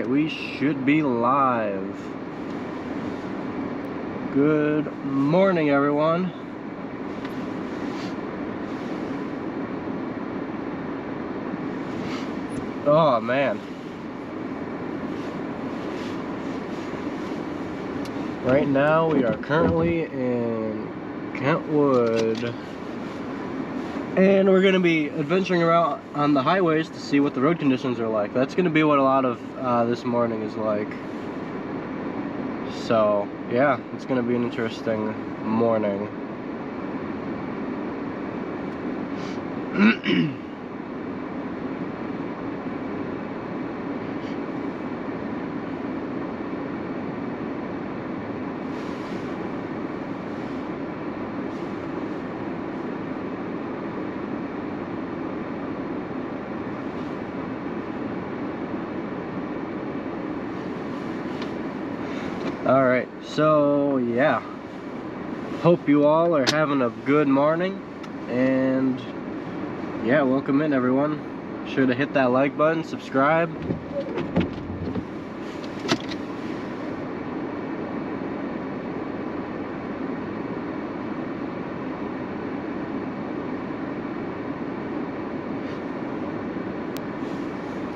we should be live. Good morning, everyone. Oh man. Right now we are currently in Kentwood, and we're going to be adventuring around on the highways to see what the road conditions are like. That's going to be what a lot of this morning is like. So yeah, it's going to be an interesting morning. Alright, so yeah, hope you all are having a good morning, and yeah, welcome in everyone. Sure to hit that like button, subscribe.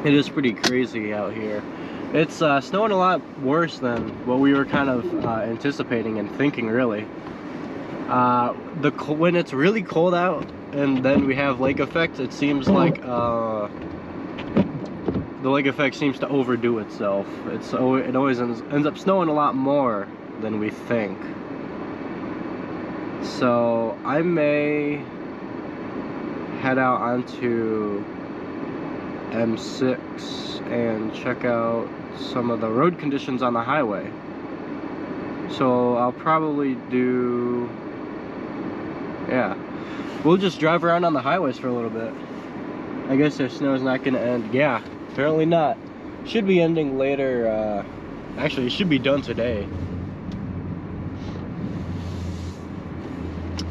It is pretty crazy out here. It's snowing a lot worse than what we were kind of anticipating and thinking, really. When it's really cold out and then we have lake effect, it seems like the lake effect seems to overdo itself. It always ends up snowing a lot more than we think. So I may head out onto M6 and check out some of the road conditions on the highway. So I'll probably do, yeah, we'll just drive around on the highways for a little bit. I guess their snow is not going to end. Yeah, apparently not. Should be ending later. Actually, it should be done today.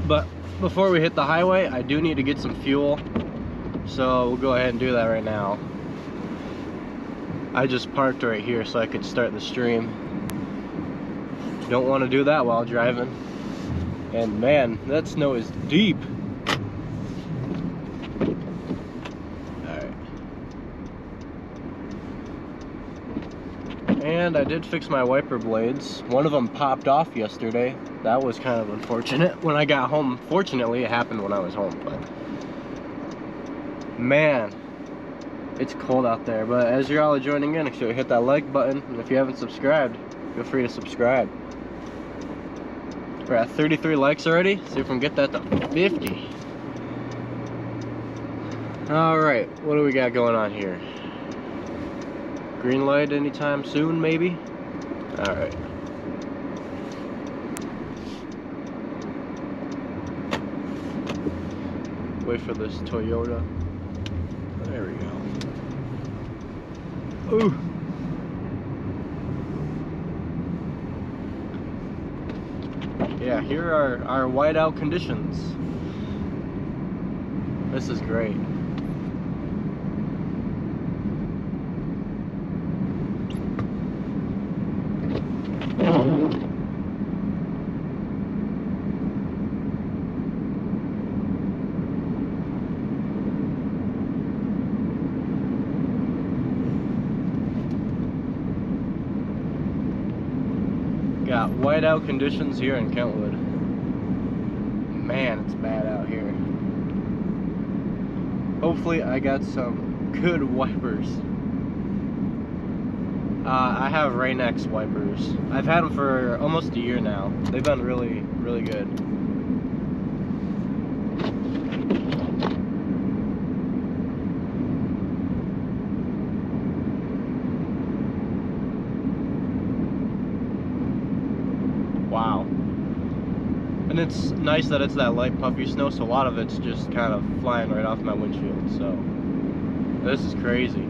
But before we hit the highway, I do need to get some fuel. So we'll go ahead and do that right now. I just parked right here so I could start the stream. Don't want to do that while driving. And man, that snow is deep. Alright. And I did fix my wiper blades. One of them popped off yesterday. That was kind of unfortunate when I got home. Fortunately, it happened when I was home, but man, it's cold out there. But as you're all joining in, make sure you hit that like button, and if you haven't subscribed, feel free to subscribe. We're at 33 likes already. See if we can get that to 50. Alright, what do we got going on here? Green light anytime soon, maybe? Alright. Wait for this Toyota. There we go. Ooh. Yeah, here are our whiteout conditions. This is great. Got whiteout conditions here in Kentwood. Man, it's bad out here. Hopefully I got some good wipers. I have Rain-X wipers. I've had them for almost a year now. They've been really, really good. Wow. And it's nice that it's that light puffy snow, so a lot of it's just kind of flying right off my windshield, so this is crazy.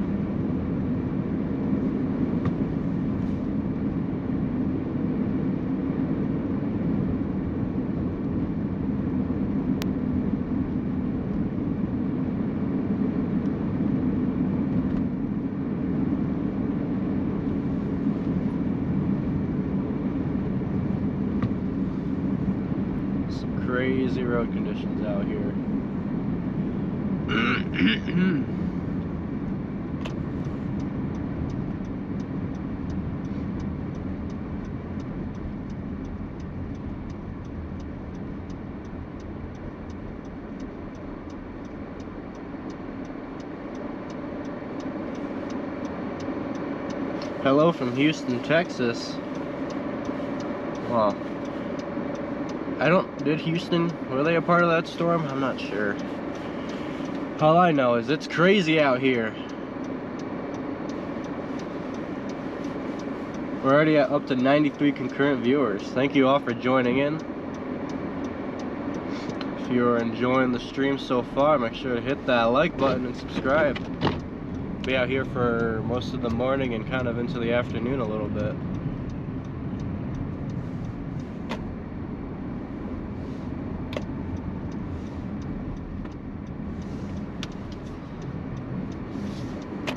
crazy road conditions out here. Hello from Houston, Texas. Wow. Did Houston, were they a part of that storm? I'm not sure. All I know is it's crazy out here. We're already at up to 93 concurrent viewers. Thank you all for joining in. If you're enjoying the stream so far, make sure to hit that like button and subscribe. Be out here for most of the morning and kind of into the afternoon a little bit.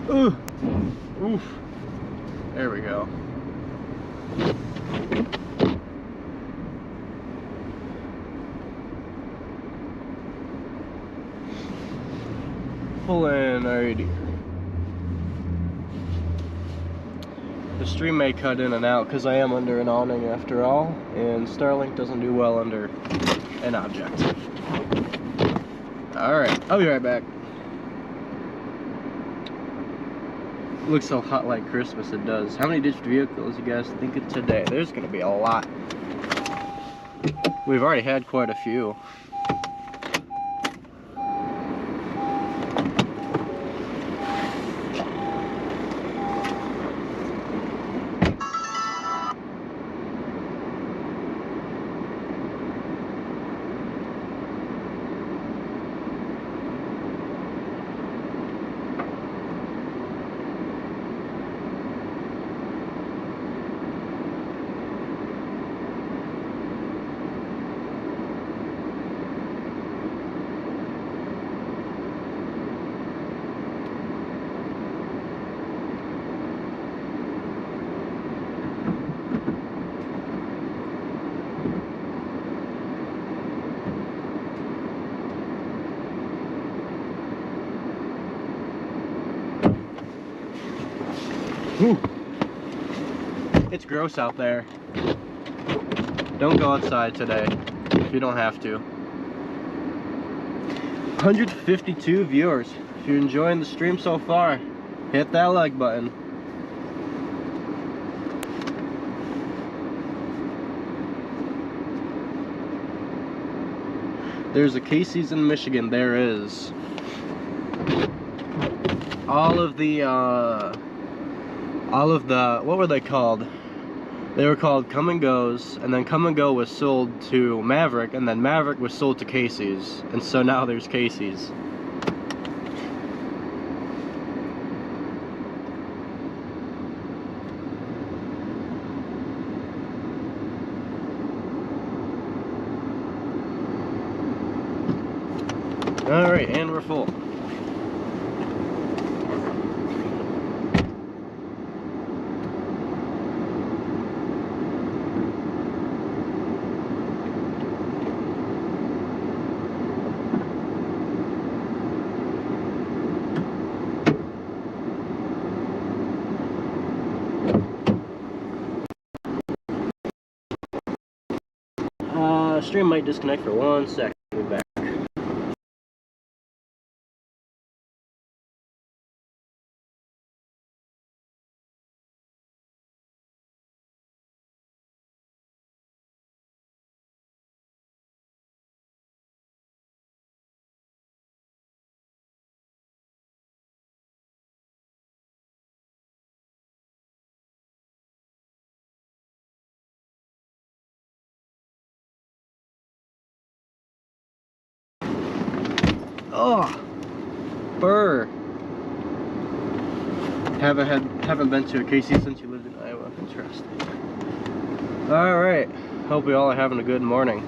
Ooh. Oof. There we go. Pull in right here. The stream may cut in and out because I am under an awning after all, and Starlink doesn't do well under an object. Alright, I'll be right back. Looks so hot like Christmas, it does. How many ditched vehicles you guys think of today? There's gonna be a lot. We've already had quite a few. Whew. It's gross out there. Don't go outside today if you don't have to. 152 viewers. If you're enjoying the stream so far, hit that like button. There's a Casey's in Michigan. There is. All of the, what were they called? They were called Come and Go's, and then Come and Go was sold to Maverick, and then Maverick was sold to Casey's, and so now there's Casey's. Alright, and we're full. Stream might disconnect for 1 second. We'll be back. Oh, burr. Haven't been to a Casey since you lived in Iowa. Interesting. All right. Hope you all are having a good morning.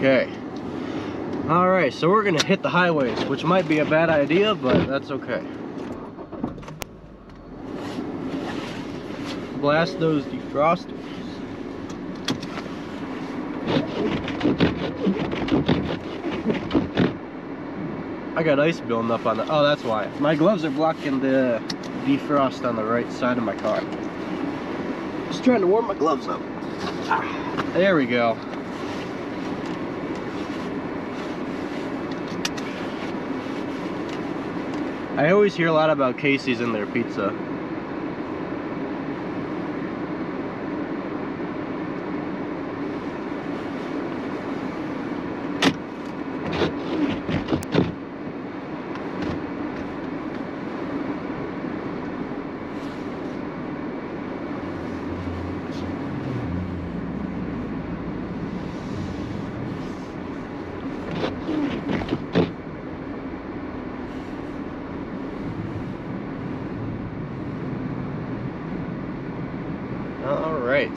Okay. Alright, so we're gonna hit the highways, which might be a bad idea, but that's okay. Blast those defrosters. I got ice building up on the... Oh, that's why. My gloves are blocking the defrost on the right side of my car. Just trying to warm my gloves up. Ah, there we go. I always hear a lot about Casey's and their pizza. All right.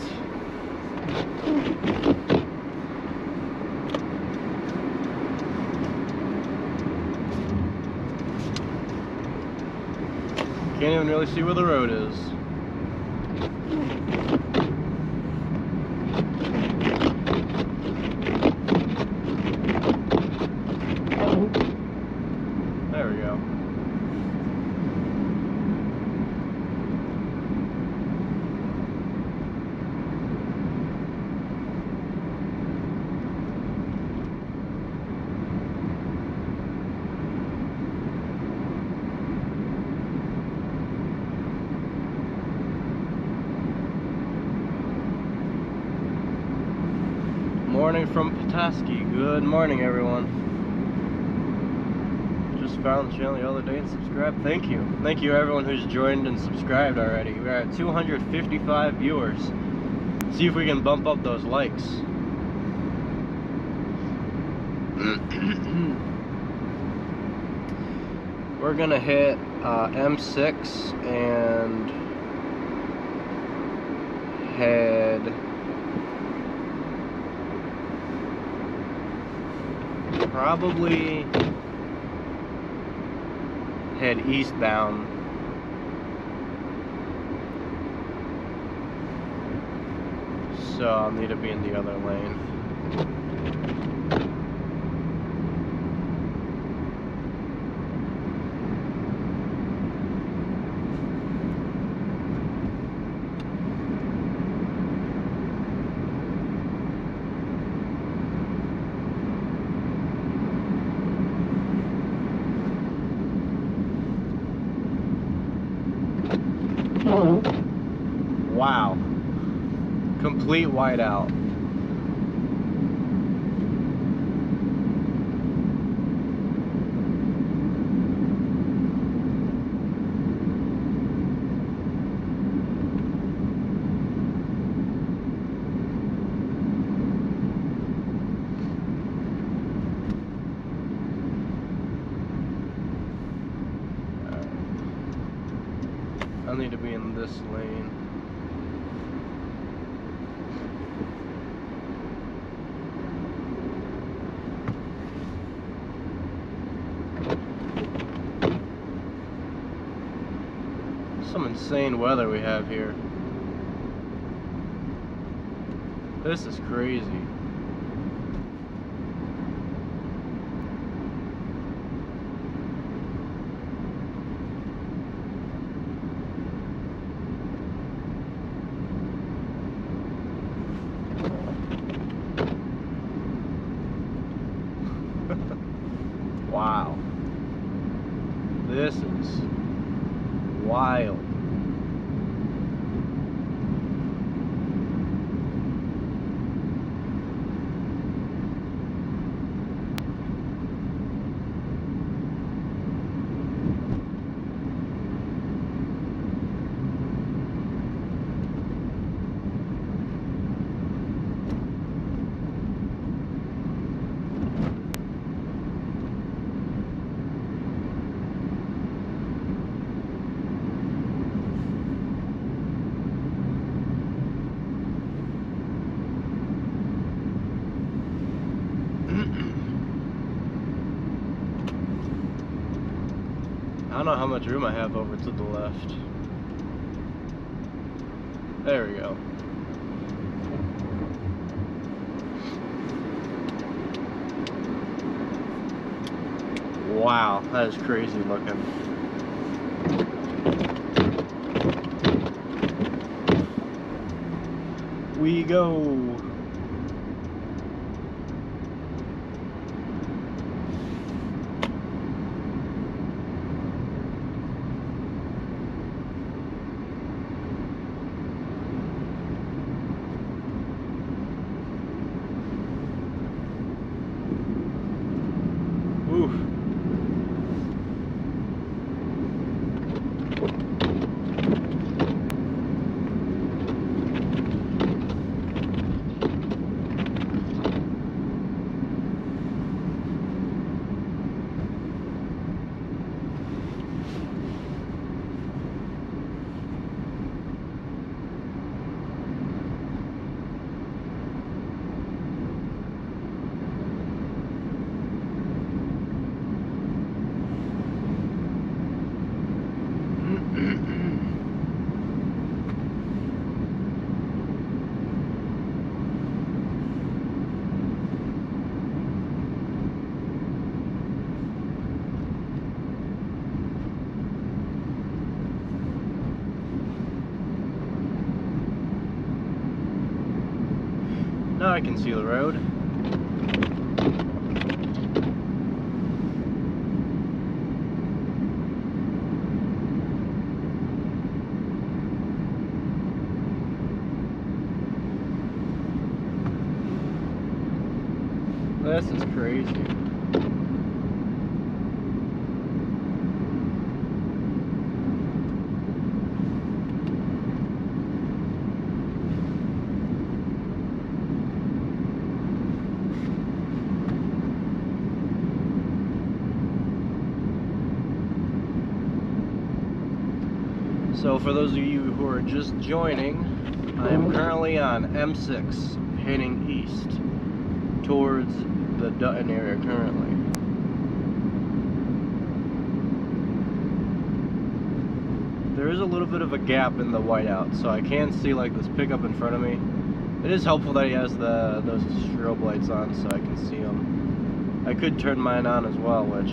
Can't even really see where the road is. There we go. Morning from Petoskey. Good morning, everyone. Just found the channel the other day and subscribed. Thank you. Thank you, everyone who's joined and subscribed already. We're at 255 viewers. See if we can bump up those likes. We're gonna hit M6 and head probably head eastbound. So I'll need to be in the other lane. Wow. Complete whiteout. I need to be in this lane. Some insane weather we have here. This is crazy. Wow. This is wild. I don't know how much room I have over to the left. There we go. Wow, that is crazy looking. We go. Oof. Now I can see the road. This is crazy. So for those of you who are just joining, I am currently on M6 heading east towards the Dutton area currently. There is a little bit of a gap in the whiteout, so I can see like this pickup in front of me. It is helpful that he has those strobe lights on so I can see him. I could turn mine on as well, which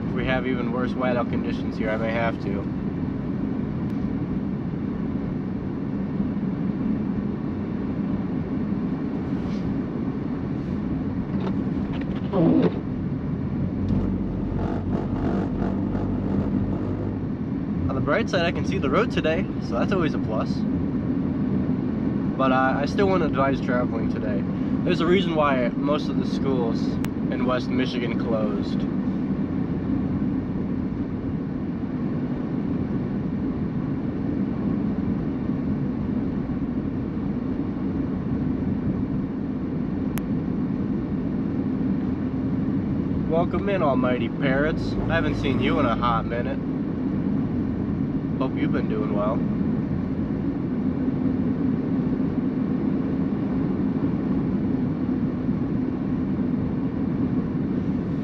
if we have even worse whiteout conditions here, I may have to. On the bright side, I can see the road today, so that's always a plus. But I still wouldn't advise traveling today. There's a reason why most of the schools in West Michigan closed. Welcome in, almighty parrots. I haven't seen you in a hot minute. Hope you've been doing well.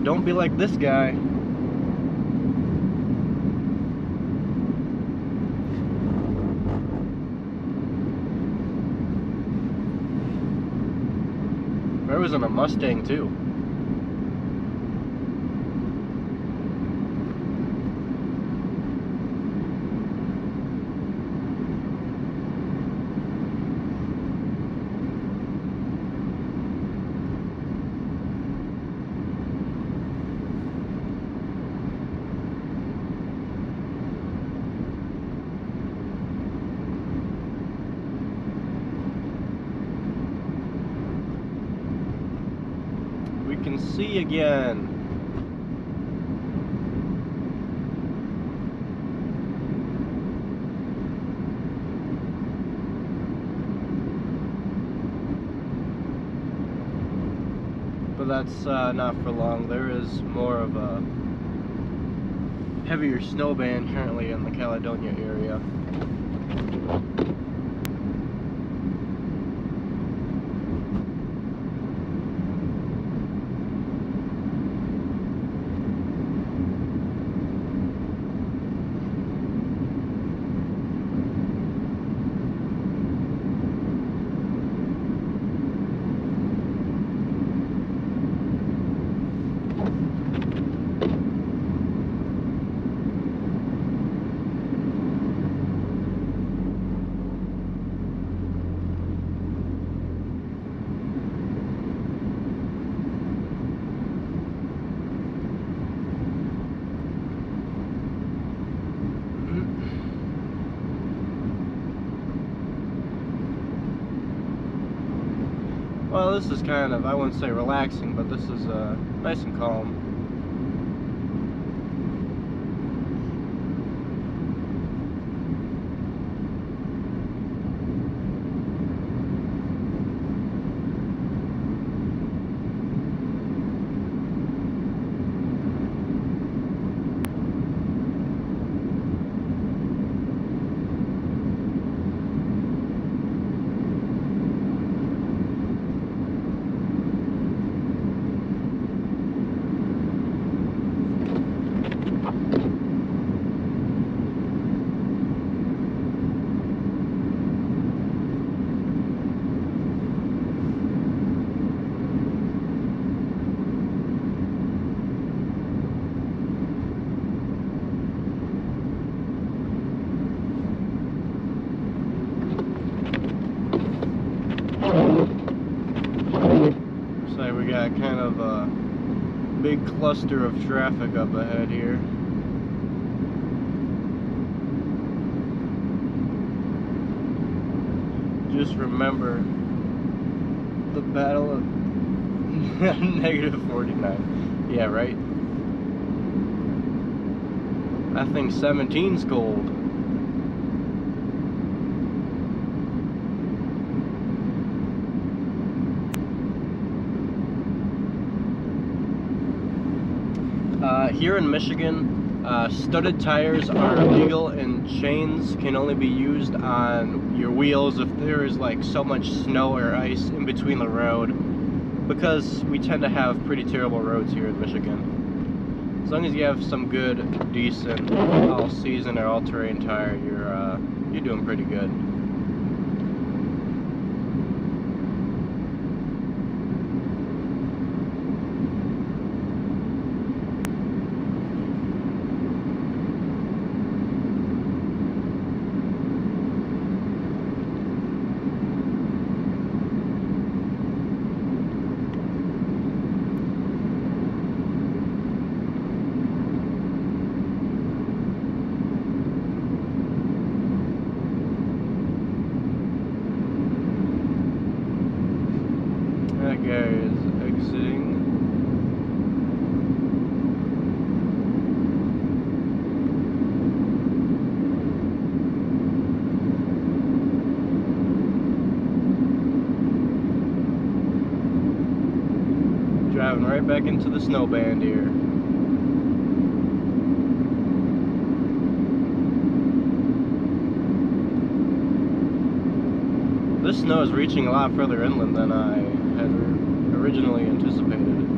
Don't be like this guy. I was in a Mustang too. Can see again. But that's not for long. There is more of a heavier snow band currently in the Caledonia area. Well, this is kind of, I wouldn't say relaxing, but this is nice and calm. Looks like we got kind of a big cluster of traffic up ahead here. Just remember the battle of negative 49. Yeah, right? I think 17's cold. Here in Michigan, studded tires are illegal and chains can only be used on your wheels if there is like so much snow or ice in between the road, because we tend to have pretty terrible roads here in Michigan. As long as you have some good, decent, all-season or all-terrain tire, you're doing pretty good. That guy is exiting. Driving right back into the snow band here. This snow is reaching a lot further inland than I had originally anticipated.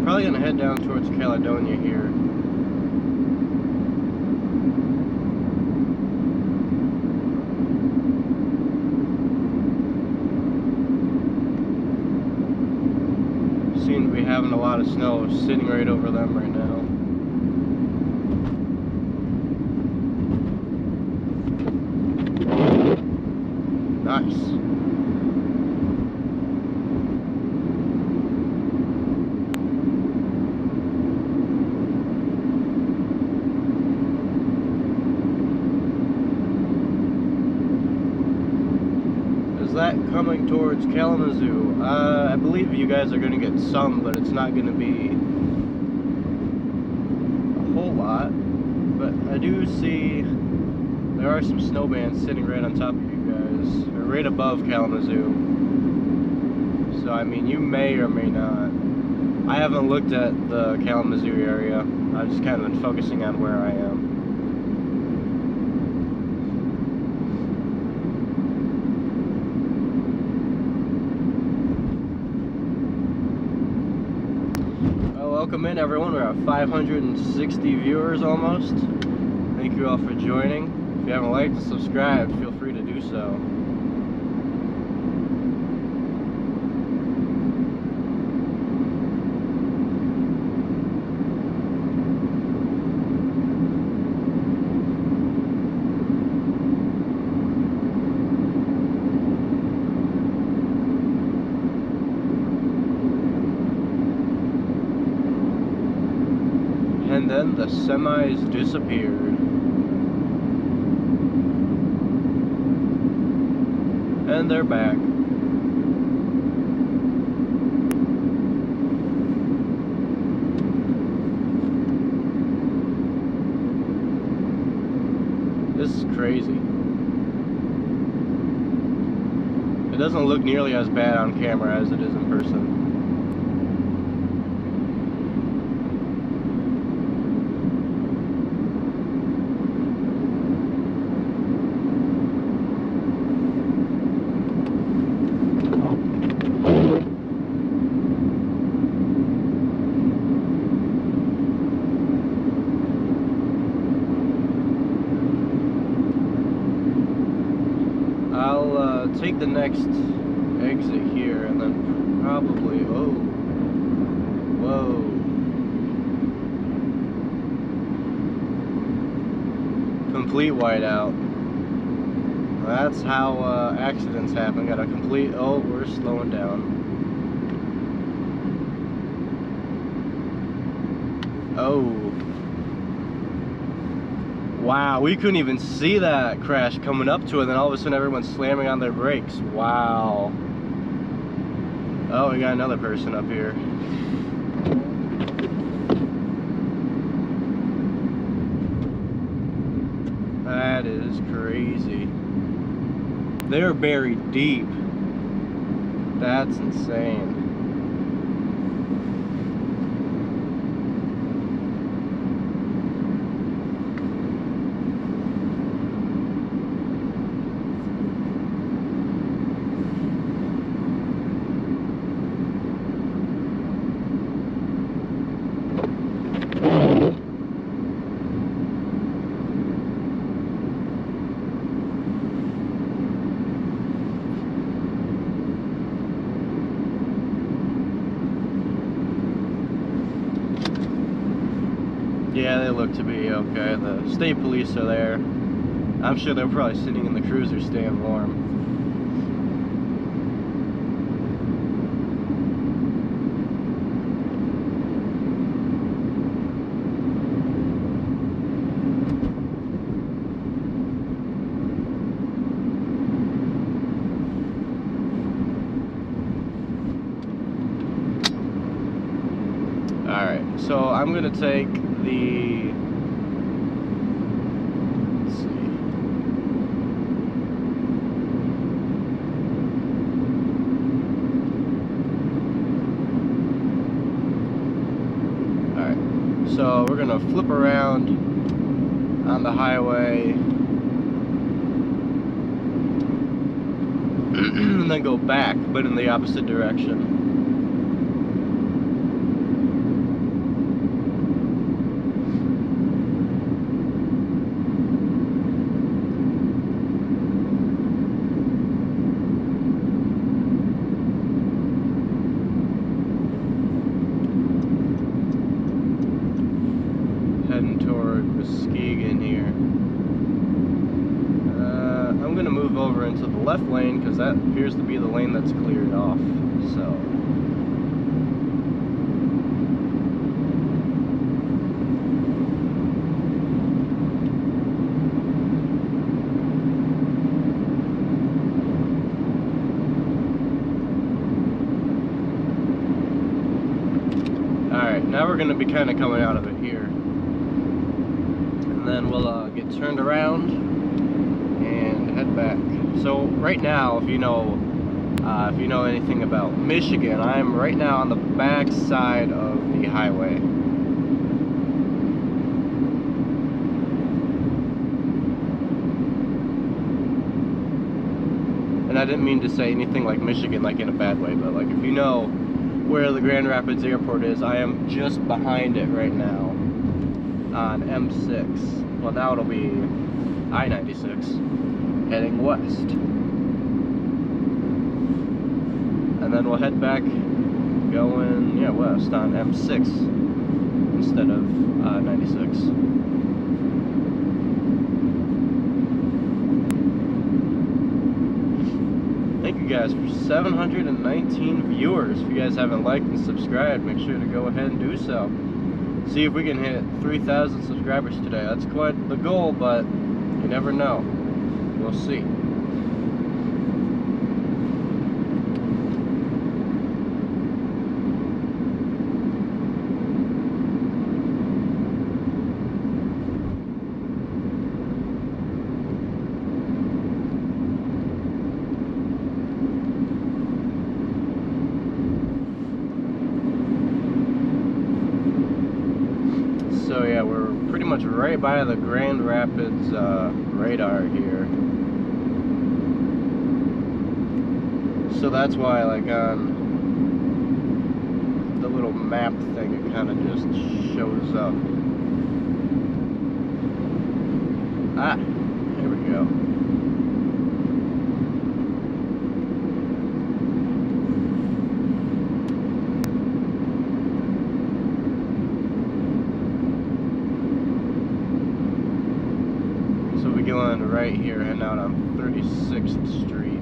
Probably gonna head down towards Caledonia here. Seem to be having a lot of snow sitting right over them right now. Nice. Is that coming towards Kalamazoo? I believe you guys are going to get some, but it's not going to be a whole lot. But I do see there are some snow bands sitting right on top of you guys, or right above Kalamazoo. So I mean, you may or may not. I haven't looked at the Kalamazoo area. I've just kind of been focusing on where I am. Welcome in, everyone. We're at 560 viewers almost. Thank you all for joining. If you haven't liked and subscribed, feel free to do so. And then the semis disappeared. And they're back. This is crazy. It doesn't look nearly as bad on camera as it is in person. I'll take the next exit here and then probably, whoa, complete whiteout. That's how accidents happen. Got a complete, oh, we're slowing down. Oh. Wow, we couldn't even see that crash coming up to it, and then all of a sudden everyone's slamming on their brakes. Wow. Oh, we got another person up here. That is crazy. They're buried deep. That's insane. Yeah, they look to be okay. The state police are there. I'm sure they're probably sitting in the cruiser staying warm. Alright, so I'm gonna take the, let's see, alright, so we're gonna flip around on the highway and then go back, but in the opposite direction. Heading toward Muskegon here. I'm going to move over into the left lane because that appears to be the lane that's cleared off. So alright, now we're going to be kind of coming out of it here. And then we'll get turned around and head back. So right now, if you know anything about Michigan, I'm right now on the back side of the highway. And I didn't mean to say anything like Michigan, like in a bad way, but like if you know where the Grand Rapids Airport is, I am just behind it right now on M6. Well, now it'll be I-96 heading west. And then we'll head back going, yeah, west on M6 instead of 96. Thank you guys for 719 viewers. If you guys haven't liked and subscribed, make sure to go ahead and do so. see if we can hit 3,000 subscribers today. That's quite the goal, but you never know. We'll see. So yeah, we're pretty much right by the Grand Rapids radar here. So that's why, like, on the little map thing, it kind of just shows up. Ah, here we go. So we're going right here, heading out on 36th Street.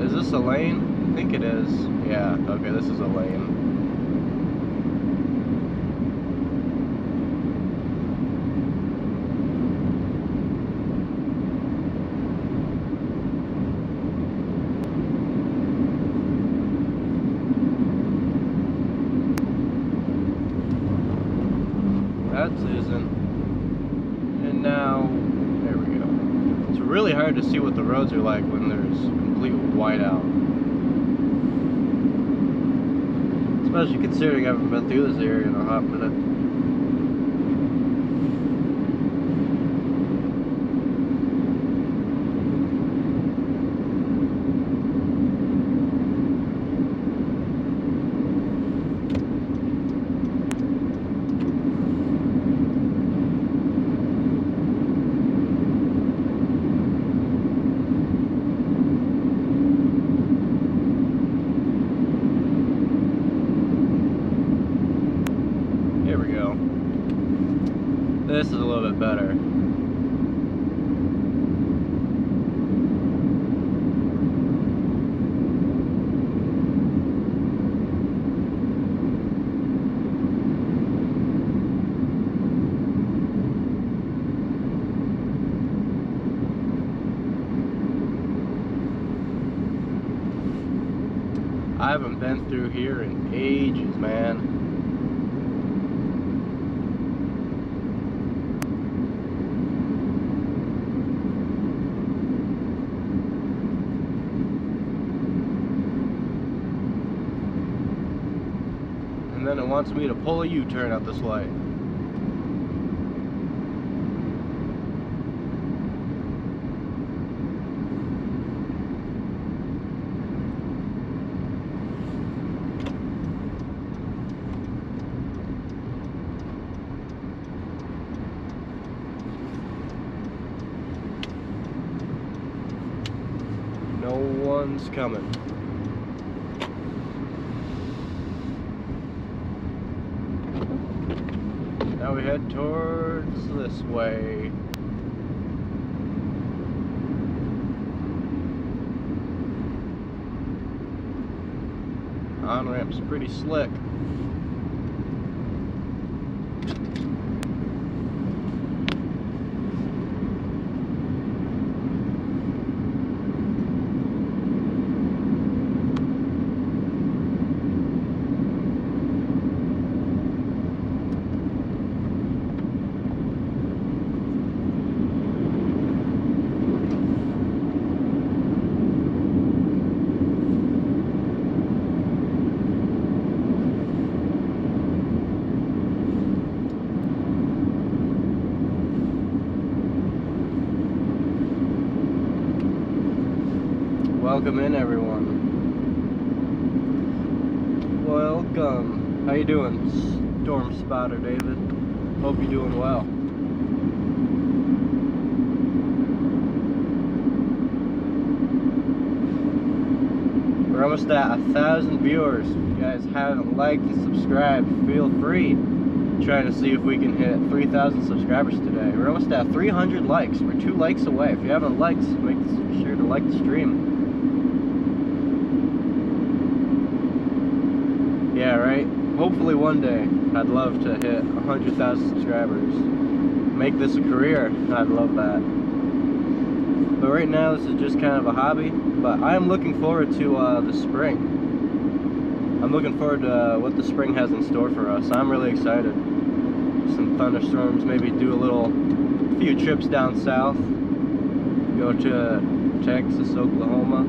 Is this a lane? I think it is. Yeah, okay, this is a lane. That isn't. And now, there we go. It's really hard to see what the roads are like when there's complete whiteout. Especially considering I haven't been through this area in a hot minute. Here we go. This is a little bit better. I haven't been through here in ages, man. And then it wants me to pull a U-turn out this light. No one's coming. Now we head towards this way. On-ramp's pretty slick. Welcome in, everyone. Welcome. How you doing, Storm Spotter David? Hope you're doing well. We're almost at 1,000 viewers. If you guys haven't liked and subscribed, feel free. Trying to see if we can hit 3,000 subscribers today. We're almost at 300 likes. We're 2 likes away. If you haven't liked, make sure to like the stream. hopefully one day I'd love to hit 100,000 subscribers. Make this a career. I'd love that. But right now this is just kind of a hobby. But I am looking forward to the spring. I'm looking forward to what the spring has in store for us. I'm really excited. Some thunderstorms, maybe do a few trips down south. Go to Texas, Oklahoma.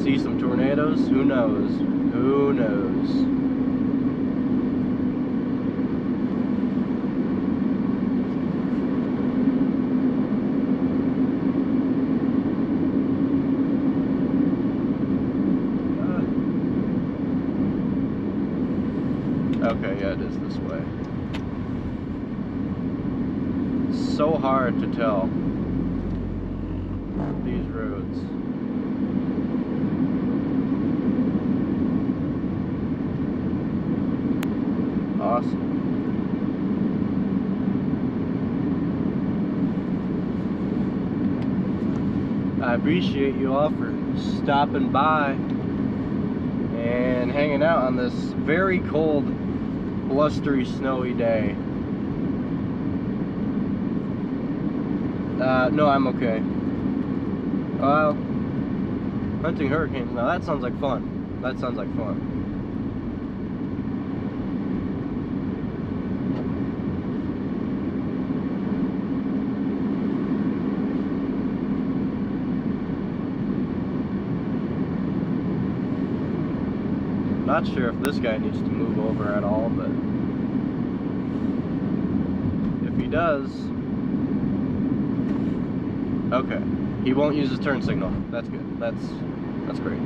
See some tornadoes. Who knows? Who knows? Okay, yeah, it is this way. It's so hard to tell these roads. Awesome. I appreciate you all for stopping by and hanging out on this very cold, blustery, snowy day. No, I'm okay. Well, hunting hurricanes. Now that sounds like fun. That sounds like fun. Not sure if this guy needs to move over at all, but if he does, okay, he won't use his turn signal. That's good. That's great.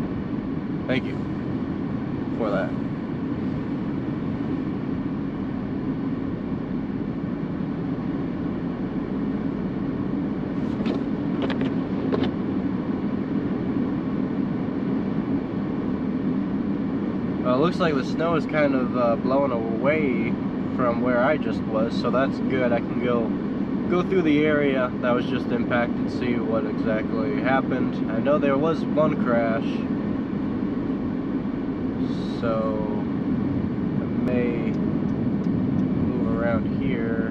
Thank you for that. Well, it looks like the snow is kind of blowing away from where I just was, so that's good. I can go through the area that was just impacted, see what exactly happened. I know there was one crash, so I may move around here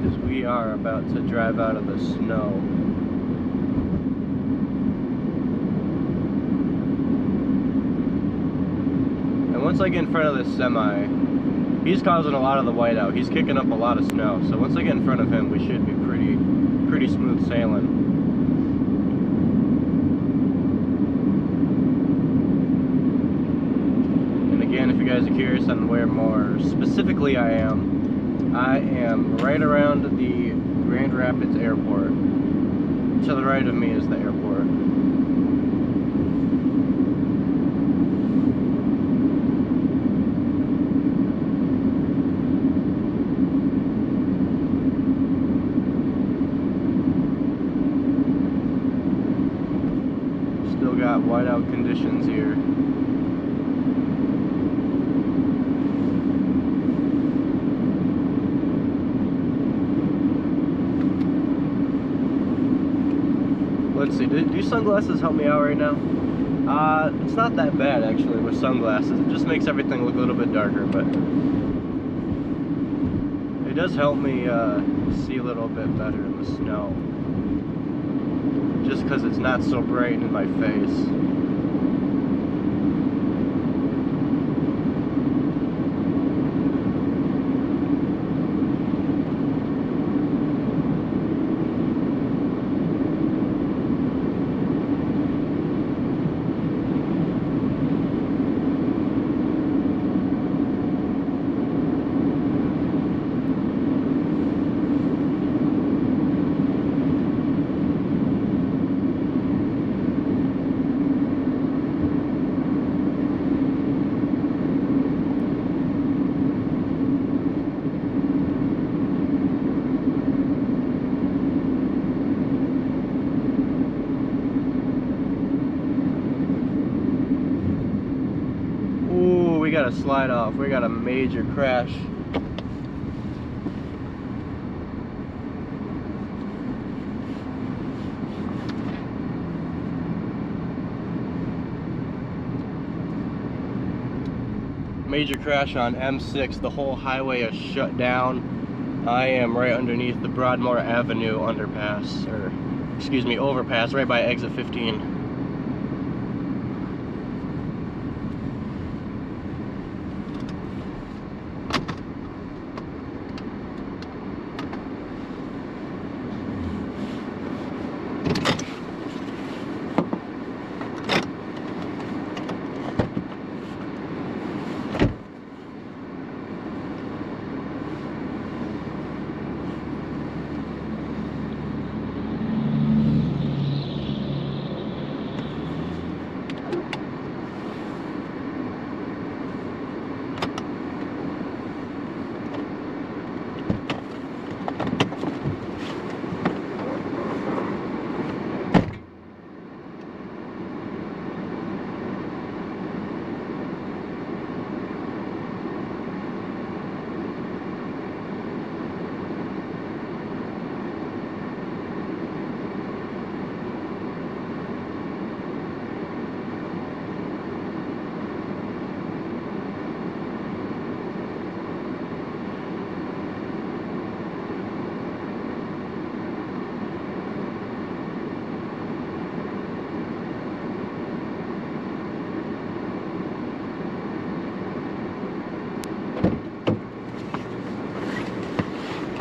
because we are about to drive out of the snow. Once I get in front of this semi, he's causing a lot of the whiteout. He's kicking up a lot of snow. So once I get in front of him, we should be pretty smooth sailing. And again, if you guys are curious on where more specifically I am right around the Grand Rapids Airport. To the right of me is the airport. Got whiteout conditions here. Let's see, do sunglasses help me out right now? It's not that bad actually with sunglasses. It just makes everything look a little bit darker, but it does help me see a little bit better in the snow. Just because it's not so bright in my face. We got to slide off. We got a major crash. major crash on M6. The whole highway is shut down. I am right underneath the Broadmoor Avenue underpass, or excuse me, overpass, right by exit 15.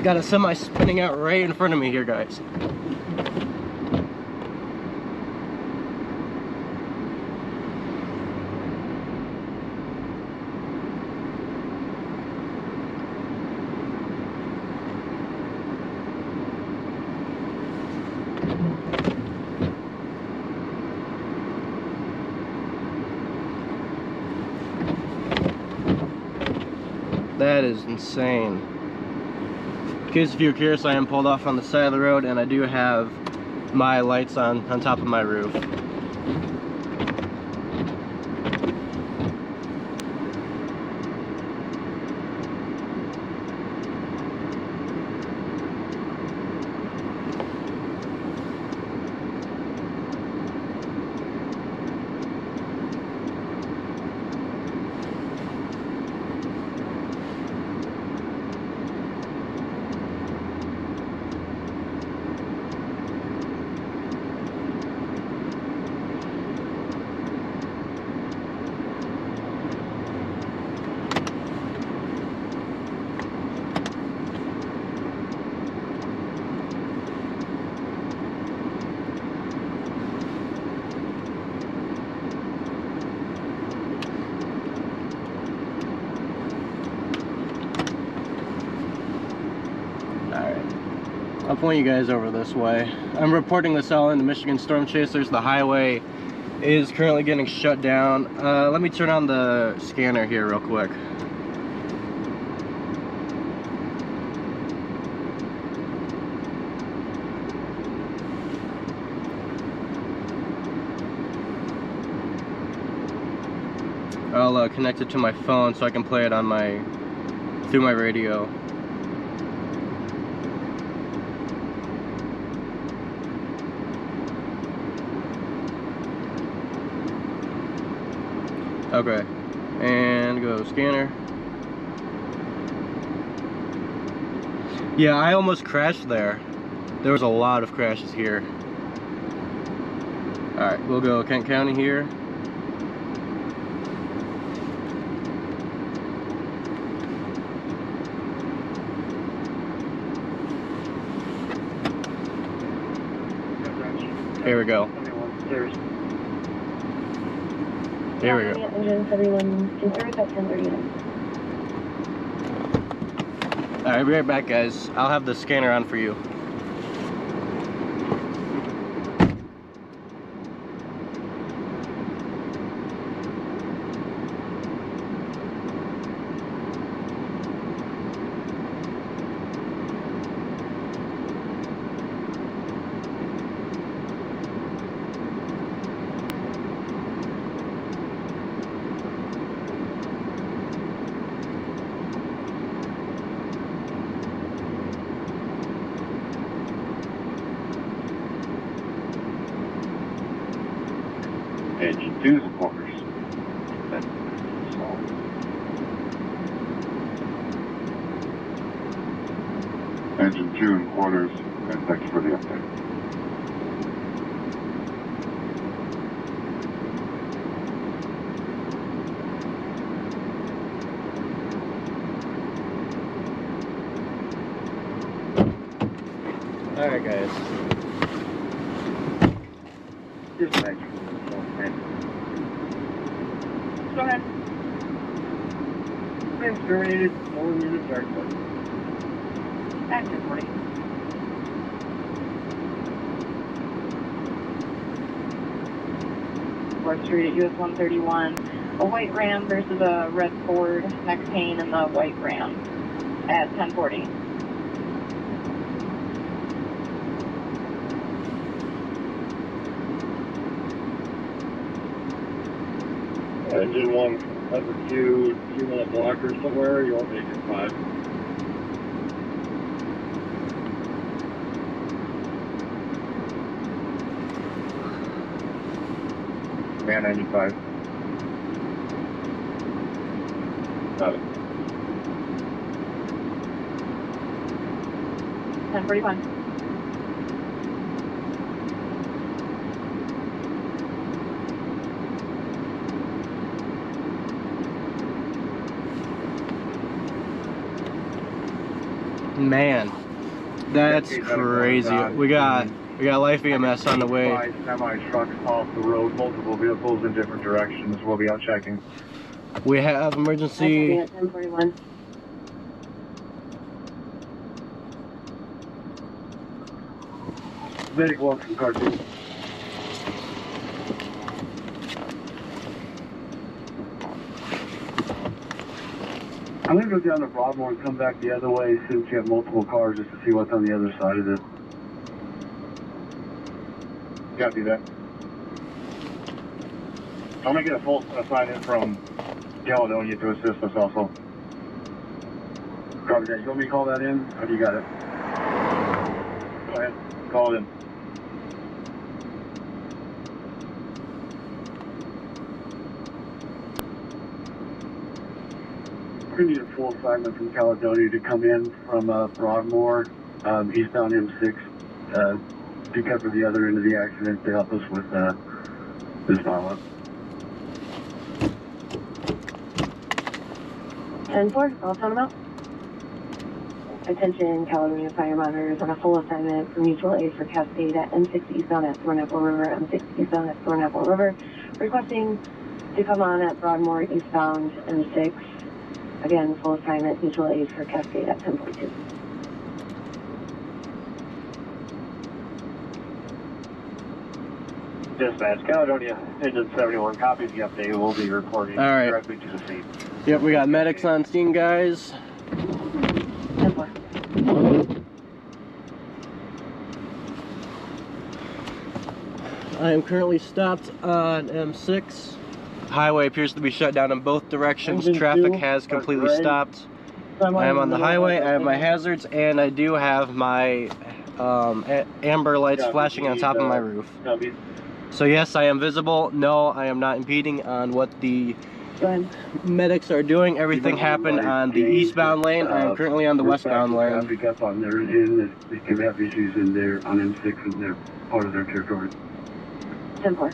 Got a semi spinning out right in front of me here, guys. That is insane. In case if you're curious, I am pulled off on the side of the road and I do have my lights on top of my roof. I'll point you guys over this way. I'm reporting this all into Michigan Storm Chasers. The highway is currently getting shut down. Let me turn on the scanner here real quick. I'll connect it to my phone so I can play it on through my radio. Okay, and go scanner. Yeah, I almost crashed there. There was a lot of crashes here. Alright, we'll go Kent County here. Here we go. Here we go. Alright, be right back, guys. I'll have the scanner on for you. Edge 2 quarters. June quarters, and thanks for the update. Alright, guys. Dispatch. Go ahead. Plans terminated. No units are closed. Active 40. Fourth Street at US 131. A white Ram versus a red Ford. Next pane in the white Ram at 1040. Engine 1, number 2, do you want a blocker somewhere or you want engine 5? Man 95. Got it. 1041. Man, that's crazy. We got life EMS on the way. Semi trucks off the road, multiple vehicles in different directions. We'll be out checking. We have emergency. 1041. Medic walk from car 2. I'm going to go down to Broadmoor and come back the other way since you have multiple cars just to see what's on the other side of it. Copy that. I'm going to get a full sign in from Caledonia to assist us also. Copy that. You want me to call that in? Or do you got it? Go ahead. Call it in. We need a full assignment from Caledonia to come in from Broadmoor, eastbound M6, to cover the other end of the accident to help us with this follow-up. 10-4, I'll tell them out. Attention, Caledonia Fire Monitors on a full assignment for mutual aid for Cascade at M6 eastbound at Thornapple River, M6 eastbound at Thornapple River, requesting to come on at Broadmoor eastbound M6. Again, full assignment, mutual aid for Cascade at 1042. Dispatch, Caledonia, Engine 71, copies the update. We'll be reporting directly to the scene. Yep, we got medics on scene, guys. 10-4. I am currently stopped on M6. Highway appears to be shut down in both directions. Traffic has completely stopped. I am on the highway, I have my hazards, and I do have my amber lights flashing on top of my roof. So yes, I am visible. No, I am not impeding on what the medics are doing. Everything happened on the eastbound lane. I am currently on the westbound lane. Traffic up on their end. They can have issues in there on M6 and they're part of their territory. 10-4.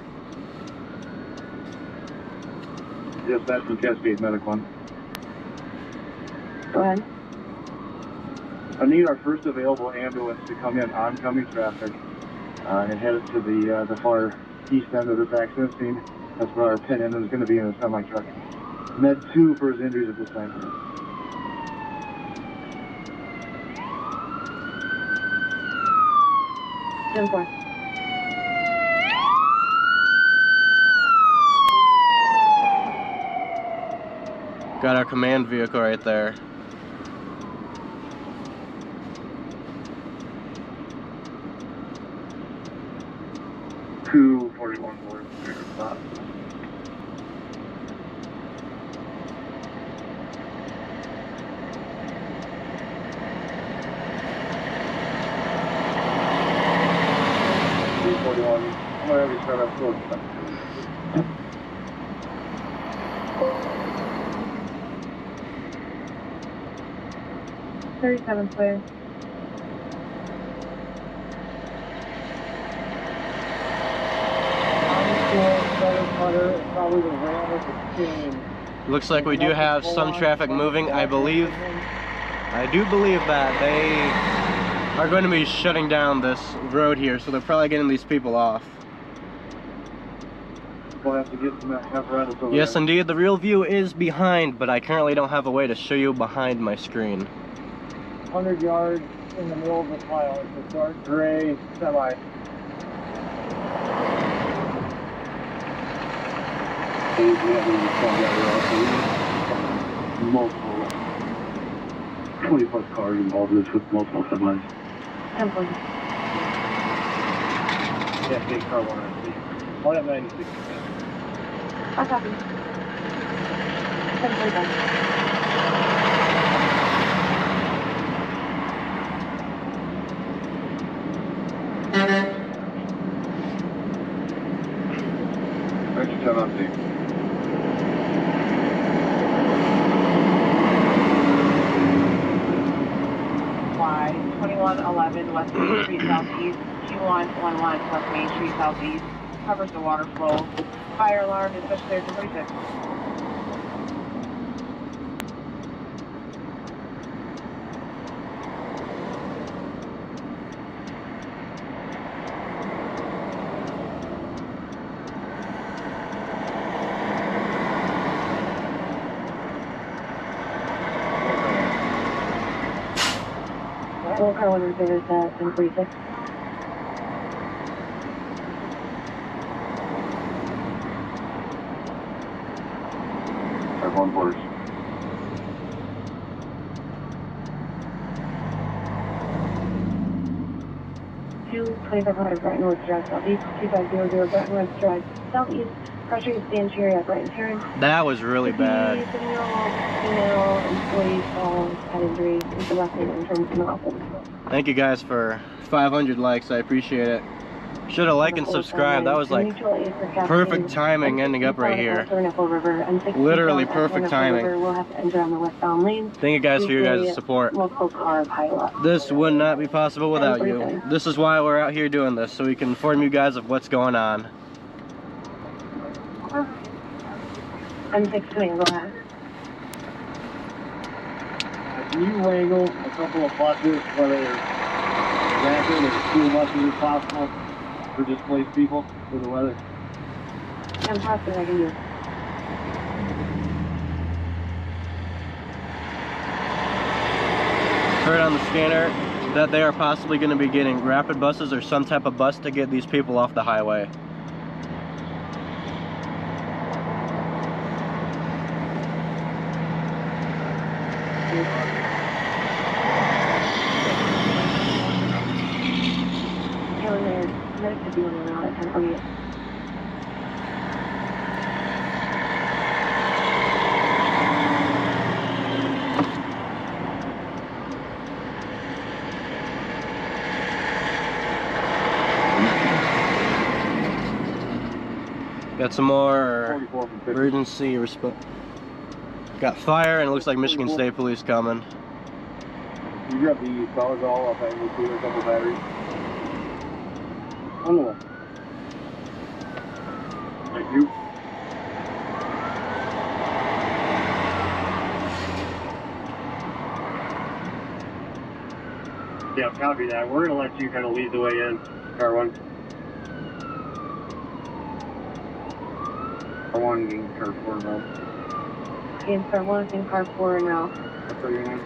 Yes, that's from Cascade Medic 1. Go ahead. I need our first available ambulance to come in oncoming traffic and head it to the far east end of this accident scene. That's where our pin end is going to be in a semi truck. Med 2 for his injuries at this time. 10-4. Got our command vehicle right there. Two 41 board. Stop. I'm gonna have you start up close. 37 clear. Hunter, probably the ram with the chain. Looks like we do have some traffic moving. I do believe that they are going to be shutting down this road here, so they're probably getting these people off. We'll have to get some apparatus over Yes, there. indeed, the real view is behind, but I currently don't have a way to show you behind my screen. 100 yards in the middle of the pile. It's a dark gray semi. Multiple 20+ cars involved in this with multiple semis. 10 points. Yeah, big car 1 I'll have 96. I'll copy. 10 points. Extra 10 on scene. Y 2111 West Main Street Southeast, Q111 West Main Street Southeast, covers the water flow. Fire alarm is just cleared to 36. Roll car 1 service at 1046. Have 1 quarters. Two 2500 Brighton Woods Drive Southeast, 2500 Brighton Woods Drive Southeast. Pressure is the interior at Brighton Terrace. That was really bad. 7-year-old female employee falls, head injury, is the left hand in terms of office. Thank you guys for 500 likes, I appreciate it. Should have liked and subscribed. That was like perfect timing ending up right here. Literally perfect timing. We'll have to enter on the westbound lane. Thank you guys for your guys' support. Multiple car pileup. This would not be possible without you. This is why we're out here doing this, so we can inform you guys of what's going on. M6 command, go ahead. Can you wrangle a couple of buses, whether they're rapid or school buses if possible, for displaced people for the weather? I'm possible I can do. Heard on the scanner that they are possibly going to be getting rapid buses or some type of bus to get these people off the highway. Got some more emergency response. Got fire and it looks like Michigan State Police coming. You grab the Solidol off that cooler, couple batteries. On the way. Thank you. Yeah, copy that. We're gonna let you kind of lead the way in, car 1. Car 1 and car 4 now. In car 1 and car 4 now. That's what your name?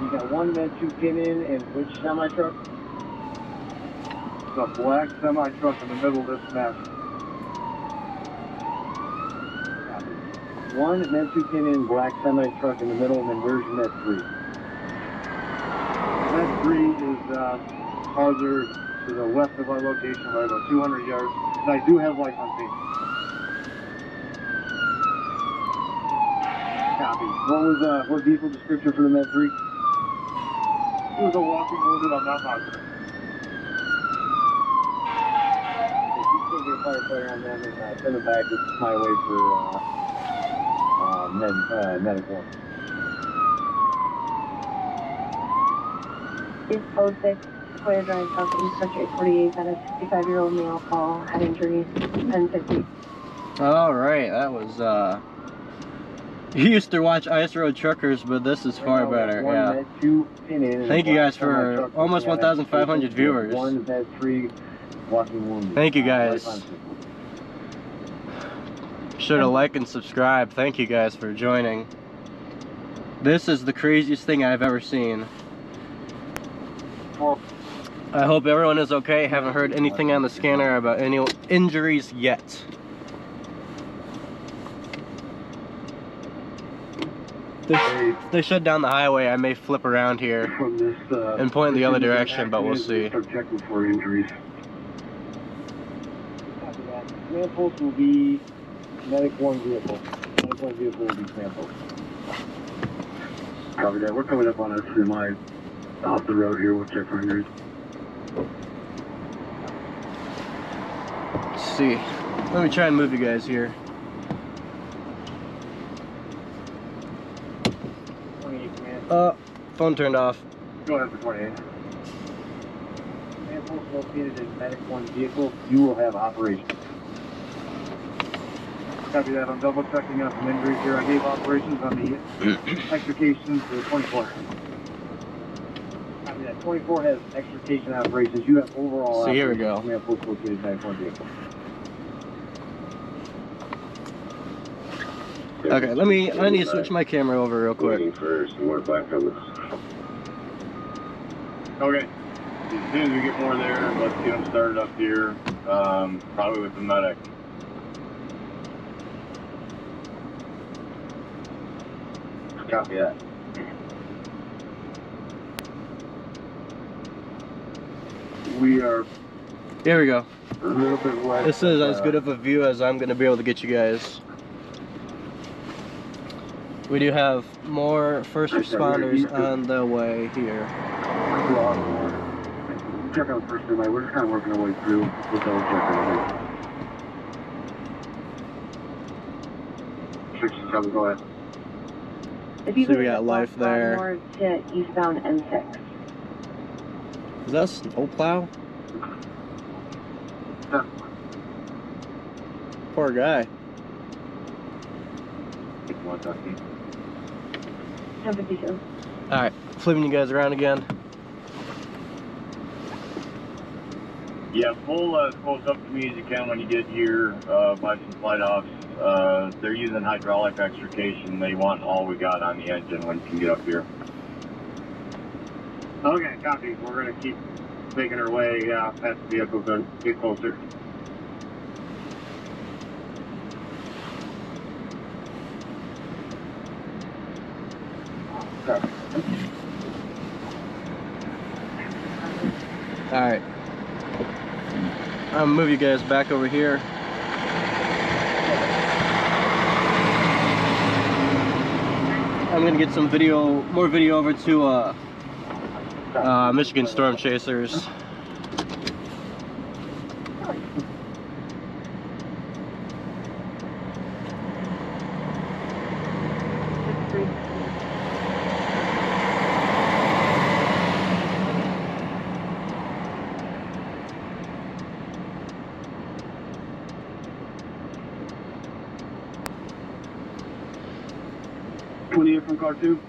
You got 1 med 2 pin in and which semi truck? The black semi truck in the middle of this mess. 1 med 2 pin in, black semi truck in the middle, and then where's your med 3? Med 3 is farther to the west of our location by about 200 yards. And I do have lights on scene. Copy. What vehicle description for the med 3? It was a walking wounded, I'm not positive. If you can't get firefighter on them and send them back. This is my way for medical. Is code 6, Square Drive, Southeast, Country 48, got a 65-year-old male call, head injuries, 1050. All right, that was, you used to watch Ice Road Truckers, but this is far better, yeah. Thank you guys for almost 1,500 viewers. Thank you guys. Sure to like and subscribe. Thank you guys for joining. This is the craziest thing I've ever seen. I hope everyone is okay. Haven't heard anything on the scanner about any injuries yet. If they shut down the highway, I may flip around here and point in the other direction, but we'll see. Start checking for injuries. Samples will be medic 1 vehicle. Medic 1 vehicle will be sampled. Copy that. We're coming up on a semi off the road here. We'll check for injuries. Let's see. Let me try and move you guys here. 28 command. Phone turned off. Go ahead for 28. Samples located in medic 1 vehicle. You will have operation. Copy that. I'm double checking on some injuries here. I gave operations on the extrication to the 24. Copy that. 24 has extrication operations. You have overall So here we go. Samples located in medic 1 vehicle. Okay, I need to switch my camera over real quick. Waiting for some more black helmets. Okay. As soon as we get more there, let's get them started up here. Probably with the medic. Copy that. We are. Here we go. A little bit wet. This is as good of a view as I'm going to be able to get you guys. We do have more first responders on the way here. Check out the first way. We're just kind of working our way through. We'll double check everything. 67, go ahead. If you So we got life there. More to eastbound M6. Is that a snowplow? Yeah. Poor guy. 1052. Alright, flipping you guys around again. Yeah, pull as close up to me as you can when you get here by some flight offs. They're using hydraulic extrication. They want all we got on the engine when you can get up here. Okay, copy. We're going to keep making our way past the vehicle to get closer. Okay. Alright. I'll move you guys back over here. I'm gonna get some video, more video over to Michigan Storm Chasers. From car 2.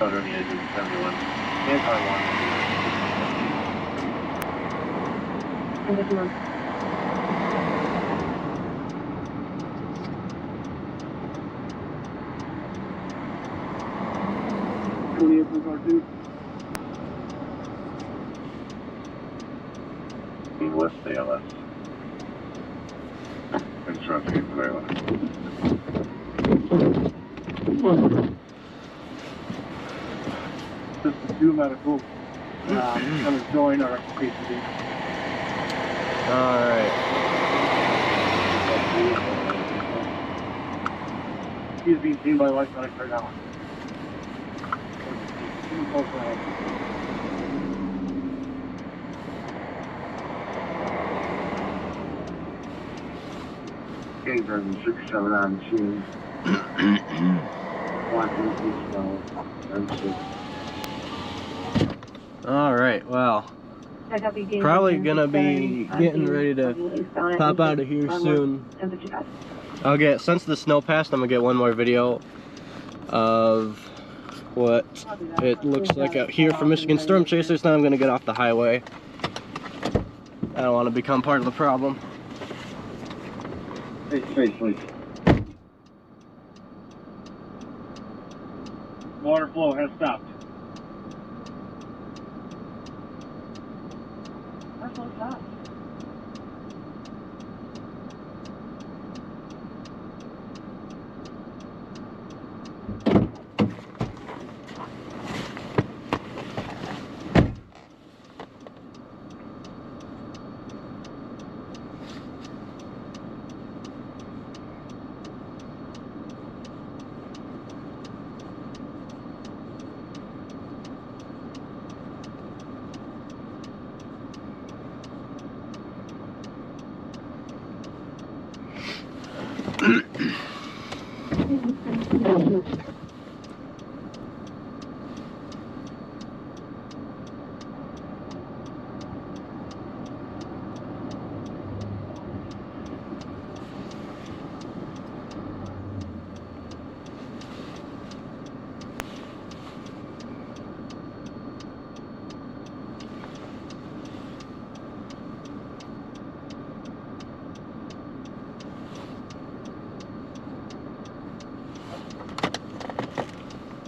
Out on the edge of 71. And car 1. And this one. From car 2. West ALS. Construction clear. just to do medical. Kind of join our PCD. Alright. He's being seen by life medics right now. Okay, Version 67 on machine. 1 Alright, well, probably gonna be getting ready to pop out of here soon. Since the snow passed, I'm gonna get one more video of what it looks like out here for Michigan Storm Chasers. Now I'm gonna get off the highway. I don't want to become part of the problem. Please. Water flow has stopped. Water flow stopped.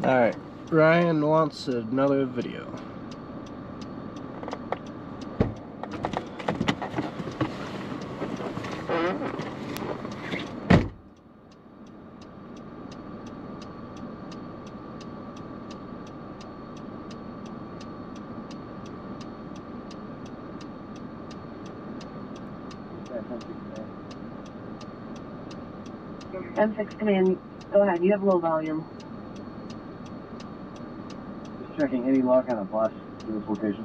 Alright, Ryan wants another video. M6 Command, go ahead, you have low volume. Checking any luck on a bus to this location.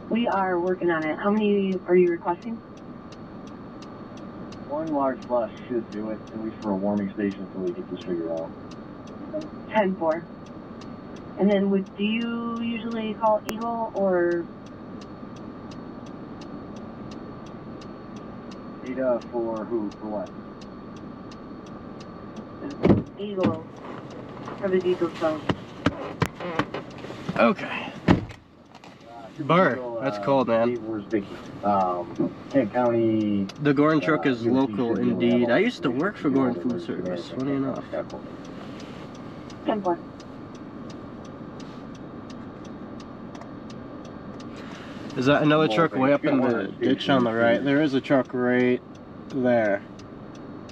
We are working on it. How many are you requesting? One large bus should do it, at least for a warming station until we get this figured out. 10-4. And then do you usually call Eagle or? Ada for who? For what? Eagle. For the diesel zone. Okay. Burr, that's cold, man. Where's Vicky? Kent County. The Gorn truck is local indeed. I used to work for Gorn Food Service, funny enough. 10-4. Is that another truck way up in the ditch on the right? There is a truck right there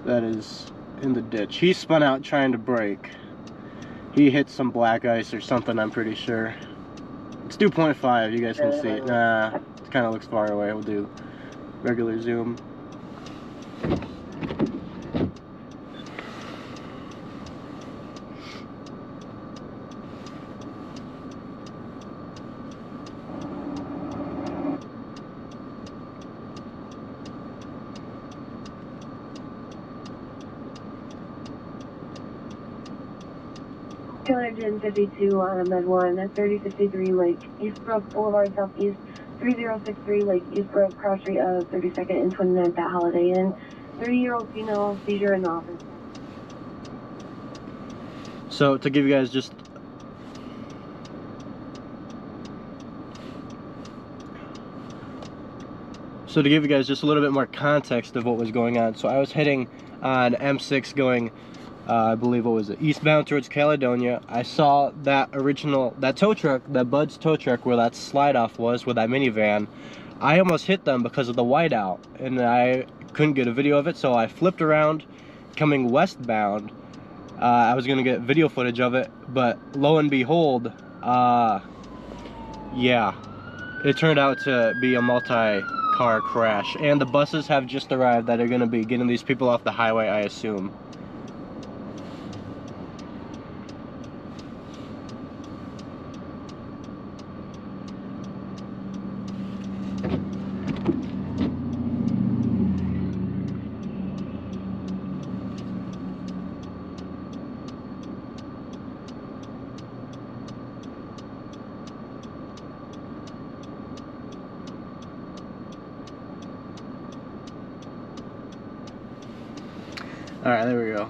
that is in the ditch. He spun out trying to brake. He hit some black ice or something, I'm pretty sure. It's 2.5, you guys can see it. Nah, it kind of looks far away. We'll do regular zoom. $252 on a Med 1 at 3063 Lake Eastbrook Boulevard Southeast, 3063 Lake Eastbrook, cross rate of 32nd and 29th at Holiday Inn. 30-year-old female, seizure in the office. So to give you guys just a little bit more context of what was going on. So I was heading on M6 going I believe, what was it, eastbound towards Caledonia. I saw that tow truck, that Bud's tow truck where that slide off was with that minivan. I almost hit them because of the whiteout, and I couldn't get a video of it, so I flipped around coming westbound, I was gonna get video footage of it, but lo and behold, yeah, it turned out to be a multi-car crash, and the buses have just arrived that are gonna be getting these people off the highway, I assume. Alright, there we go.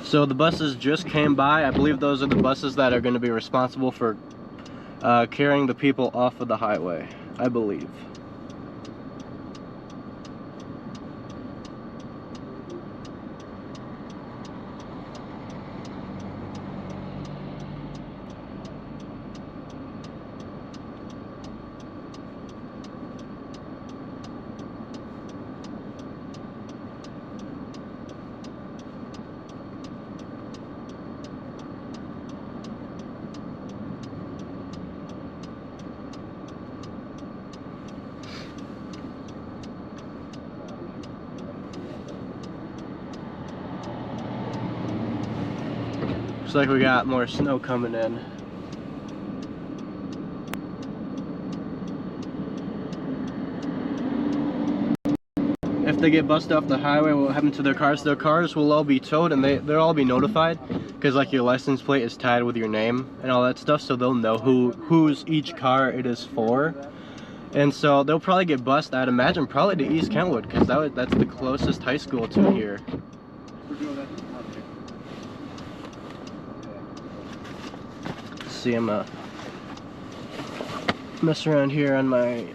So the buses just came by. I believe those are the buses that are going to be responsible for carrying the people off of the highway, I believe. Looks like we got more snow coming in. If they get busted off the highway, what will happen to their cars? Their cars will all be towed, and they'll all be notified, because like your license plate is tied with your name and all that stuff, so they'll know whose each car it is for. And so they'll probably get bused, I'd imagine, probably to East Kentwood, because that's the closest high school to here. See, I'm mess around here on my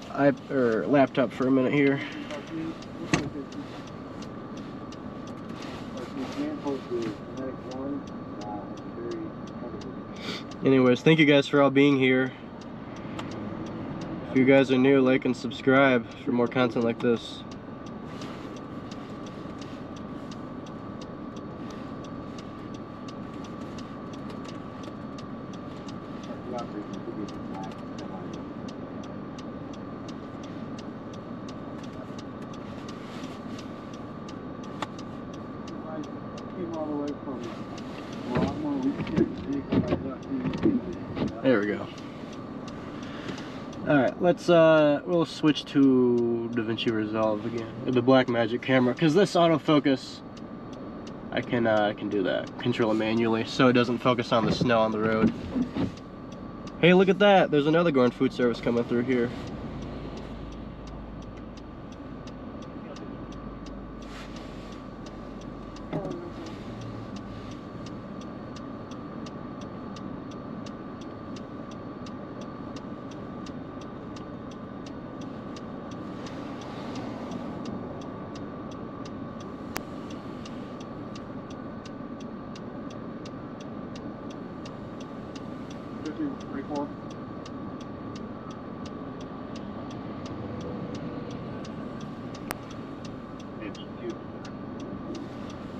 laptop for a minute here. Anyways, thank you guys for all being here. If you guys are new, like and subscribe for more content like this. There we go. Alright, we'll switch to DaVinci Resolve again, or the Blackmagic camera, because this autofocus, I can do that, control it manually, so it doesn't focus on the snow on the road. Hey, look at that! There's another Gorn food service coming through here.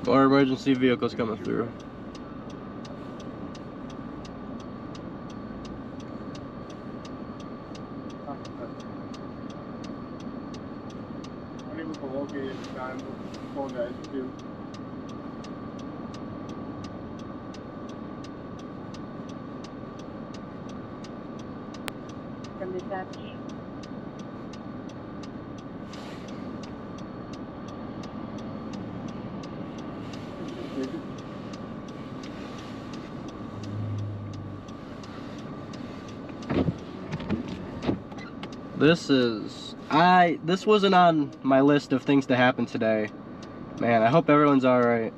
More emergency vehicles coming through. From dispatch. This wasn't on my list of things to happen today. Man, I hope everyone's alright.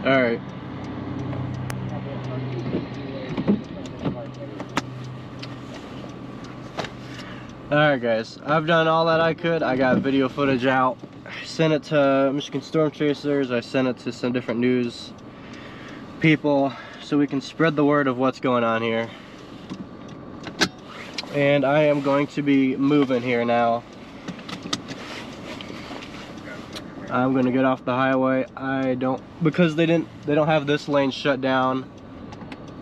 Alright. Alright guys, I've done all that I could. I got video footage out. I sent it to Michigan Storm Chasers. I sent it to some different news people so we can spread the word of what's going on here. And I am going to be moving here now. I'm gonna get off the highway. Because they don't have this lane shut down.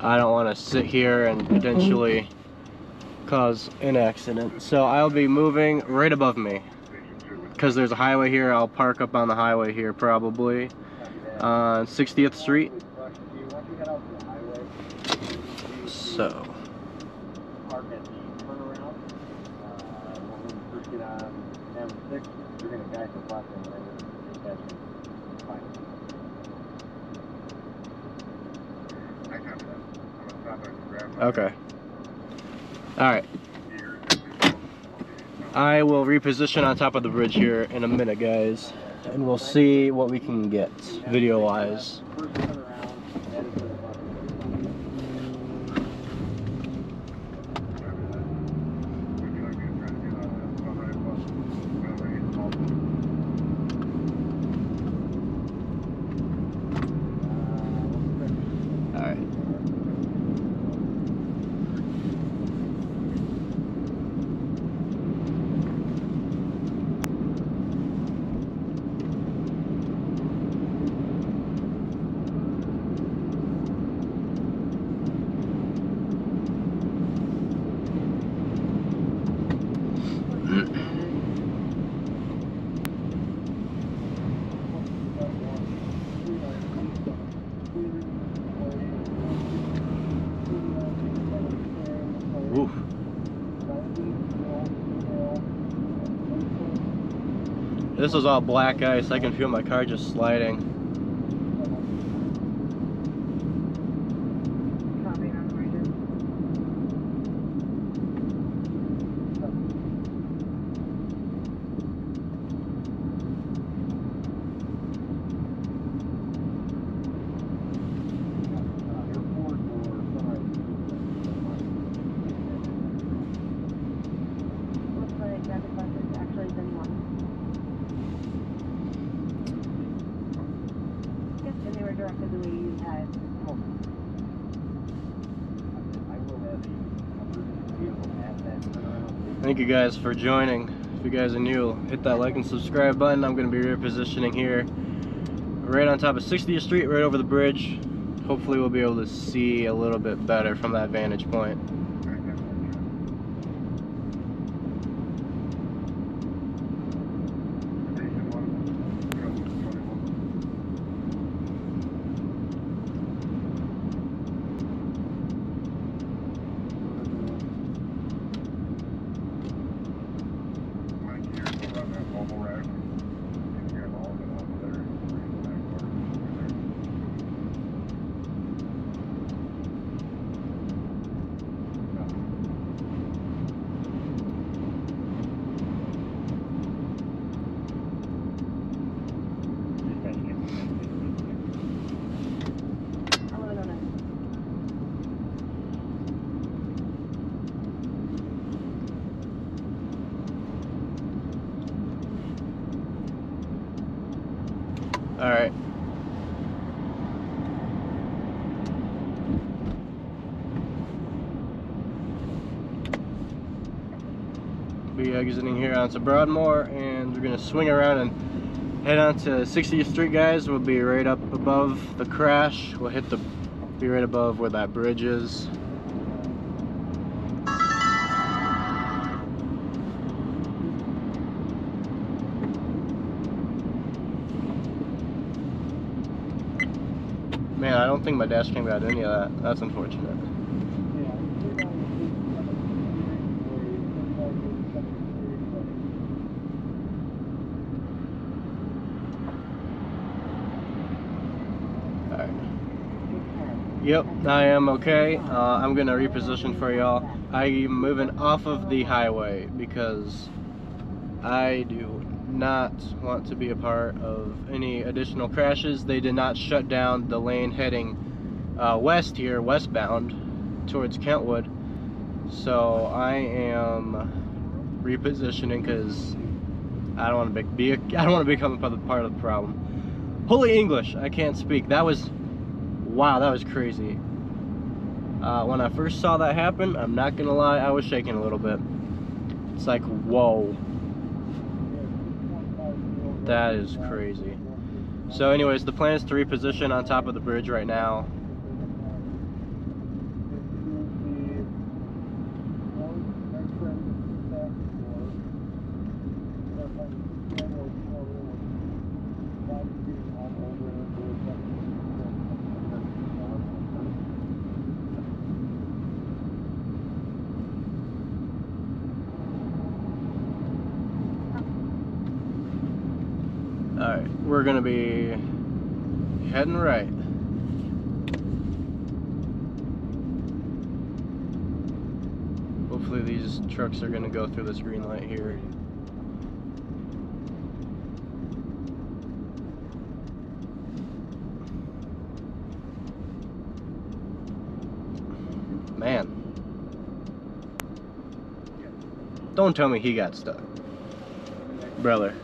I don't want to sit here and potentially cause an accident. So I'll be moving right above me. Because there's a highway here, I'll park up on the highway here probably. On 60th Street. So. Okay. Alright. I will reposition on top of the bridge here in a minute, guys. And we'll see what we can get video-wise. Oof. This is all black ice. I can feel my car just sliding. Thank you guys for joining. If you guys are new, hit that like and subscribe button. I'm going to be repositioning here right on top of 60th Street, right over the bridge. Hopefully we'll be able to see a little bit better from that vantage point. Alright. Be exiting here onto Broadmoor, and we're going to swing around and head on to 60th Street, guys. We'll be right up above the crash. We'll be right above where that bridge is. Man, I don't think my dash cam got any of that. That's unfortunate. Yep, I am okay. I'm gonna reposition for y'all. I'm moving off of the highway because I do not want to be a part of any additional crashes. They did not shut down the lane heading west here, westbound towards Kentwood. So I am repositioning because I don't want to become a part of the problem. Holy English, I can't speak. That was, wow, that was crazy. When I first saw that happen, I'm not gonna lie, I was shaking a little bit. It's like, whoa. That is crazy. So anyways, the plan is to reposition on top of the bridge right now. Alright, we're gonna be heading right. Hopefully these trucks are gonna go through this green light here. Man. Don't tell me he got stuck. Brother.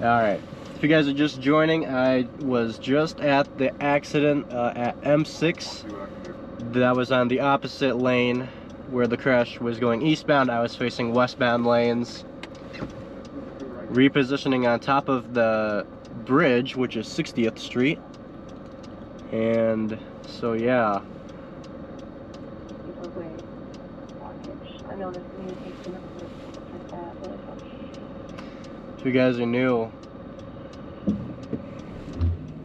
Alright, if you guys are just joining, I was just at the accident at M6. That was on the opposite lane where the crash was going eastbound. I was facing westbound lanes. Repositioning on top of the bridge, which is 60th Street. And so yeah. If you guys are new,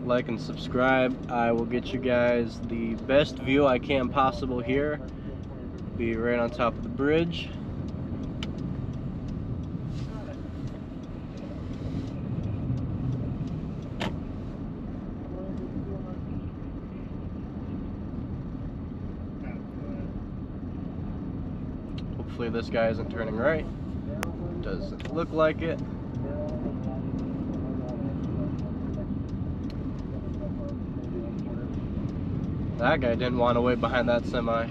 like and subscribe. I will get you guys the best view I can possible here. Be right on top of the bridge. Hopefully this guy isn't turning right. Doesn't look like it. That guy didn't want to wait behind that semi.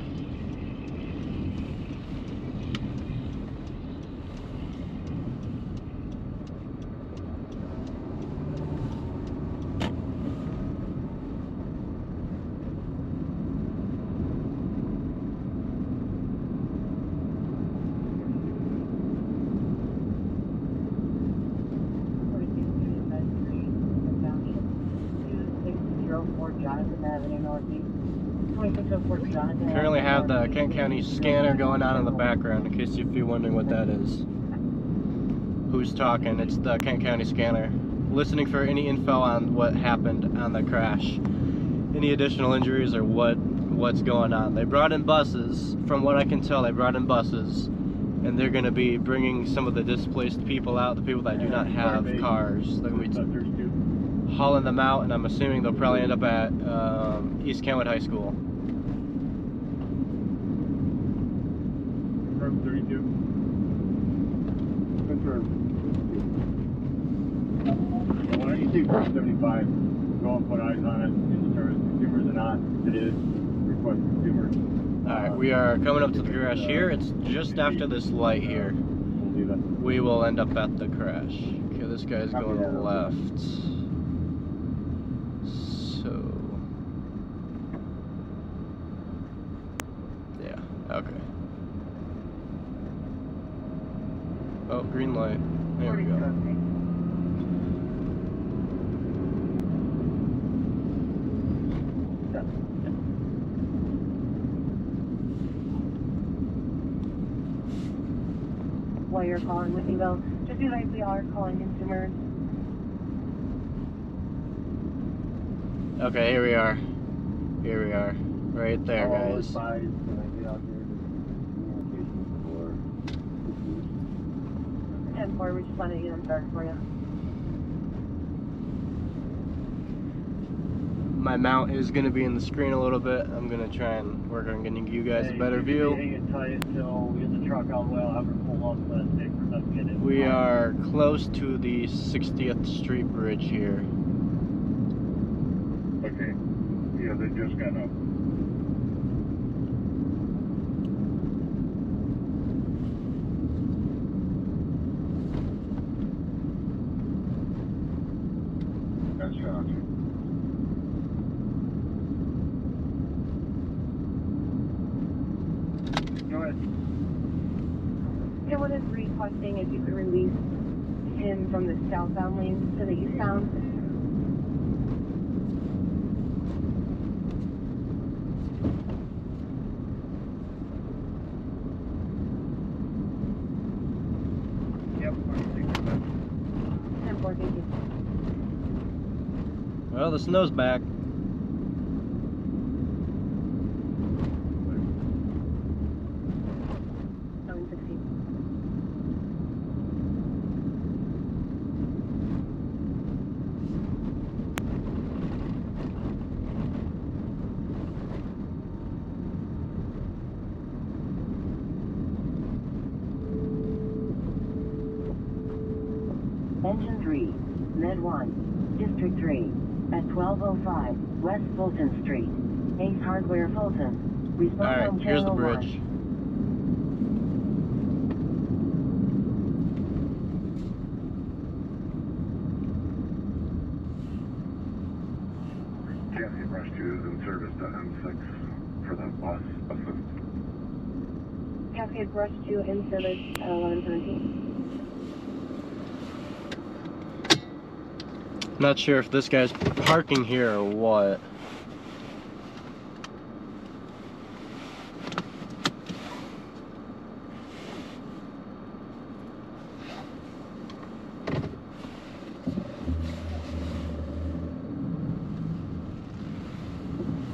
Currently have the Kent County scanner going on in the background, in case if you're wondering what that is. Who's talking? It's the Kent County scanner. Listening for any info on what happened on the crash. Any additional injuries or what's going on. They brought in buses. From what I can tell, they brought in buses. And they're going to be bringing some of the displaced people out, the people that do not have cars. They're going to be hauling them out, and I'm assuming they'll probably end up at East Kentwood High School. 32. Confirm. Well, anything from 75, go and put eyes on it and determine if consumers or not. If it is, request consumers. Alright, we are coming up to the crash here. It's just after this light here. We will end up at the crash. Okay, this guy's going left. So... yeah, okay. Oh, green light. There we go. While you're calling with email, just be like we are calling consumers. Okay, here we are. Here we are. Right there, guys. And for we just want to get them started for you. my mount is going to be in the screen a little bit. I'm going to try and work on getting you guys a better view. Hanging tight until we get the truck out of the way. I'll have her pull off the stick for them to get in. We are close to the 60th Street Bridge here. Okay. Yeah, they just got up. That's shocking. Go ahead. Someone is requesting if you could release him from the southbound lane to the eastbound. Yep, And 4, thank you. Well, the snow's back. Engine 3, Med 1, District 3, at 1205 West Fulton Street, Ace Hardware Fulton. Respond Alright, on here's the channel bridge. 1. Cascade Rush 2 is in service to M6 for the bus assist. Cascade Brush 2 in service at 1117. Not sure if this guy's parking here or what.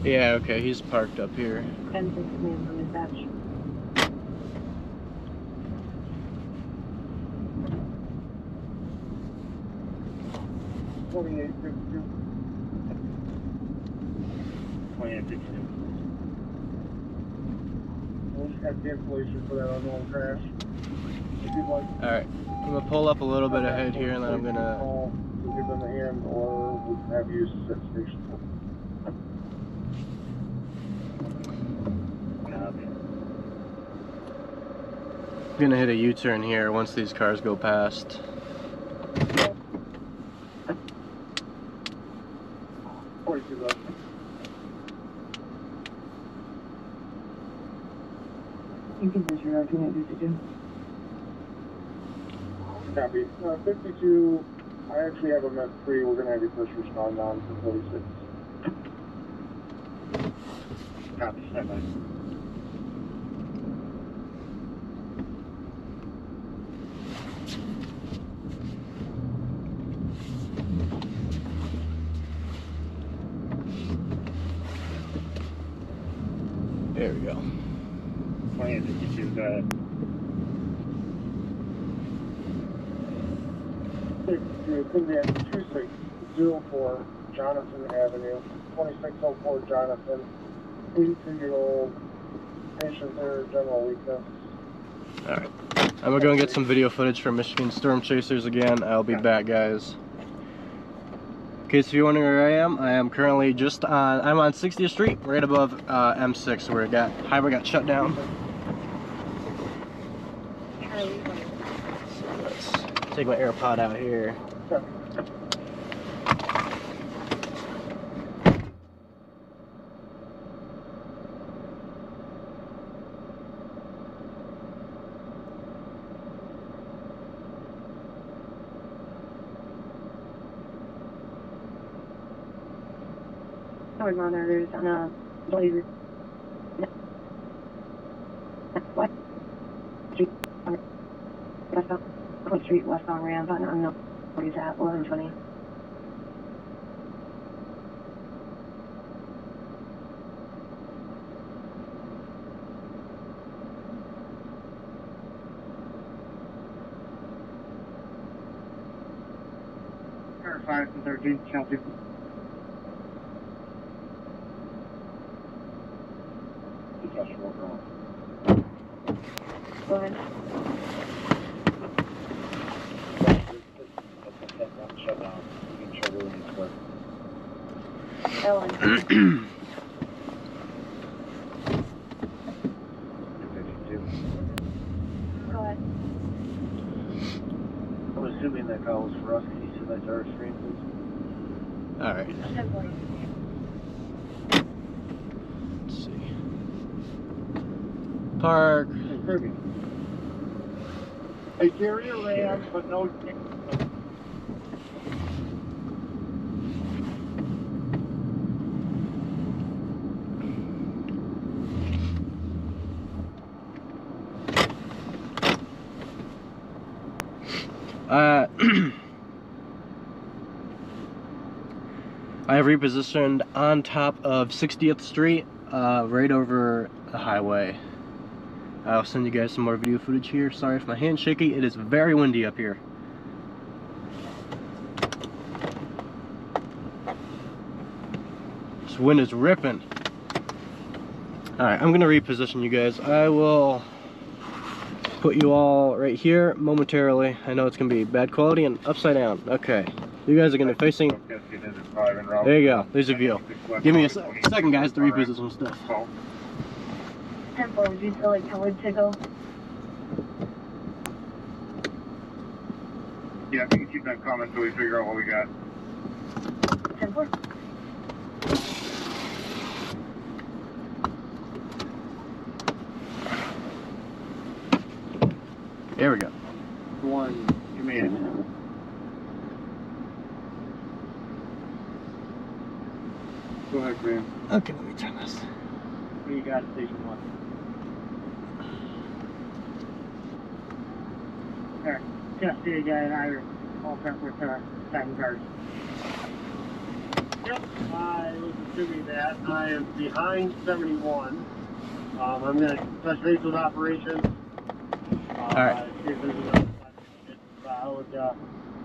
Yeah, okay, he's parked up here. M6 man from dispatch. We'll just have cancellation for that unknown crash. If you'd like. Alright, I'm gonna pull up a little bit ahead here and then I'm gonna... We'll give them a hand or we can have you sit station. I'm gonna hit a U-turn here once these cars go past. You can disregard 252. Copy. 52, I actually have them at 3. We're going to have you first respond on to 46. Copy. Stand by. There we go. 52, go ahead. 62, Kodiak 2604 Jonathan Avenue, 2604 Jonathan, 82-year-old patient there, general weakness. Alright. I'm gonna go and get some video footage from Michigan Storm Chasers again. I'll be back, guys. Okay, so if you're wondering where I am currently just on, I'm on 60th Street, right above M6, where highway got shut down. So let's take my AirPod out here. North monitors on a Blazer. What? Street, westbound Street, westbound ramp on unknown. Where he's at 1120. Car 5 and 13, Chelsea. to catch your overall. Go ahead. Shut down. You can show really quick. Ellen. 52. Go ahead. I'm assuming that call was for us. Can you send that to our screen, please? Alright. 10-4. Let's see. Park. Hey, Kirby. Hey, carrier ran, but no. I have repositioned on top of 60th Street, right over the highway. I'll send you guys some more video footage here. Sorry if my hand's shaky. It is very windy up here. This wind is ripping. Alright, I'm gonna reposition you guys. I will put you all right here momentarily. I know it's gonna be bad quality and upside down. Okay. You guys are gonna be facing. There you go. There's a view. Give me a second, guys, to reposition stuff. 10-4, would you still like Howard to go? Yeah, if you can keep that comment so we figure out what we got. 10-4. There we go. One command. Go ahead, Graham. Okay, let me turn this. What do you got at station 1? Alright, just the guy and I are all set with time cards. Yep, I was assuming that. I am behind 71. I'm going to touch base with operations. Alright. See if there's another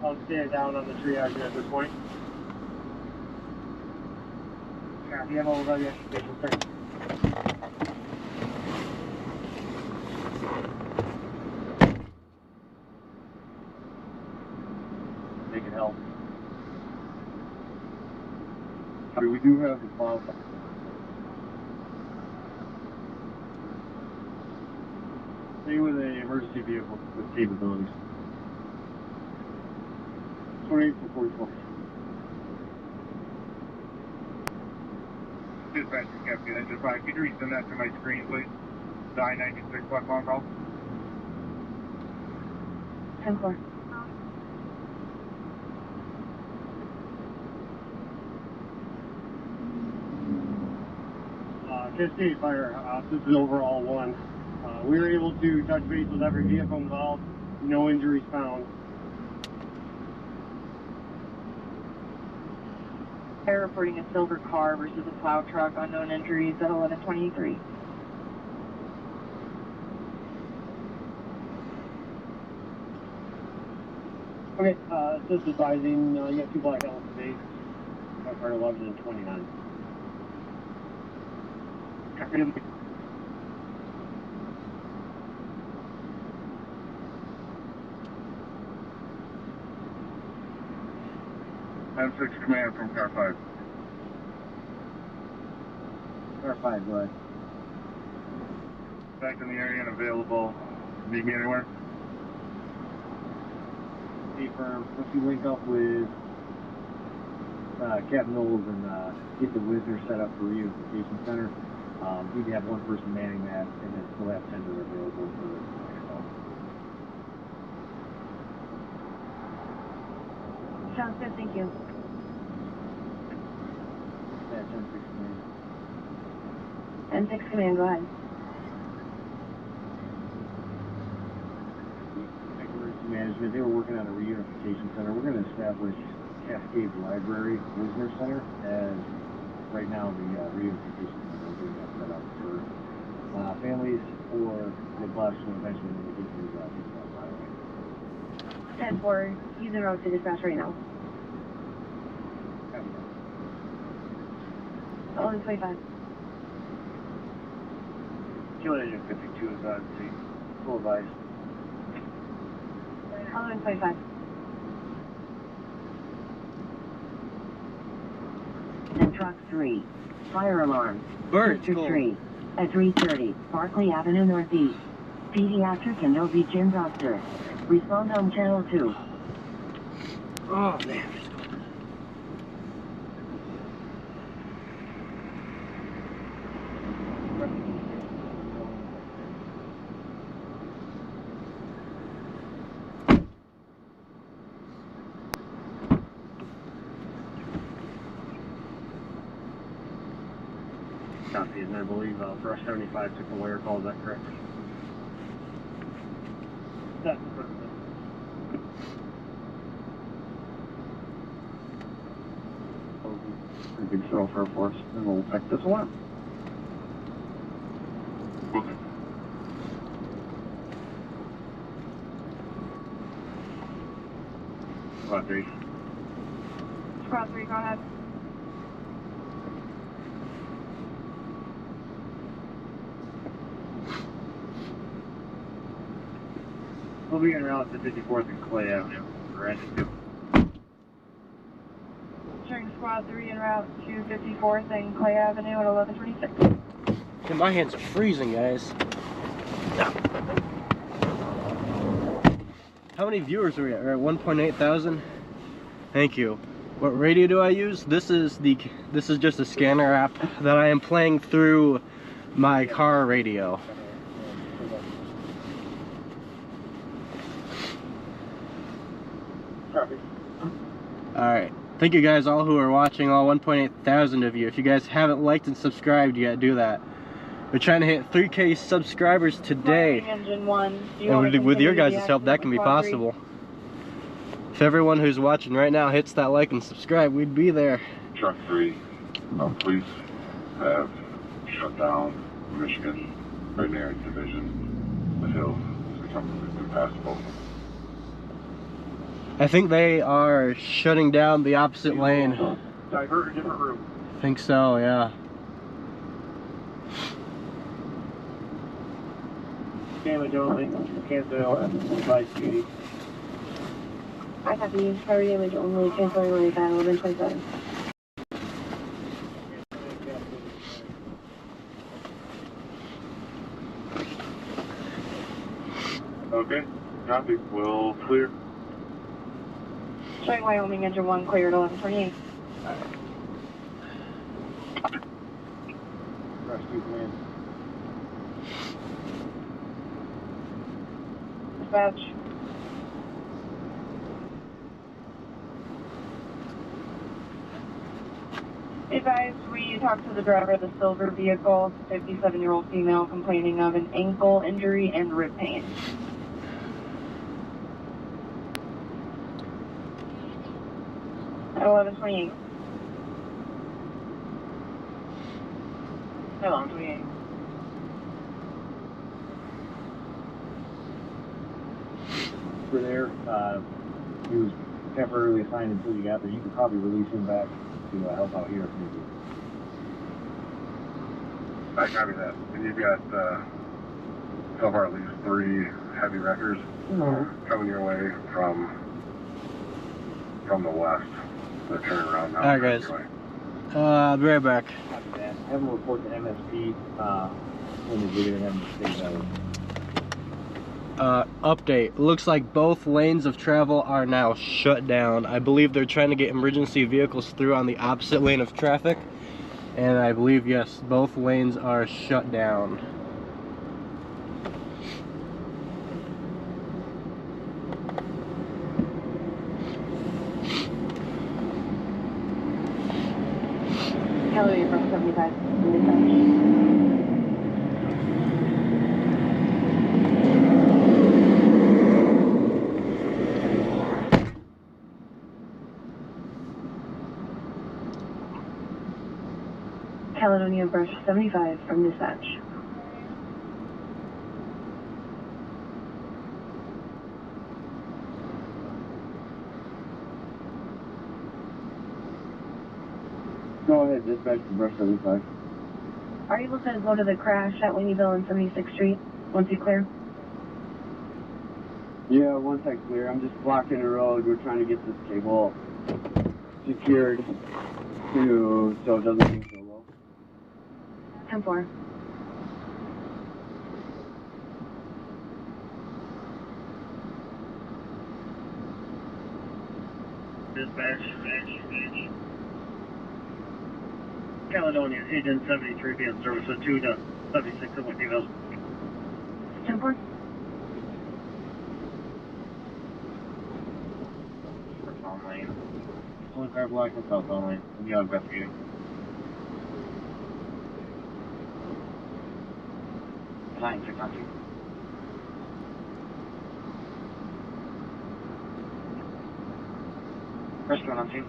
I'll stand down on the triage at this point. Yeah, you have all of our extradition, sir. They can help. We do have the file. Stay with an emergency vehicle with capabilities. 28 for 44. Dispatch to Captain Engine 5. Could you resend that to my screen, please? The I-96 Black Long Call. 10-4. Cascade Fire, this is overall 1. We were able to touch base with every vehicle involved, no injuries found. Fire reporting a silver car versus a plow truck, unknown injuries at 11:23. Okay, just advising, you have 2 black elements today, car 11 and 29. M6 command from car 5. Car 5, go ahead. Back in the area and available. Need me anywhere? Hey, firm, once you link up with Captain Knowles and get the Wisner set up for reunification center, we can have 1 person manning that, and then still have 10 that are available for the next call. Sounds good, thank you. Yeah, 10-6 command. 10-6 command, go ahead. Emergency management, they were working on a reunification center. We're going to establish Cascade Library Wisner Center as right now the reunification center. We're doing that set up for families or the bus when eventually when they get to the highway. 10-4, he's en route to dispatch right now. 11:25. Killing engine 52 is on scene. Full advice. 1125. And truck 3. Fire alarm. Bird, District cool. 3. At 3:30. Barclay Avenue Northeast. Pediatric and OB Gym Doctor. Respond on channel 2. Oh, man. Copy, and I believe Brush 75 took the wire call, is that correct? That's correct. Pretty big thoroughfare for us, and we'll pick this one up. Squad 3. Squad 3, go ahead. We'll be en route to 54th and Clay Avenue. Ready to go. Showing Squad 3 en route to 54th and Clay Avenue at 1126. Okay, my hands are freezing, guys. How many viewers are we at? We're at 1.8 thousand. Thank you. What radio do I use? This is just a scanner app that I am playing through my car radio. Copy. Alright. Thank you guys all who are watching, all 1.8 thousand of you. If you guys haven't liked and subscribed yet, do that. We're trying to hit 3K subscribers today. Engine 1. And with your guys' help, that can be possible. If everyone who's watching right now hits that like and subscribe, we'd be there. Truck 3, police have shut down Michigan right near Division. The hill has become impassable. I think they are shutting down the opposite lane. Divert a different route. I think so, yeah. Damage only. Cancel advice duty. I copy. Power damage only. Canceling like that. 1127. Okay, copy. We'll clear. Showing Wyoming engine 1 cleared 1128. Brush 2 command. Dispatch. Advised, we talked to the driver of the silver vehicle, 57-year-old female, complaining of an ankle injury and rib pain. At 1128. At 1128. For there, he was temporarily assigned until you got there. You could probably release him back to help out here if needed. I copy that. And you've got so far at least 3 heavy wreckers coming your way from the west. They're turning around now. Alright, guys. I'll be right back. Copy that. Have him report to MSP when they get in and stay better. Update. Looks like both lanes of travel are now shut down. I believe they're trying to get emergency vehicles through on the opposite lane of traffic. And I believe, yes, both lanes are shut down. Calorie from 75. Caledonia Brush 75 from dispatch. Go ahead, dispatch to Brush 75. Are you able to go to the crash at Winnieville and 76th Street once you clear? Yeah, once I clear, I'm just blocking the road. We're trying to get this cable secured so it doesn't sink so low. 10-4. Dispatch. Caledonia, Agent 73 being service with 2 to 76 at Whiteout. 10-4. Southbound lane. Only car block and southbound lane. We are investigating. Line 600. Restaurant on scene.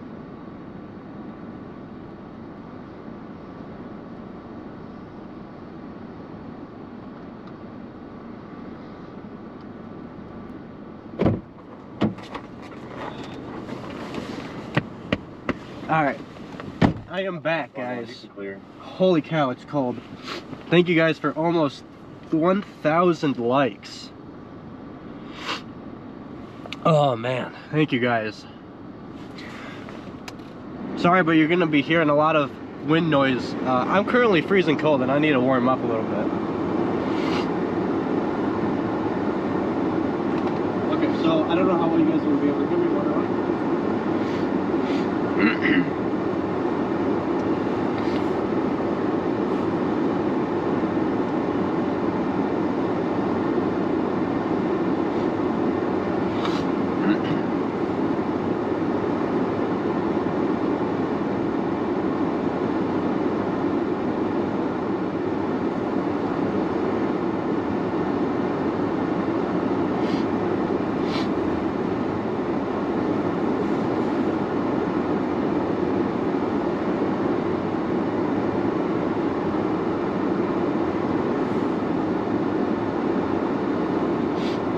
Alright, I am back, guys. Holy cow, it's cold. Thank you guys for almost 1,000 likes. Oh man, thank you guys. Sorry, but you're gonna be hearing a lot of wind noise. I'm currently freezing cold and I need to warm up a little bit. Okay, so I don't know how well you guys will be able to hear me, water on.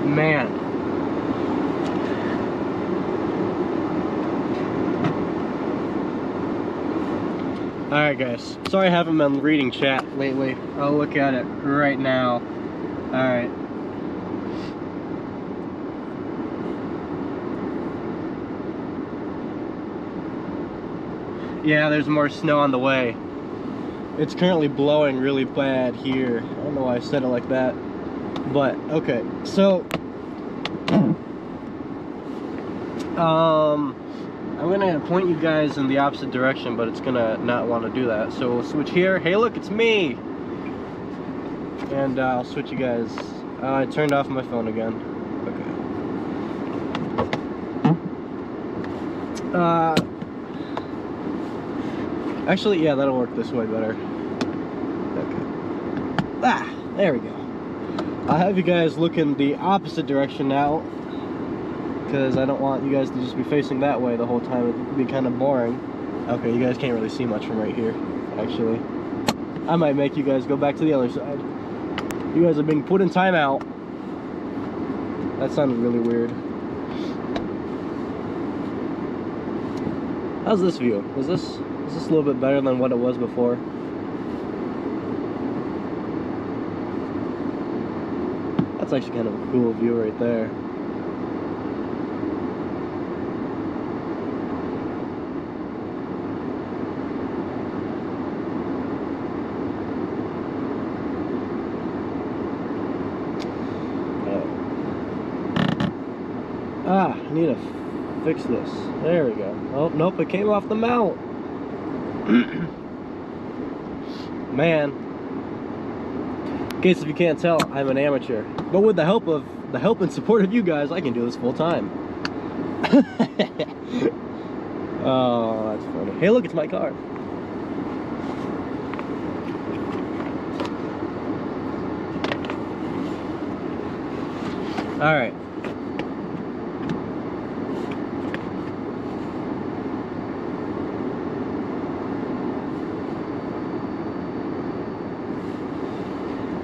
Man. Alright guys, sorry I haven't been reading chat lately. I'll look at it right now. Alright. Yeah, there's more snow on the way. It's currently blowing really bad here. I don't know why I said it like that. But, okay, so I'm gonna point you guys in the opposite direction, but it's gonna not want to do that. So we'll switch here. Hey, look, it's me! And I'll switch you guys. I turned off my phone again. Okay. Actually, yeah, that'll work this way better. Okay. Ah, there we go. I'll have you guys look in the opposite direction now, because I don't want you guys to just be facing that way the whole time. It would be kind of boring. Okay, you guys can't really see much from right here, actually. I might make you guys go back to the other side. You guys are being put in timeout. That sounded really weird. How's this view? Is this a little bit better than what it was before? That's actually kind of a cool view right there. Ah, I need to fix this. There we go. Oh, nope, it came off the mount. Man. In case if you can't tell, I'm an amateur. But with the help and support of you guys, I can do this full time. Oh, that's funny. Hey, look, it's my car. All right.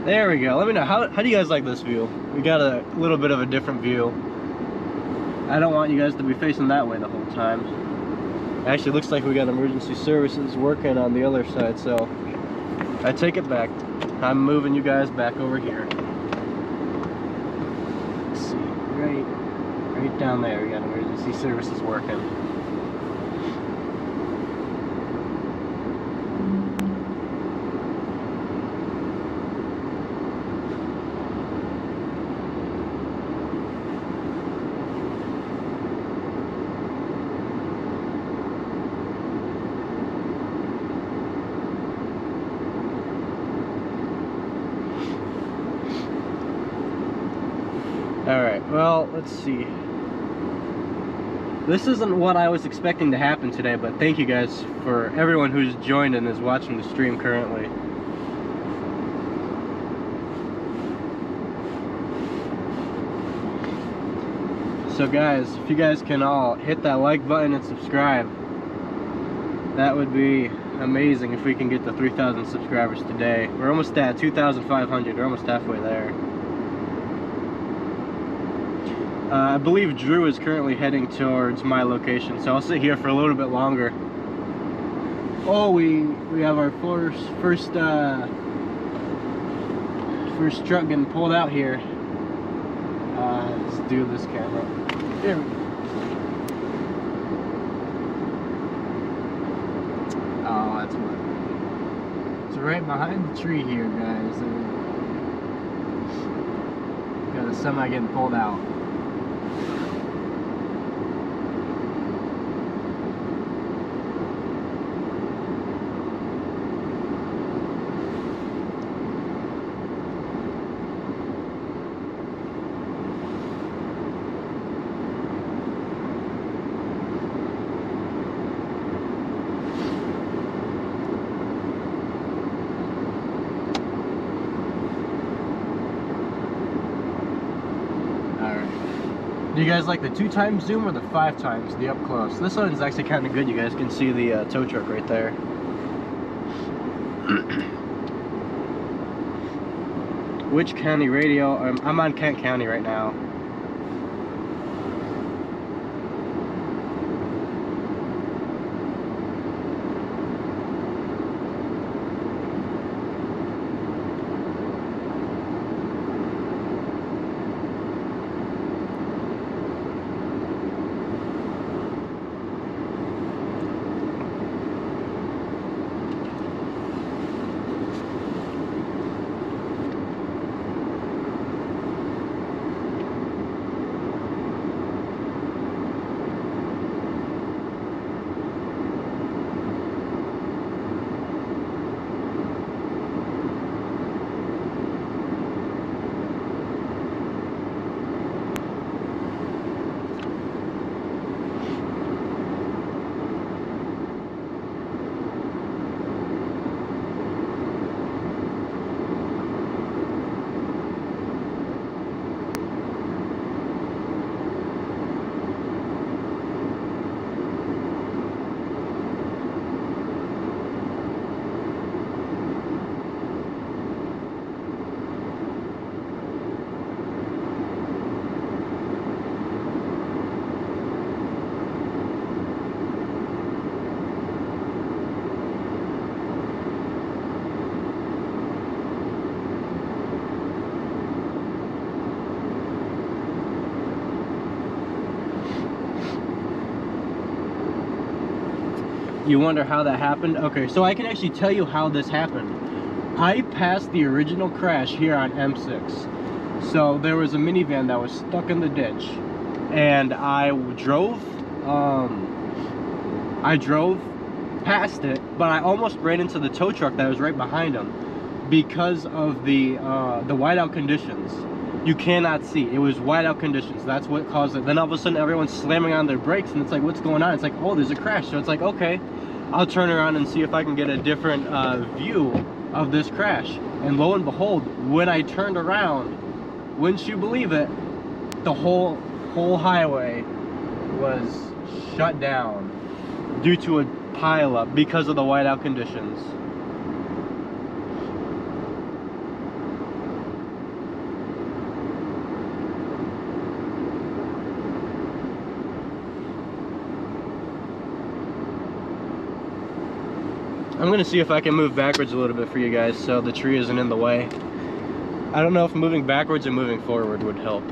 There we go. Let me know, how do you guys like this view? We got a little bit of a different view. I don't want you guys to be facing that way the whole time. Actually, looks like we got emergency services working on the other side, so I take it back. I'm moving you guys back over here. Let's see, right down there, we got emergency services working. Alright, well, let's see. This isn't what I was expecting to happen today, but thank you guys for everyone who's joined and is watching the stream currently. So guys, if you guys can all hit that like button and subscribe, that would be amazing if we can get to 3,000 subscribers today. We're almost at 2,500, we're almost halfway there. I believe Drew is currently heading towards my location, so I'll sit here for a little bit longer. Oh, we have our first truck getting pulled out here. Let's do this camera. Here we go. Oh, that's what. It's right behind the tree here, guys. Got a semi getting pulled out. Do you guys like the 2x zoom or the 5x, the up close? This one is actually kind of good. You guys can see the tow truck right there. Which county radio? I'm on Kent County right now. You wonder how that happened? Okay, so I can actually tell you how this happened. I passed the original crash here on M6. So there was a minivan that was stuck in the ditch, and I drove past it, but I almost ran into the tow truck that was right behind him because of the whiteout conditions. You cannot see. It was whiteout conditions. That's what caused it. Then all of a sudden everyone's slamming on their brakes, and it's like, what's going on? It's like, oh, there's a crash. So it's like, okay, I'll turn around and see if I can get a different view of this crash. And lo and behold, when I turned around, wouldn't you believe it, the whole highway was shut down due to a pileup because of the whiteout conditions. I'm I'm gonna see if I can move backwards a little bit for you guys so the tree isn't in the way. I don't know if moving backwards or moving forward would help.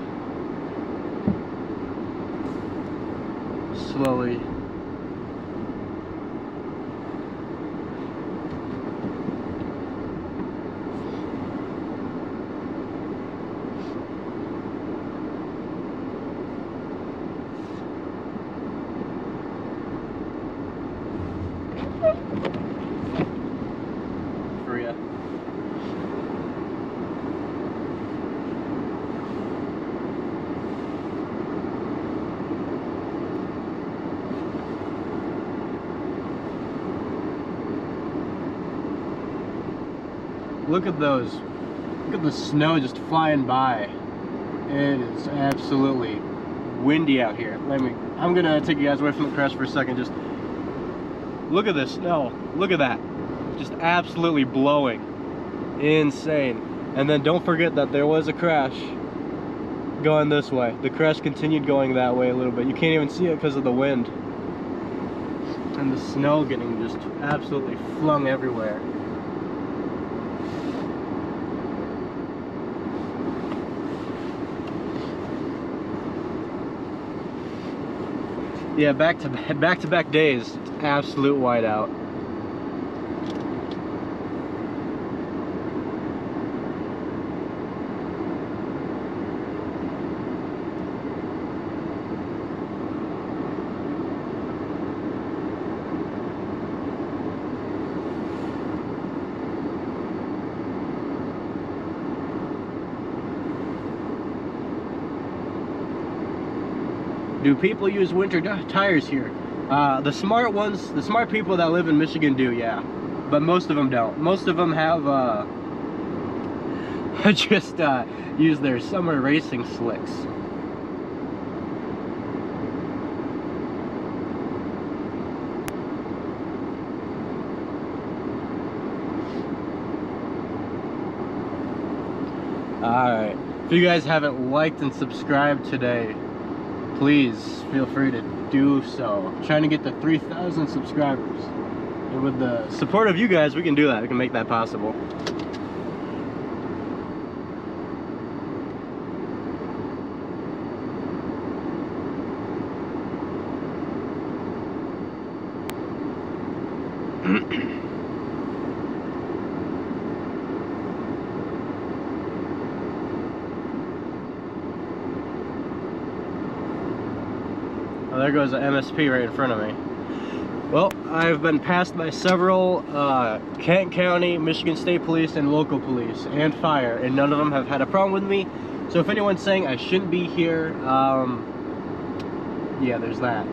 Slowly. For ya. Look at those. Look at the snow just flying by. It is absolutely windy out here. I'm gonna take you guys away from the crash for a second. Just look at this snow. Look at that. Just absolutely blowing. Insane. And then don't forget that there was a crash going this way. The crash continued going that way a little bit. You can't even see it because of the wind. And the snow getting just absolutely flung everywhere. Yeah, back to back days, absolute whiteout. Do people use winter tires here? The smart ones, the smart people that live in Michigan do, yeah. But most of them don't. Most of them have just use their summer racing slicks. Alright, if you guys haven't liked and subscribed today, please feel free to do so. I'm trying to get to 3,000 subscribers. And with the support of you guys, we can do that. We can make that possible. Oh, there goes the MSP right in front of me. Well, I've been passed by several Kent County, Michigan State Police, and local police, and fire, and none of them have had a problem with me. So if anyone's saying I shouldn't be here, yeah, there's that.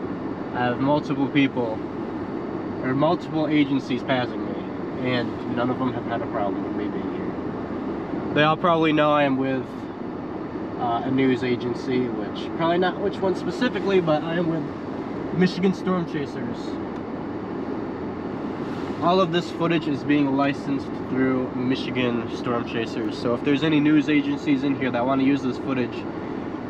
I have multiple people, or multiple agencies passing me, and none of them have had a problem with me being here. They all probably know I am with a news agency, which probably not which one specifically, but I am with Michigan Storm Chasers. All of this footage is being licensed through Michigan Storm Chasers. So if there's any news agencies in here that want to use this footage,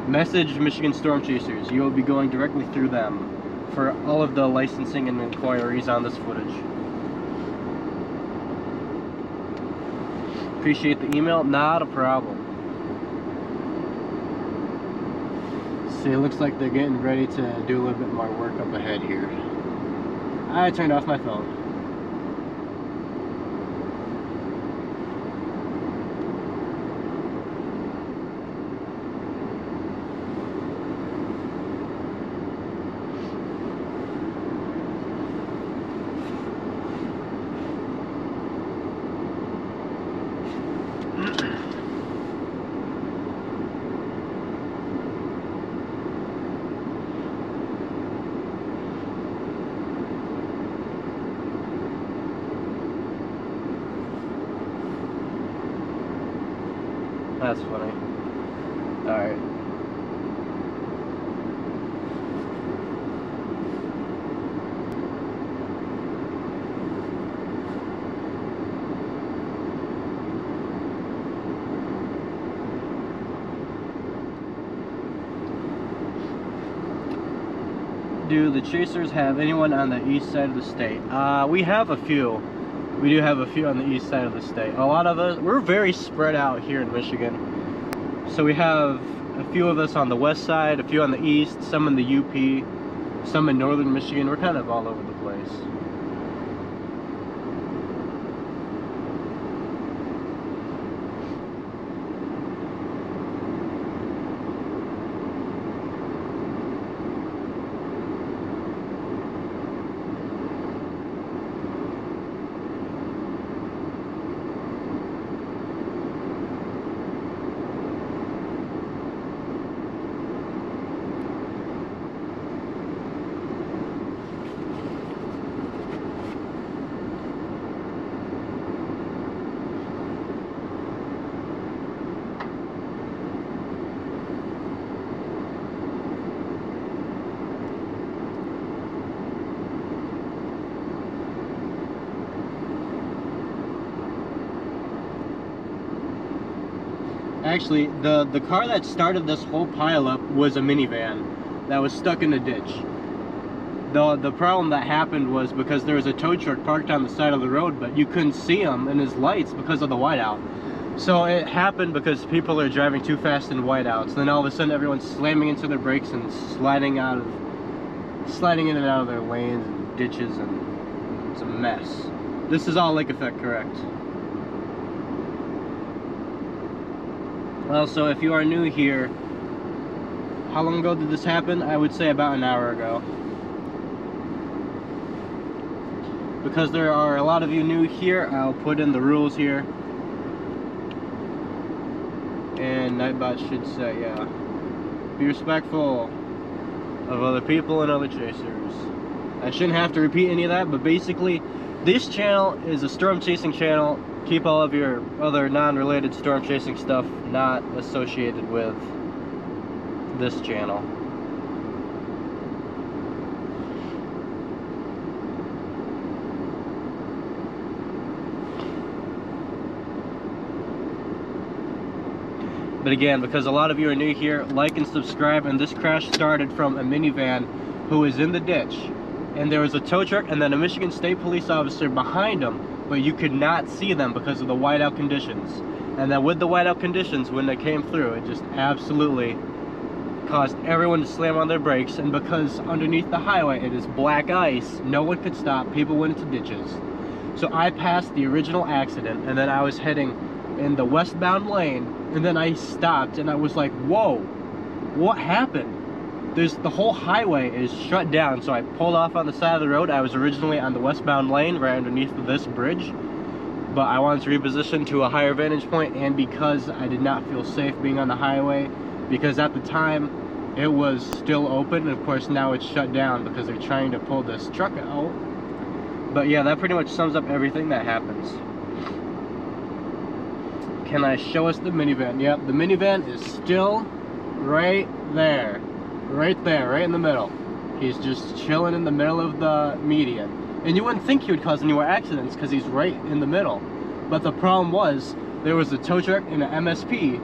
message Michigan Storm Chasers. You will be going directly through them for all of the licensing and inquiries on this footage. Appreciate the email, not a problem. See, it looks like they're getting ready to do a little bit more work up ahead here. I turned off my phone. That's funny. Alright. Do the Chasers have anyone on the east side of the state? We have a few. We do have a few on the east side of the state. A lot of us, we're very spread out here in Michigan. So we have a few of us on the west side, a few on the east, some in the UP, some in northern Michigan. We're kind of all over the place. Actually, the car that started this whole pileup was a minivan that was stuck in a ditch. The problem that happened was because there was a tow truck parked on the side of the road, but you couldn't see him in his lights because of the whiteout. So it happened because people are driving too fast in whiteouts. Then all of a sudden everyone's slamming into their brakes and sliding in and out of their lanes and ditches, and it's a mess. This is all lake effect, correct? Also, if you are new here, how long ago did this happen? I would say about an hour ago. Because there are a lot of you new here, I'll put in the rules here. And Nightbot should say, yeah, be respectful of other people and other chasers. I shouldn't have to repeat any of that, but basically, this channel is a storm chasing channel. Keep all of your other non-related storm chasing stuff not associated with this channel. But again, because a lot of you are new here, like and subscribe. And this crash started from a minivan who was in the ditch, and there was a tow truck and then a Michigan State Police officer behind him, but you could not see them because of the whiteout conditions. And then with the whiteout conditions, when they came through, it just absolutely caused everyone to slam on their brakes. And because underneath the highway it is black ice, no one could stop. People went into ditches. So I passed the original accident, and then I was heading in the westbound lane, and then I stopped and I was like, whoa, what happened? The whole highway is shut down. So I pulled off on the side of the road. I was originally on the westbound lane right underneath this bridge, but I wanted to reposition to a higher vantage point, and because I did not feel safe being on the highway, because at the time it was still open, and of course now it's shut down because they're trying to pull this truck out. But yeah, that pretty much sums up everything that happens. Can I show us the minivan? Yep, the minivan is still right there. Right there, right in the middle. He's just chilling in the middle of the median. And you wouldn't think he would cause any more accidents because he's right in the middle. But the problem was, there was a tow truck and an MSP,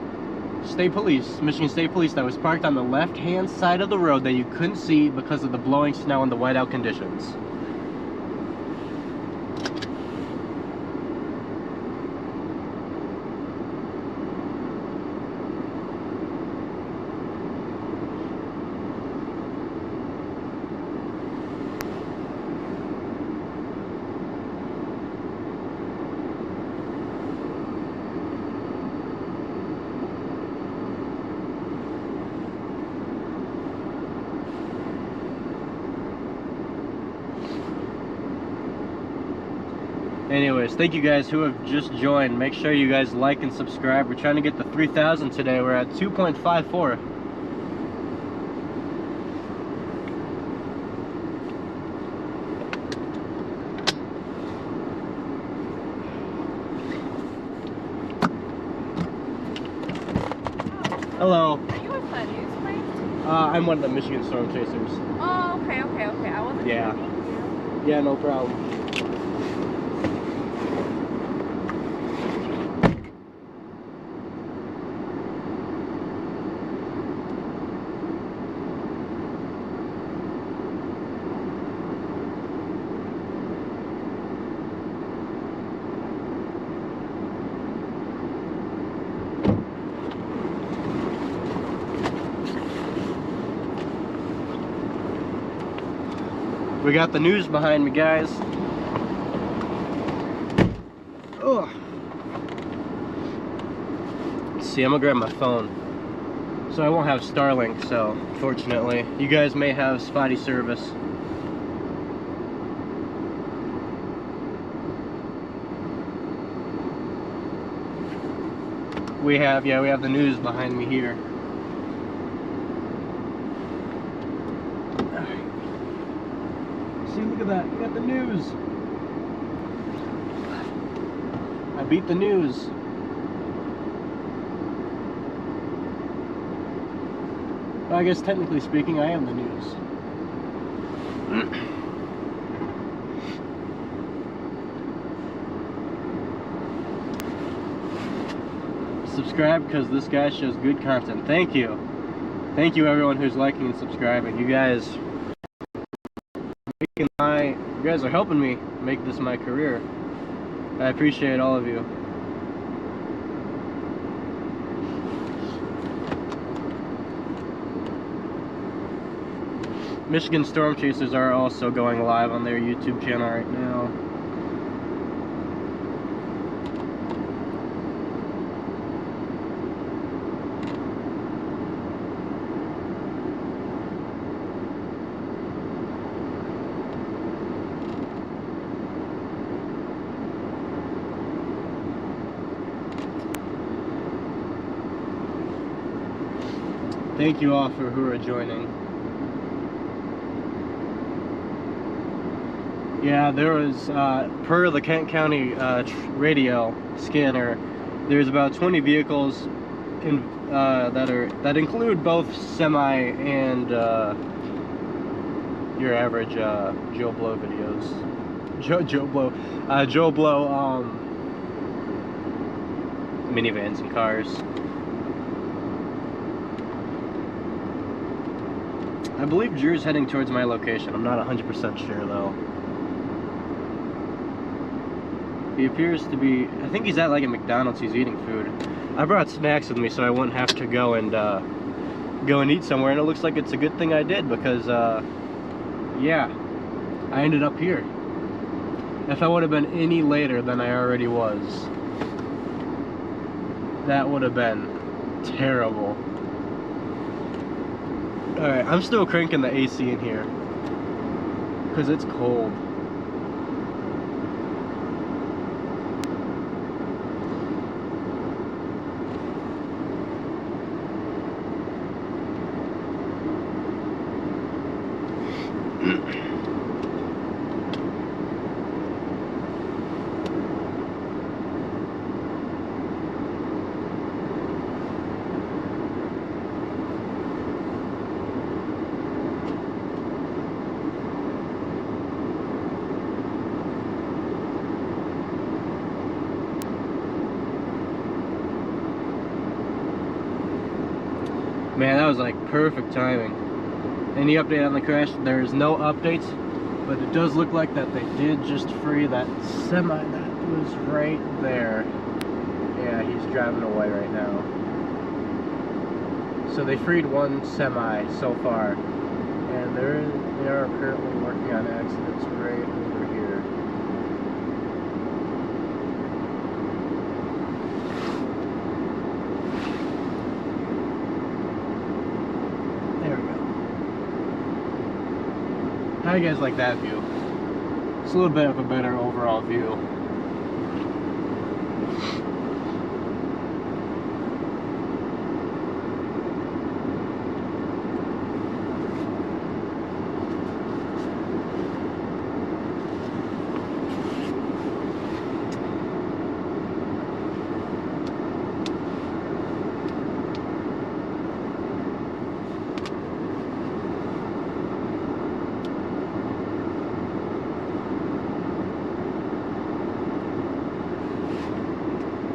State Police, Michigan State Police, that was parked on the left-hand side of the road that you couldn't see because of the blowing snow and the whiteout conditions. Anyways, thank you guys who have just joined. Make sure you guys like and subscribe. We're trying to get to 3,000 today. We're at 2.54. Hello. Are you with the news place? I'm one of the Michigan Storm Chasers. Oh, okay. I wasn't Yeah. hearing you. Yeah, no problem. We got the news behind me, guys. Oh. See, I'm gonna grab my phone. So I won't have Starlink, so fortunately, you guys may have spotty service. We have the news behind me here. See, look at that. We got the news. I beat the news. Well, I guess technically speaking, I am the news. Subscribe because this guy shows good content. Thank you. Thank you everyone who's liking and subscribing. You guys are helping me make this my career. I appreciate all of you. Michigan Storm Chasers are also going live on their YouTube channel right now. Thank you all for who are joining. Yeah, there was, per the Kent County radio scanner, there's about 20 vehicles that include both semi and your average Joe Blow videos. Joe Blow minivans and cars. I believe Drew's heading towards my location. I'm not 100% sure though. He appears to be, I think he's at like a McDonald's, he's eating food. I brought snacks with me so I wouldn't have to go and eat somewhere, and it looks like it's a good thing I did because, yeah, I ended up here. If I would have been any later than I already was, that would have been terrible. Alright, I'm still cranking the AC in here because it's cold. Man, that was like perfect timing. Any update on the crash? There's no updates, but it does look like that they did just free that semi that was right there. Yeah, he's driving away right now. So they freed one semi so far, and they are currently working on accidents right over here. How do you guys like that view? It's a little bit of a better overall view.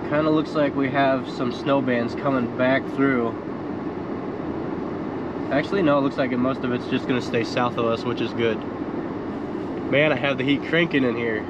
Kind of looks like we have some snow bands coming back through. Actually, no, it looks like most of it's just going to stay south of us, which is good. Man, I have the heat cranking in here.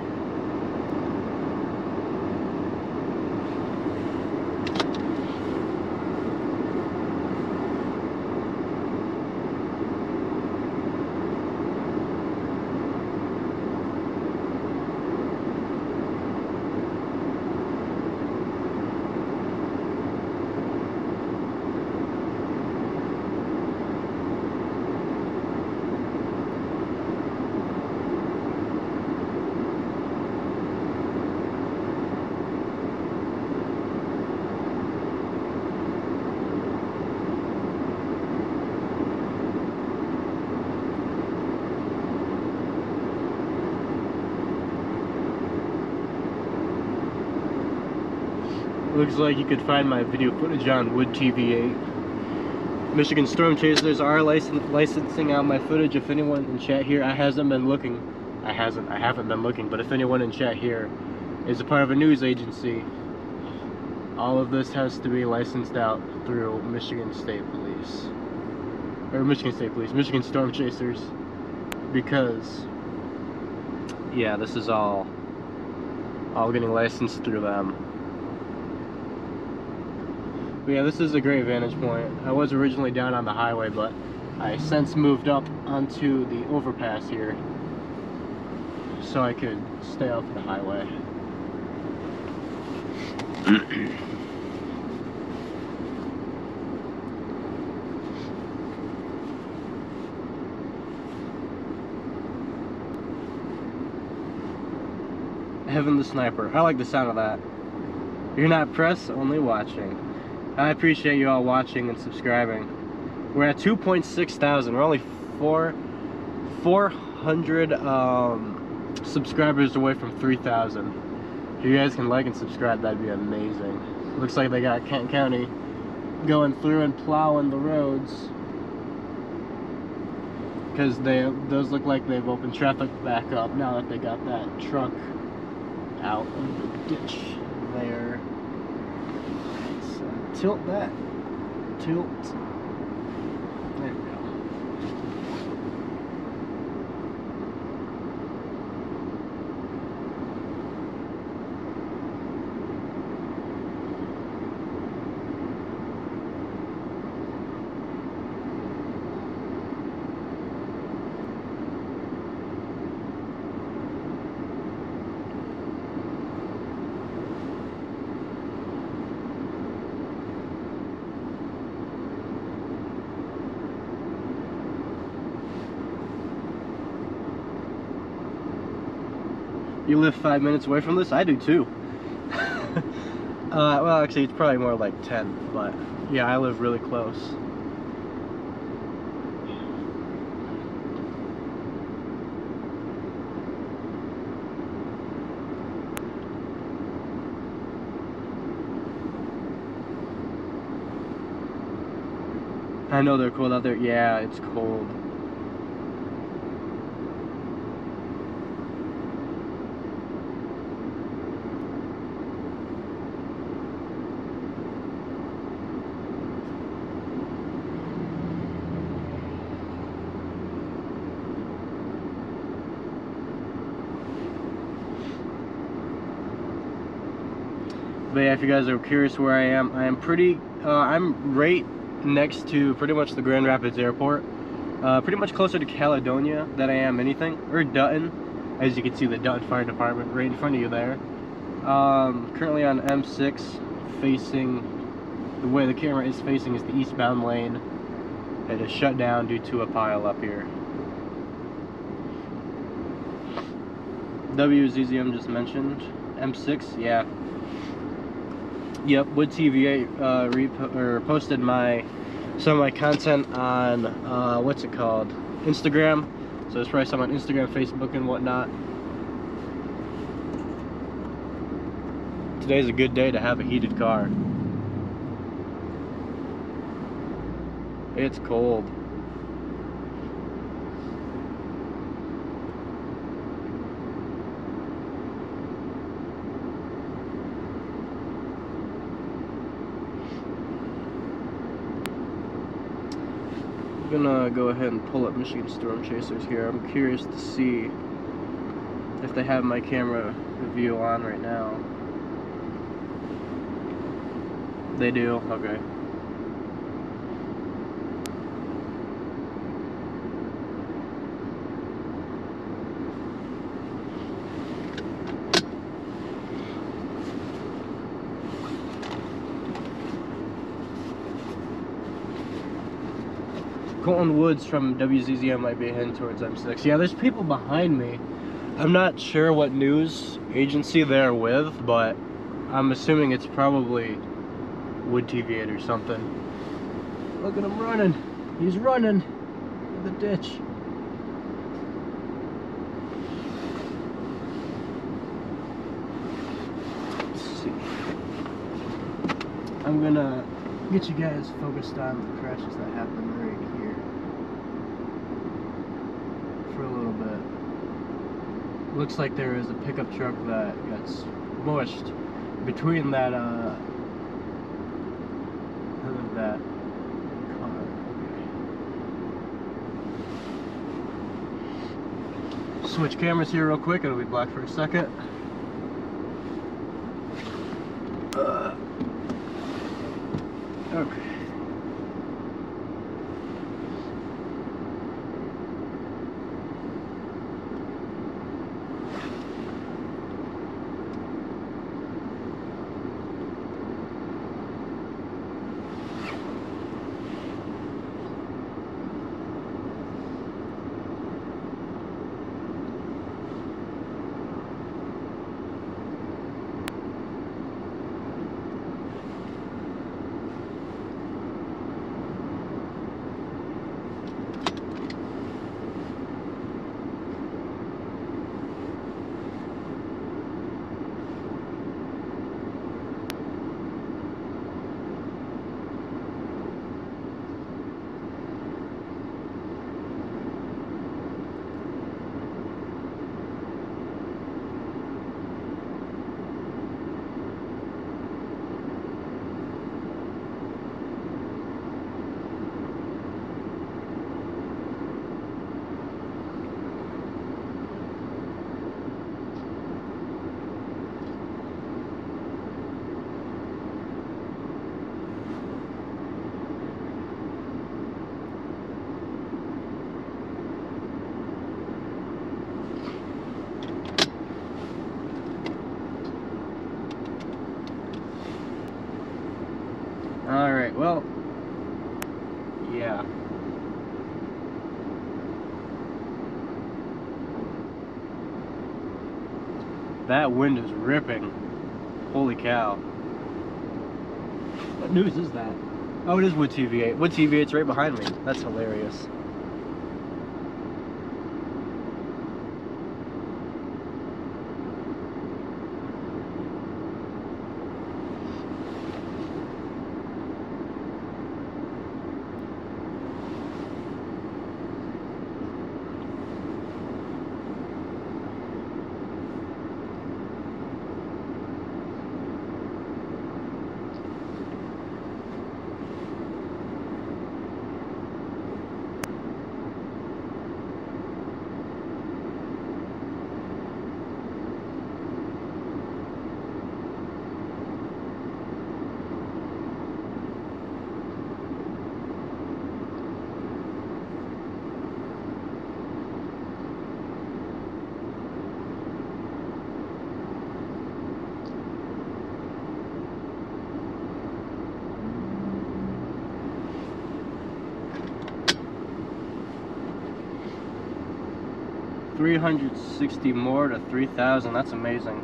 Looks like you could find my video footage on Wood TV 8. Michigan Storm Chasers are licensing out my footage. If anyone in chat here, I haven't been looking, but if anyone in chat here is a part of a news agency, all of this has to be licensed out through Michigan State Police. Or Michigan State Police, Michigan Storm Chasers. Because, yeah, this is all getting licensed through them. But yeah, this is a great vantage point. I was originally down on the highway, but I since moved up onto the overpass here so I could stay off the highway. Heaven the Sniper. I like the sound of that. You're not press, only watching. I appreciate you all watching and subscribing. We're at 2.6 thousand. We're only 400 subscribers away from 3,000. If you guys can like and subscribe, that'd be amazing. Looks like they got Kent County going through and plowing the roads, because those look like they've opened traffic back up now that they got that truck out of the ditch there. Let's tilt that. Tilt. There we go. You live 5 minutes away from this? I do too. Well, actually, it's probably more like 10, but yeah, I live really close. I know they're cold out there. Yeah, it's cold. But yeah, if you guys are curious where I am I'm right next to pretty much the Grand Rapids Airport. Pretty much closer to Caledonia than I am anything, or Dutton. As you can see, the Dutton Fire Department right in front of you there. Currently on M6, facing, the way the camera is facing is the eastbound lane. It is shut down due to a pile up here. WZZM just mentioned. M6, yeah. Yep, Wood TV 8 posted some of my content on what's it called? Instagram. So it's probably some on Instagram, Facebook, and whatnot. Today's a good day to have a heated car. It's cold. I'm gonna go ahead and pull up Michigan Storm Chasers here. I'm curious to see if they have my camera view on right now. They do? Okay. Colton Woods from WZZM might be heading towards M6. Yeah, there's people behind me. I'm not sure what news agency they're with, but I'm assuming it's probably Wood TV 8 or something. Look at him running. He's running in the ditch. Let's see. I'm gonna get you guys focused on the crashes that happened right here for a little bit. Looks like there is a pickup truck that got smushed between that car. Okay. Switch cameras here real quick. It'll be black for a second. Okay. Alright, well, yeah. That wind is ripping. Holy cow. What news is that? Oh, it is Wood TV8. Wood TV8's right behind me. That's hilarious. $360 more to 3,000. That's amazing.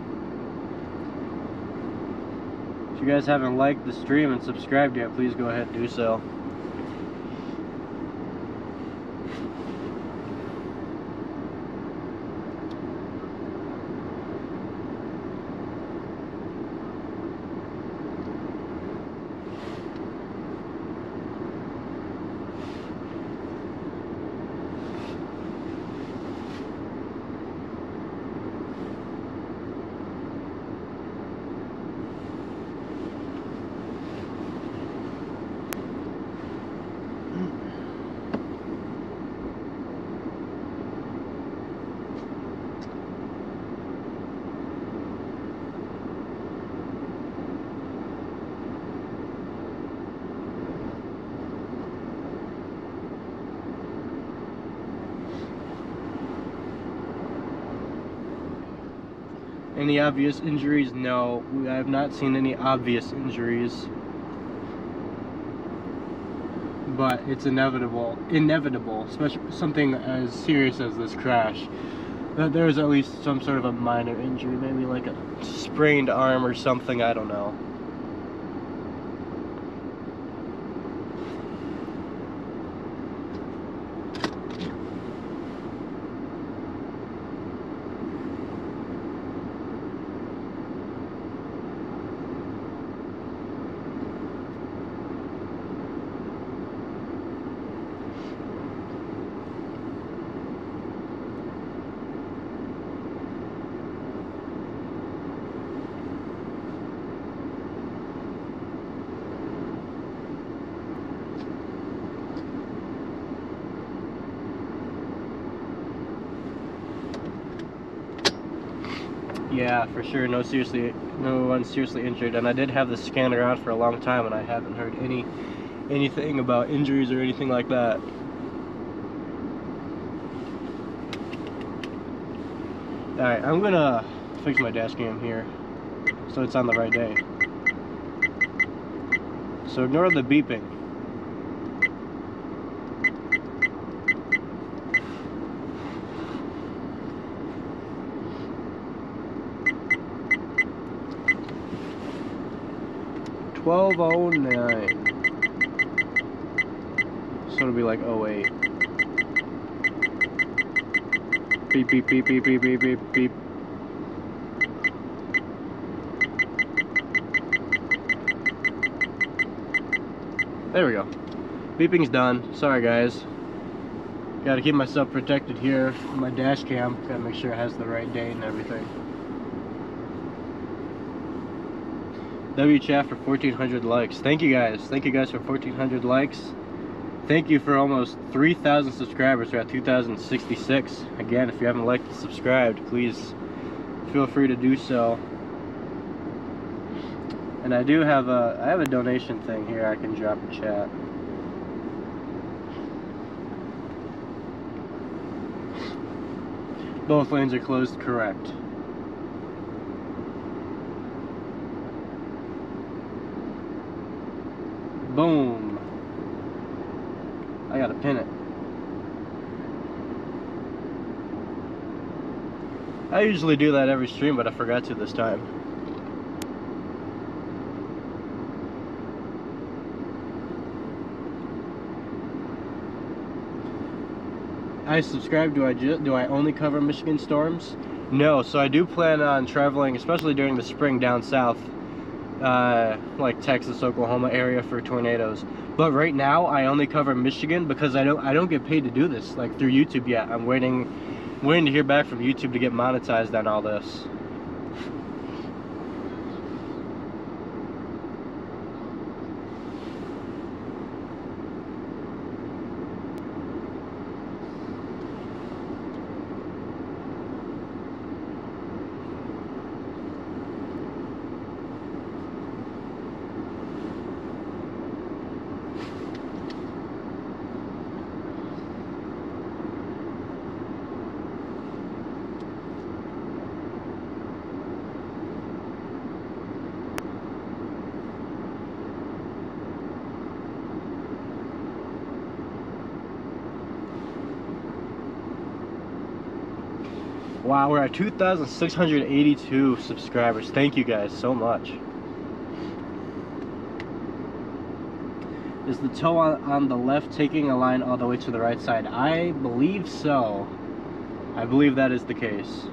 If you guys haven't liked the stream and subscribed yet, please go ahead and do so. Any obvious injuries? No, I have not seen any obvious injuries. But it's inevitable, especially something as serious as this crash, that there's at least some sort of a minor injury, maybe like a sprained arm or something, I don't know. Yeah, for sure. No one seriously injured, and I did have the scanner on for a long time, and I haven't heard anything about injuries or anything like that. All right, I'm gonna fix my dash cam here, so it's on the right day. So ignore the beeping. $12.09. So it'll be like 08. Beep beep beep beep beep beep beep beep. There we go. Beeping's done. Sorry guys. Gotta keep myself protected here. My dash cam. Gotta make sure it has the right date and everything. WChat for 1,400 likes. Thank you guys. Thank you guys for 1,400 likes. Thank you for almost 3,000 subscribers. We're at 2,066. Again, if you haven't liked and subscribed, please feel free to do so. And I do have a donation thing here I can drop in chat. Both lanes are closed, correct. Boom. I gotta pin it. I usually do that every stream, but I forgot to this time. I subscribe. Do I only cover Michigan storms? No. So I do plan on traveling, especially during the spring, down south, like Texas, Oklahoma area for tornadoes. But right now I only cover Michigan because I don't get paid to do this like through YouTube yet. I'm waiting to hear back from YouTube to get monetized on all this. Wow, we're at 2,682 subscribers. Thank you guys so much. Is the toe on the left taking a line all the way to the right side? I believe so. I believe that is the case.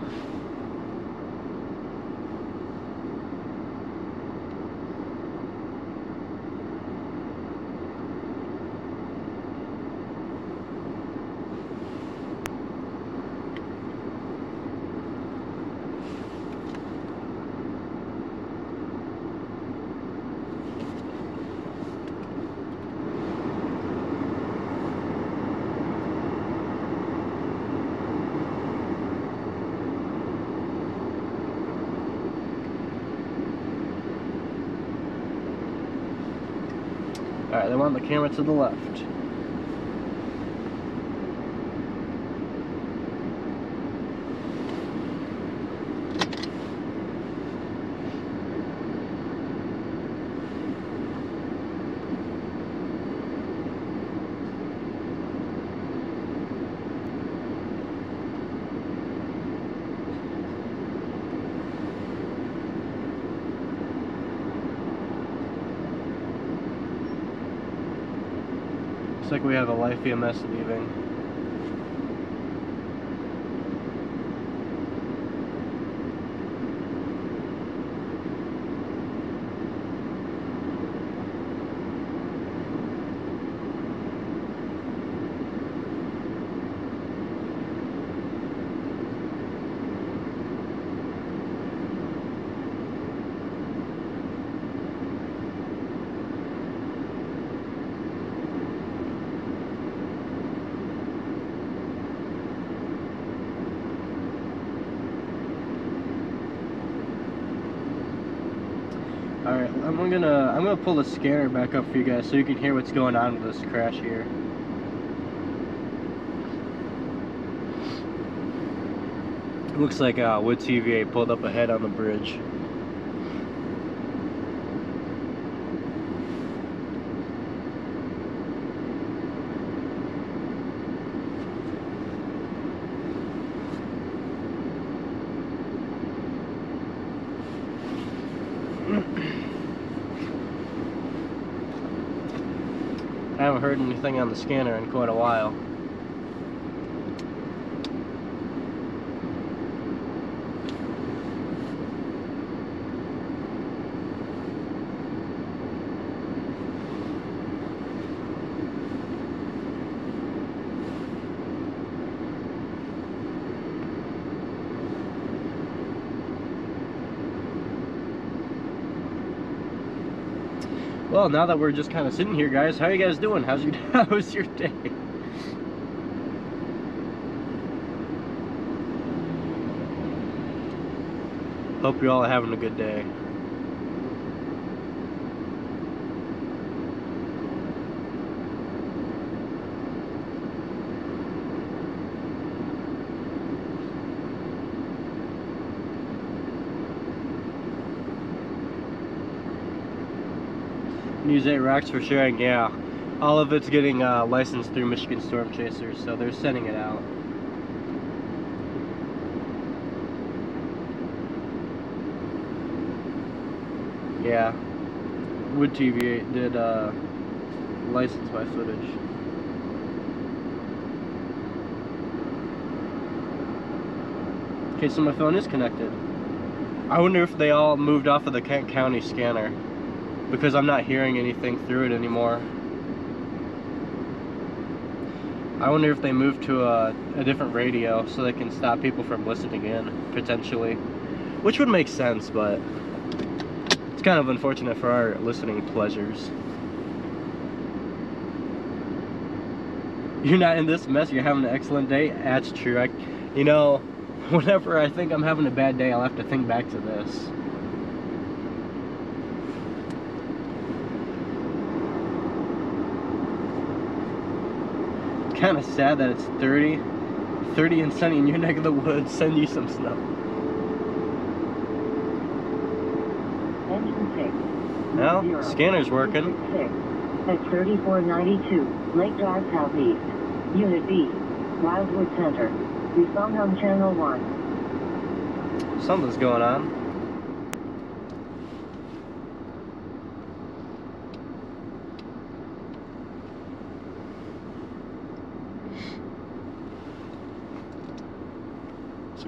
Alright, they want the camera to the left. Looks like we have a Life EMS leaving. Alright, I'm gonna pull the scanner back up for you guys so you can hear what's going on with this crash here. It looks like Wood TVA pulled up ahead on the bridge. I haven't heard anything on the scanner in quite a while. Well, now that we're just kind of sitting here, guys, how are you guys doing? How's your day? Hope you're all having a good day. News 8 rocks for sharing, yeah. All of it's getting licensed through Michigan Storm Chasers, so they're sending it out. Yeah, Wood TVA did license my footage. Okay, so my phone is connected. I wonder if they all moved off of the Kent County scanner, because I'm not hearing anything through it anymore. I wonder if they moved to a different radio so they can stop people from listening in, potentially. Which would make sense, but it's kind of unfortunate for our listening pleasures. You're not in this mess, you're having an excellent day? That's true. You know, whenever I think I'm having a bad day, I'll have to think back to this. Kind of sad that it's 30 and sunny in your neck of the woods. Send you some snow. Well, scanner's working. At 3492 Lake Drive Southeast, Unit B, Wildwood Center. Respond on Channel 1. Something's going on.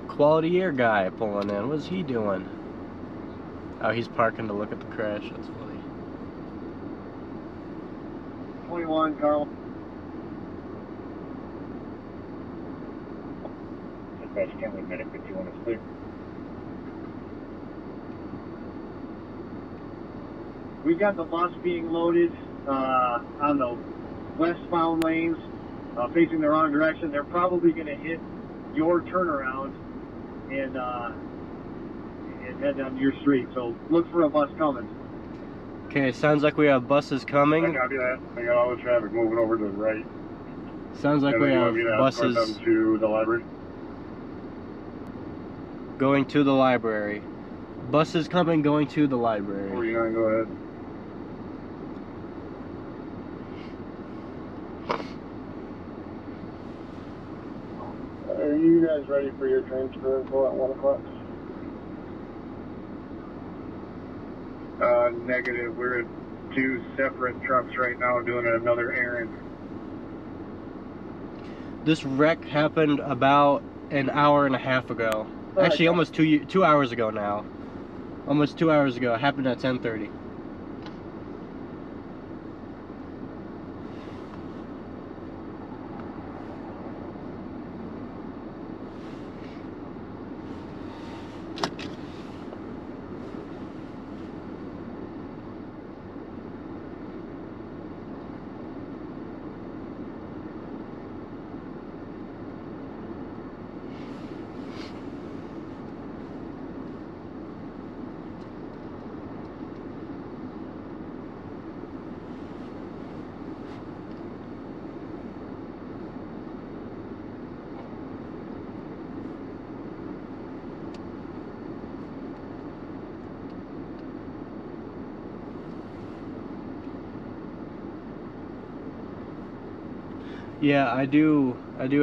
Quality air guy pulling in. What's he doing? Oh, he's parking to look at the crash. That's funny. 21, Carl. Dispatch, can we medic 51 is clear? We've got the bus being loaded on the westbound lanes, facing the wrong direction. They're probably going to hit your turnaround and head down your street. So look for a bus coming. Okay, sounds like we have buses coming. I copy that. I got all the traffic moving over to the right. Sounds like we have buses to the library. Going to the library. Buses coming, going to the library. 49, go ahead. Are you guys ready for your transfer info at 1 o'clock? Negative. We're in 2 separate trucks right now doing another errand. This wreck happened about an hour and a half ago. Actually, almost 2 hours ago now. Almost 2 hours ago. It happened at 10:30. Yeah, I do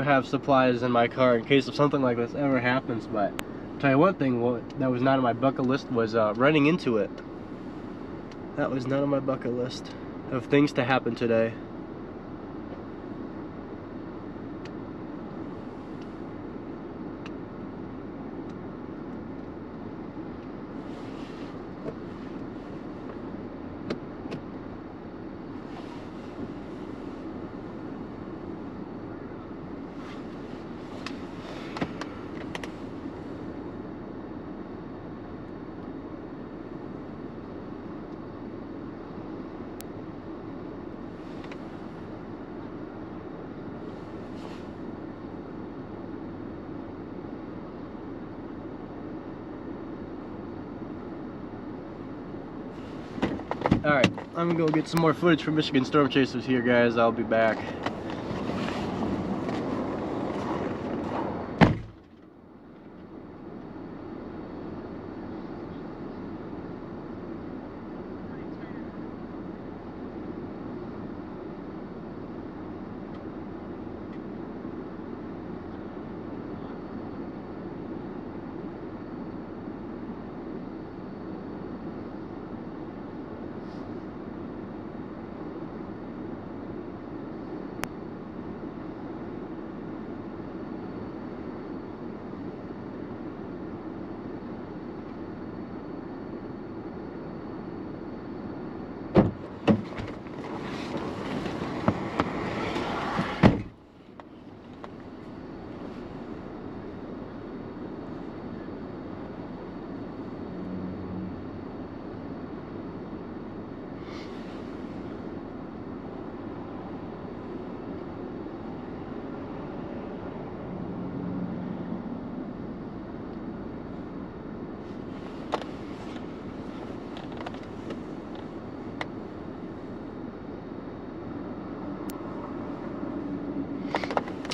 have supplies in my car in case if something like this ever happens, but I'll tell you one thing that was not on my bucket list was running into it. That was not on my bucket list of things to happen today. Alright, I'm gonna go get some more footage from Michigan Storm Chasers here, guys. I'll be back.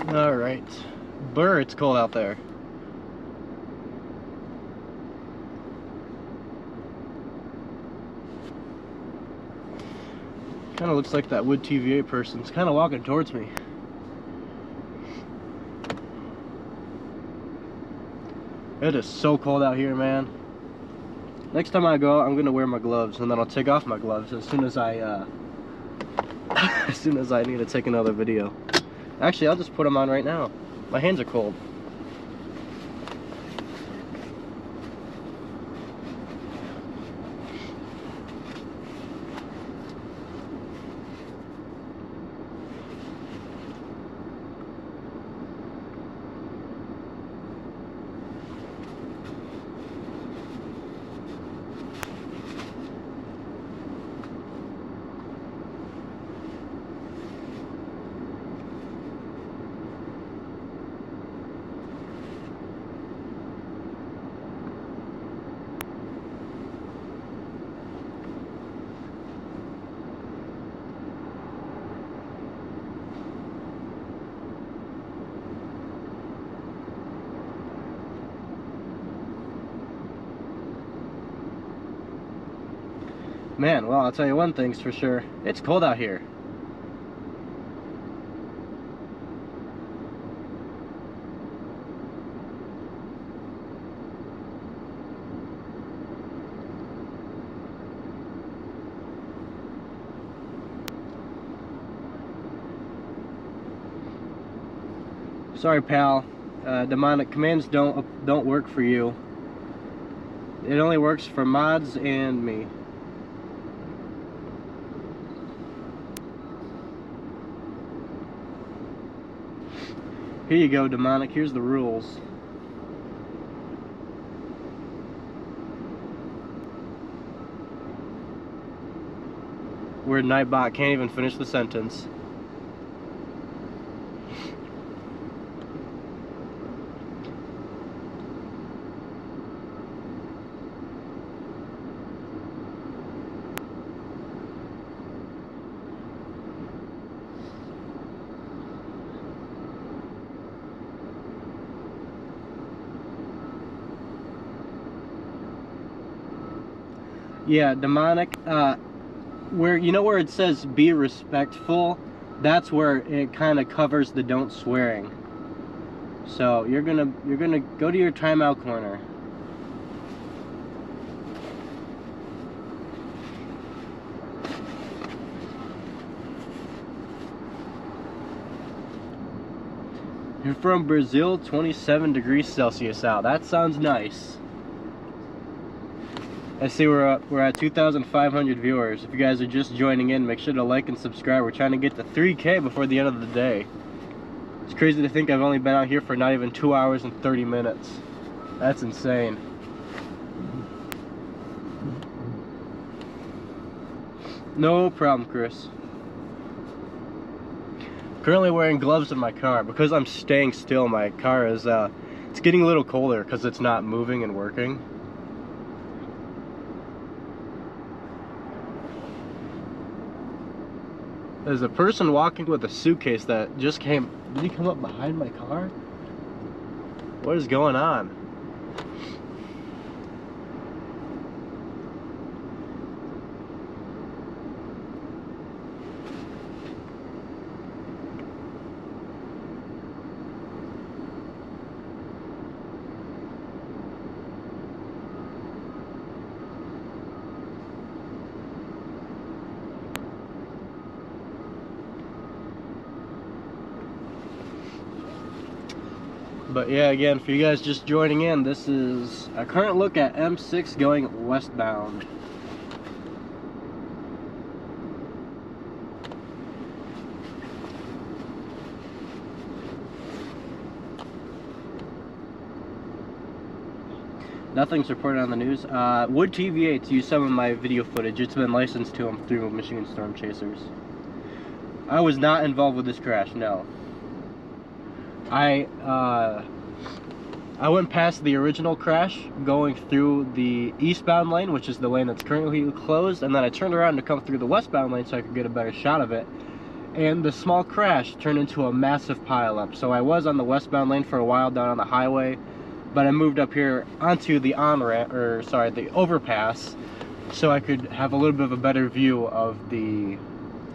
Alright. Burr, it's cold out there. Kind of looks like that wood TVA person's kind of walking towards me. It is so cold out here, man. Next time I go out, I'm gonna wear my gloves, and then I'll take off my gloves as soon as I as soon as I need to take another video. Actually, I'll just put them on right now. My hands are cold. Man, well, I'll tell you one thing's for sure. It's cold out here. Sorry, pal. Demonic commands don't work for you. It only works for mods and me. Here you go, Demonic. Here's the rules. Weird Nightbot can't even finish the sentence. Yeah, Demonic, where, you know where it says be respectful, that's where it kind of covers the don't swearing. So you're gonna go to your timeout corner. You're from Brazil, 27 degrees Celsius out. That sounds nice. I see we're at 2,500 viewers. If you guys are just joining in, make sure to like and subscribe. We're trying to get to 3K before the end of the day. It's crazy to think I've only been out here for not even 2 hours and 30 minutes. That's insane. No problem, Chris. Currently wearing gloves in my car because I'm staying still. My car is it's getting a little colder because it's not moving and working. There's a person walking with a suitcase that just came. Did he come up behind my car? What is going on? But yeah, again, for you guys just joining in, this is a current look at M6 going westbound. Nothing's reported on the news. Wood TV8 used some of my video footage. It's been licensed to them through Michigan Storm Chasers. I was not involved with this crash, no. I went past the original crash going through the eastbound lane, which is the lane that's currently closed, and then I turned around to come through the westbound lane so I could get a better shot of it. And the small crash turned into a massive pileup. So I was on the westbound lane for a while down on the highway, but I moved up here onto the the overpass, so I could have a little bit of a better view of the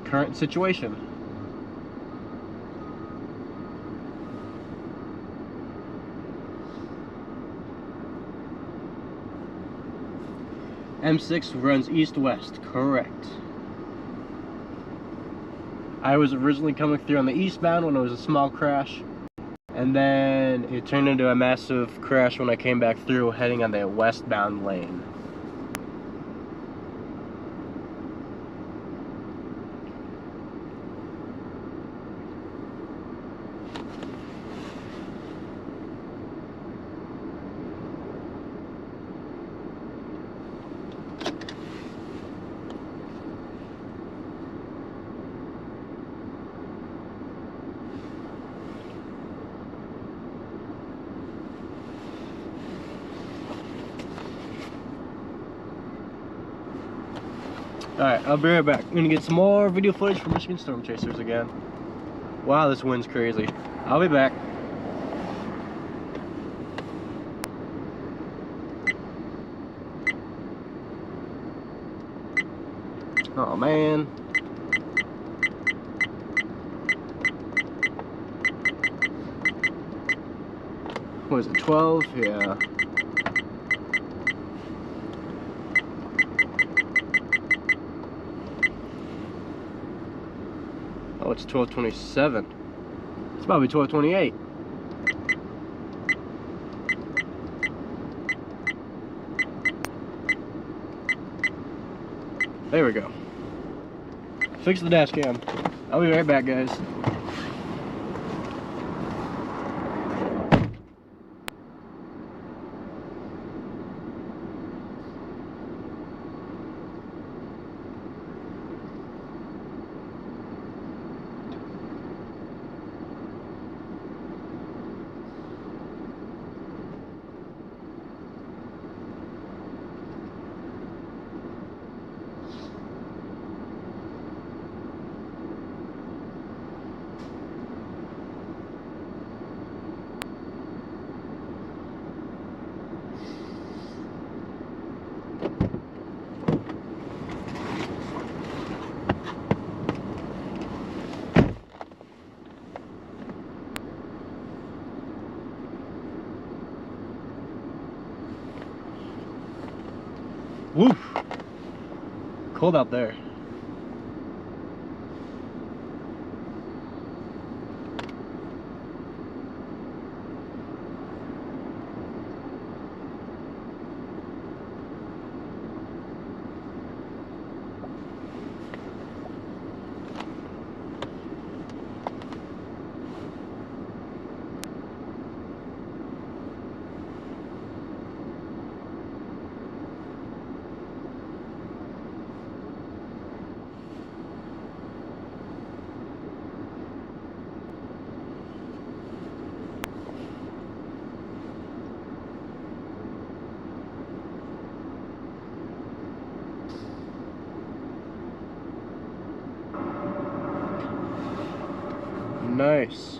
current situation. M6 runs east-west, correct. I was originally coming through on the eastbound when it was a small crash, and then it turned into a massive crash when I came back through heading on the westbound lane. Alright, I'll be right back. I'm gonna get some more video footage from Michigan Storm Chasers again. Wow, this wind's crazy. I'll be back. Oh man. What is it, 12? Yeah. Oh, it's 12:27. It's probably 12:28. There we go. Fix the dash cam. I'll be right back, guys. cold out there. Nice.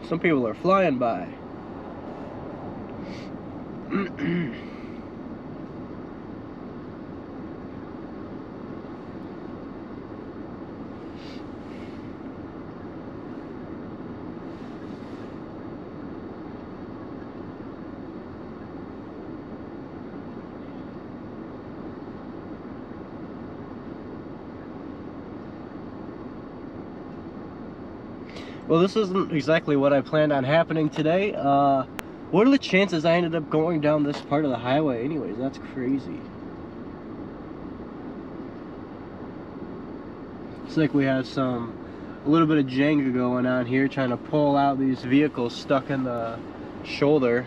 Some people are flying by. Well, this isn't exactly what I planned on happening today. What are the chances I ended up going down this part of the highway anyways? That's crazy. It's like we have a little bit of Jenga going on here, trying to pull out these vehicles stuck in the shoulder.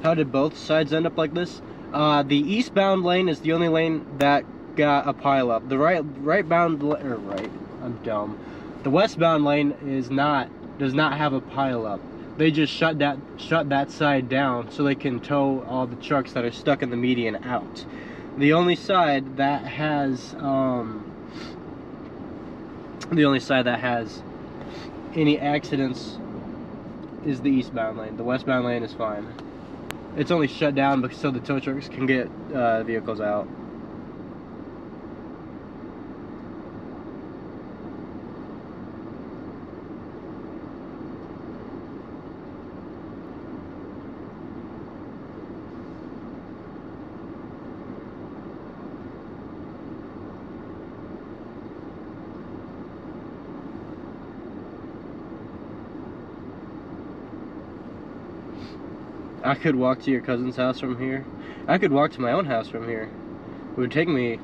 How did both sides end up like this? The eastbound lane is the only lane that got a pileup. The I'm dumb. The westbound lane does not have a pileup. They just shut that side down so they can tow all the trucks that are stuck in the median out. The only side that has any accidents is the eastbound lane. The westbound lane is fine. It's only shut down so the tow trucks can get vehicles out. I could walk to your cousin's house from here. I could walk to my own house from here. It would take me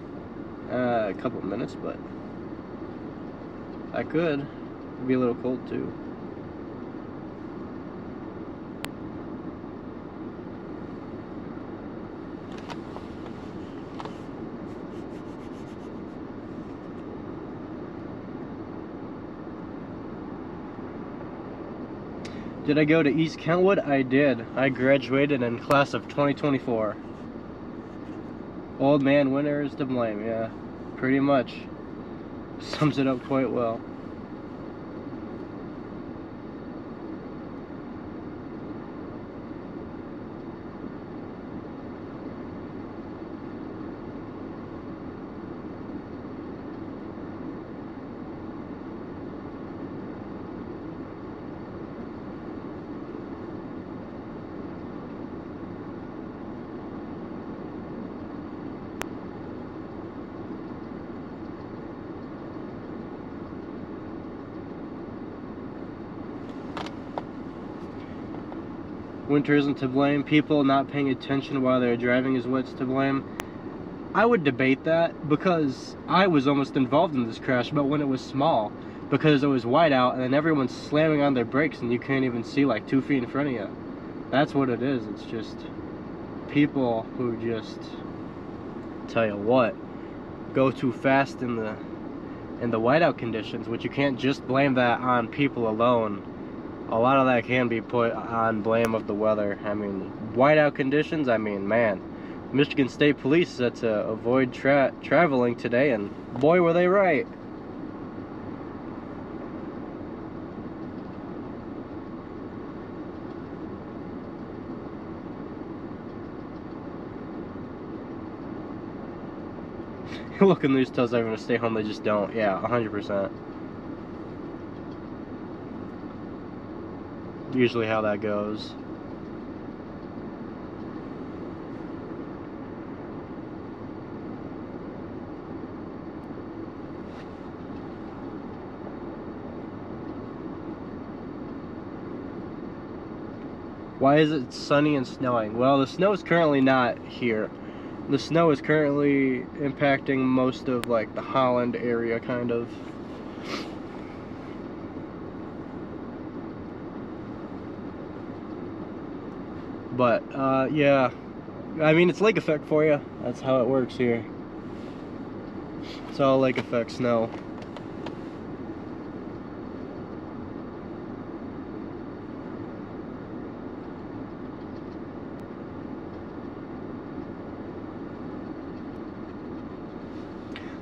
a couple of minutes, but I could. It'd be a little cold too. Did I go to East Kentwood? I did. I graduated in class of 2024. Old man winter is to blame, yeah. Pretty much. Sums it up quite well. Winter isn't to blame. People not paying attention while they're driving is what's to blame. I would debate that, because I was almost involved in this crash, but when it was small, because it was whiteout, and then everyone's slamming on their brakes, and you can't even see like 2 feet in front of you. That's what it is. It's just people who just, tell you what, go too fast in the whiteout conditions, which you can't just blame that on people alone. A lot of that can be put on blame of the weather. I mean, whiteout conditions, I mean, man, Michigan State Police said to avoid traveling today, and boy were they right. Look, and these tells everyone to stay home, they just don't. Yeah, 100%. Usually how that goes. Why is it sunny and snowing? Well, the snow is currently not here. The snow is currently impacting most of like the Holland area, kind of. But yeah, I mean, it's lake effect for you. That's how it works here. It's all lake effect snow.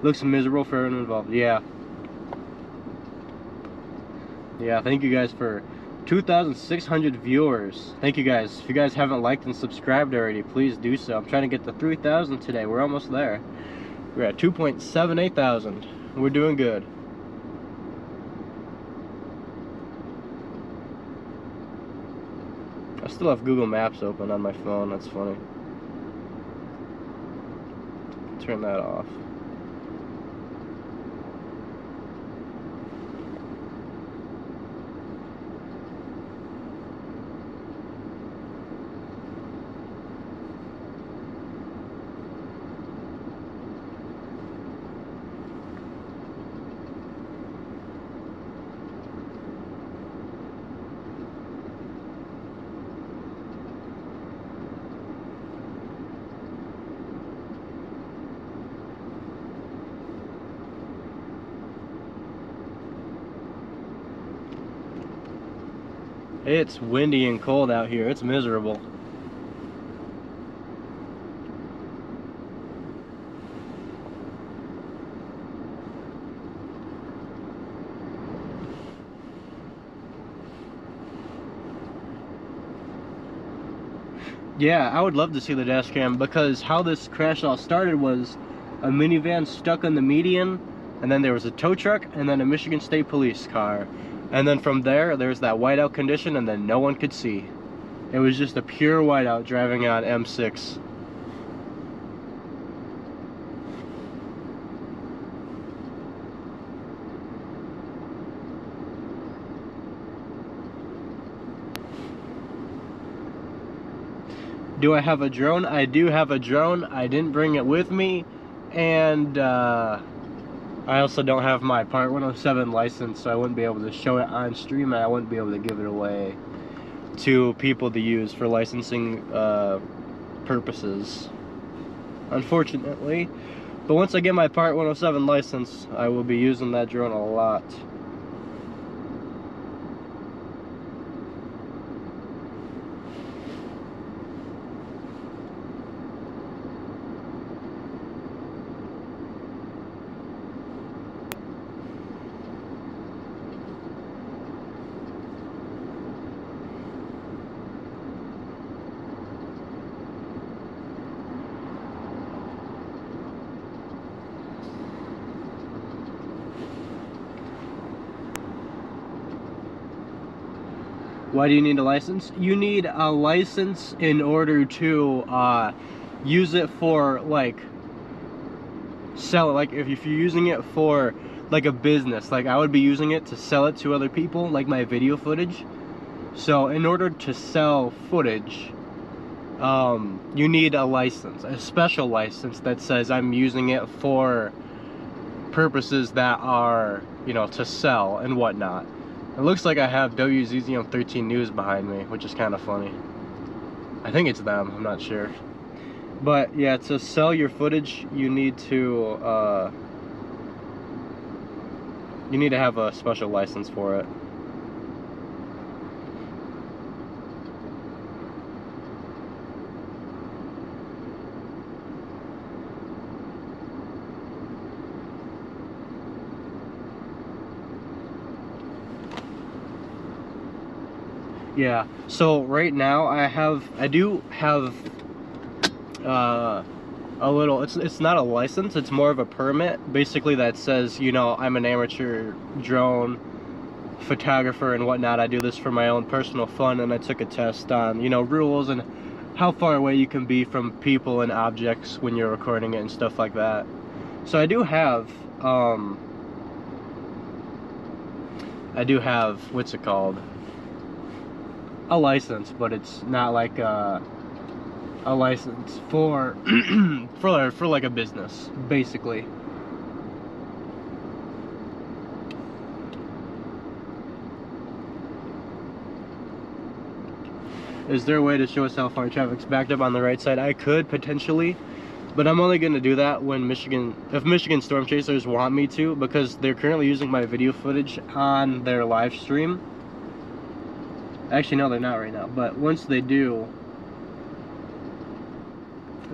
Looks miserable for everyone involved. Yeah. Yeah, thank you guys for 2,600 viewers. Thank you guys. If you guys haven't liked and subscribed already, please do so. I'm trying to get to 3,000 today. We're almost there. We're at 2.78 thousand. We're doing good. I still have Google Maps open on my phone. That's funny. Turn that off. It's windy and cold out here. It's miserable. Yeah, I would love to see the dash cam, because how this crash all started was a minivan stuck on the median, and then there was a tow truck, and then a Michigan State Police car. And then from there's that whiteout condition, and then no one could see. It was just a pure whiteout driving on M6. Do I have a drone? I do have a drone. I didn't bring it with me, and I also don't have my Part 107 license, so I wouldn't be able to show it on stream, and I wouldn't be able to give it away to people to use for licensing purposes, unfortunately. But once I get my Part 107 license, I will be using that drone a lot. Why do you need a license? You need a license in order to use it for, like, sell it. Like, if you're using it for, like, a business, like, I would be using it to sell it to other people, like my video footage. So in order to sell footage, you need a license, a special license that says I'm using it for purposes that are, you know, to sell and whatnot. It looks like I have WZZM 13 News behind me, which is kind of funny. I think it's them, I'm not sure. But yeah, to sell your footage, you need to have a special license for it. Yeah, so right now I do have a little, it's not a license, it's more of a permit basically that says, you know, I'm an amateur drone photographer and whatnot. I do this for my own personal fun, and I took a test on, you know, rules and how far away you can be from people and objects when you're recording it and stuff like that. So I do have what's it called, a license, but it's not like a license for for like a business basically. Is there a way to show us how far traffic's backed up on the right side? I could potentially, but I'm only going to do that when if Michigan Storm Chasers want me to, because they're currently using my video footage on their live stream. Actually, no, they're not right now, but once they do,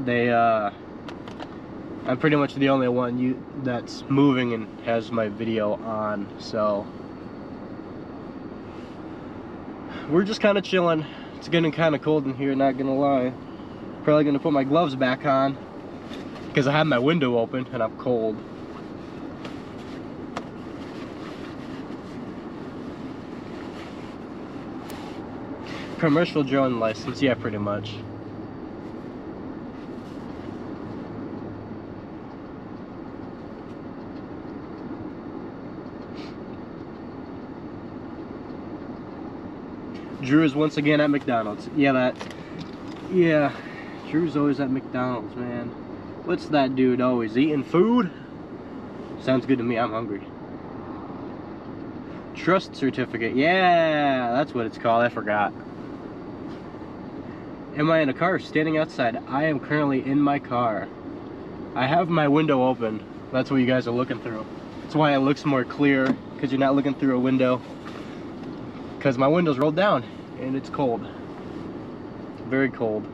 they I'm pretty much the only one that's moving and has my video on, so we're just kind of chilling. It's getting kind of cold in here, not gonna lie. Probably gonna put my gloves back on because I have my window open and I'm cold. Commercial drone license, yeah, pretty much. Drew is once again at McDonald's. Yeah, Drew's always at McDonald's, man. What's that dude always eating food? Sounds good to me, I'm hungry. Trust certificate, yeah, that's what it's called, I forgot. Am I in a car or standing outside? I am currently in my car. I have my window open. That's what you guys are looking through. That's why it looks more clear, because you're not looking through a window. Because my window's rolled down and it's cold. Very cold.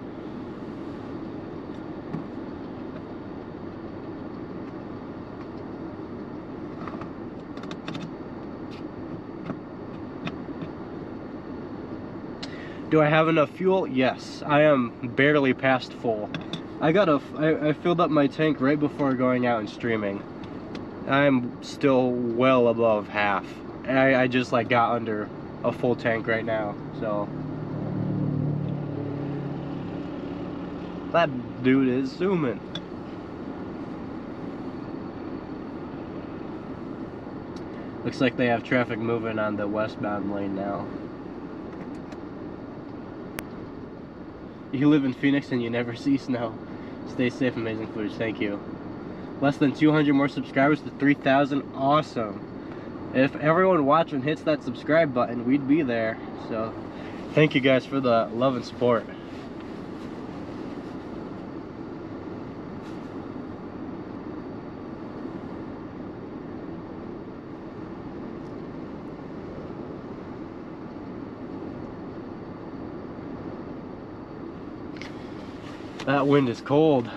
Do I have enough fuel? Yes, I am barely past full. I filled up my tank right before going out and streaming. I'm still well above half. I just like got under a full tank right now, so that dude is zooming. Looks like they have traffic moving on the westbound lane now. You live in Phoenix and you never see snow. Stay safe, amazing footage, thank you. Less than 200 more subscribers to 3,000, awesome. If everyone watching hits that subscribe button, we'd be there. So, thank you guys for the love and support. That wind is cold.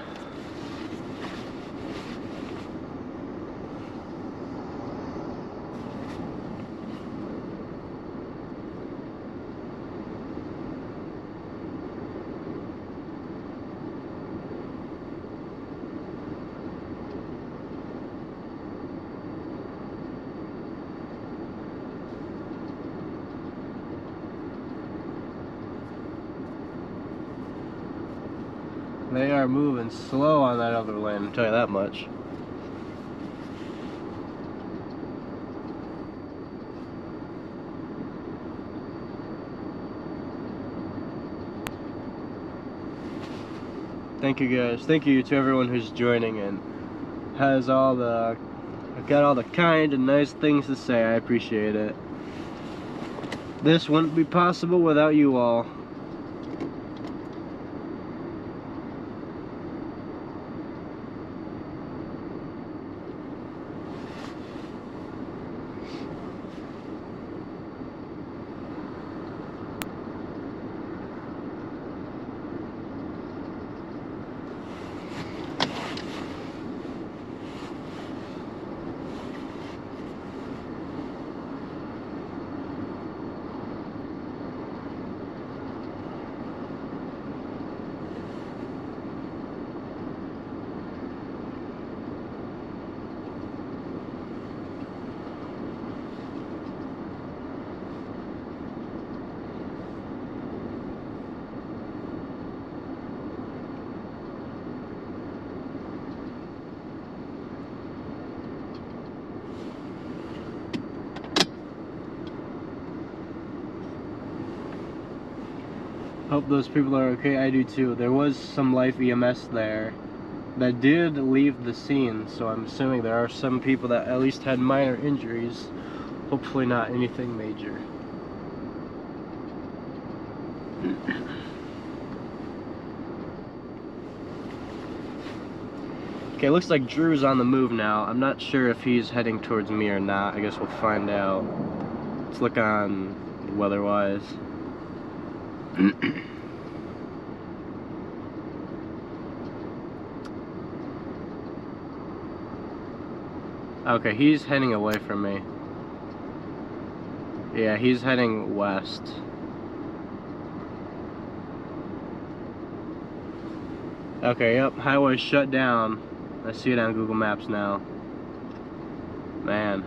They are moving slow on that other lane, I'll tell you that much. Thank you guys. Thank you to everyone who's joining and has all the got all the kind and nice things to say. I appreciate it. This wouldn't be possible without you all. Hope those people are okay. I do too. There was some life EMS there that did leave the scene, so I'm assuming there are some people that at least had minor injuries. Hopefully not anything major. Okay, looks like Drew's on the move now. I'm not sure if he's heading towards me or not. I guess we'll find out. Let's look on weather-wise. Okay, he's heading away from me. Yeah, he's heading west. Okay, yep, highway's shut down. I see it on Google Maps now. Man.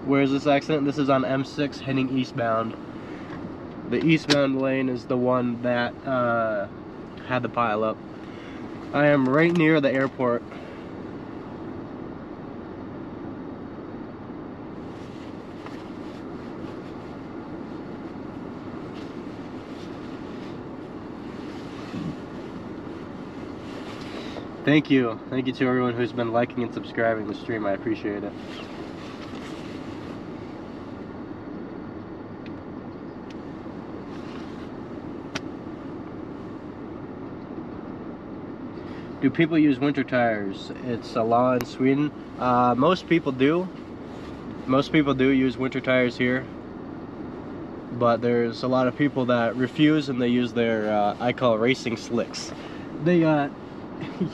Where is this accident? This is on M6 heading eastbound. The eastbound lane is the one that had the pileup. I am right near the airport. Thank you. Thank you to everyone who's been liking and subscribing the stream. I appreciate it. Do people use winter tires? It's a law in Sweden. Most people do. Most people do use winter tires here. But there's a lot of people that refuse and they use their, I call racing slicks. They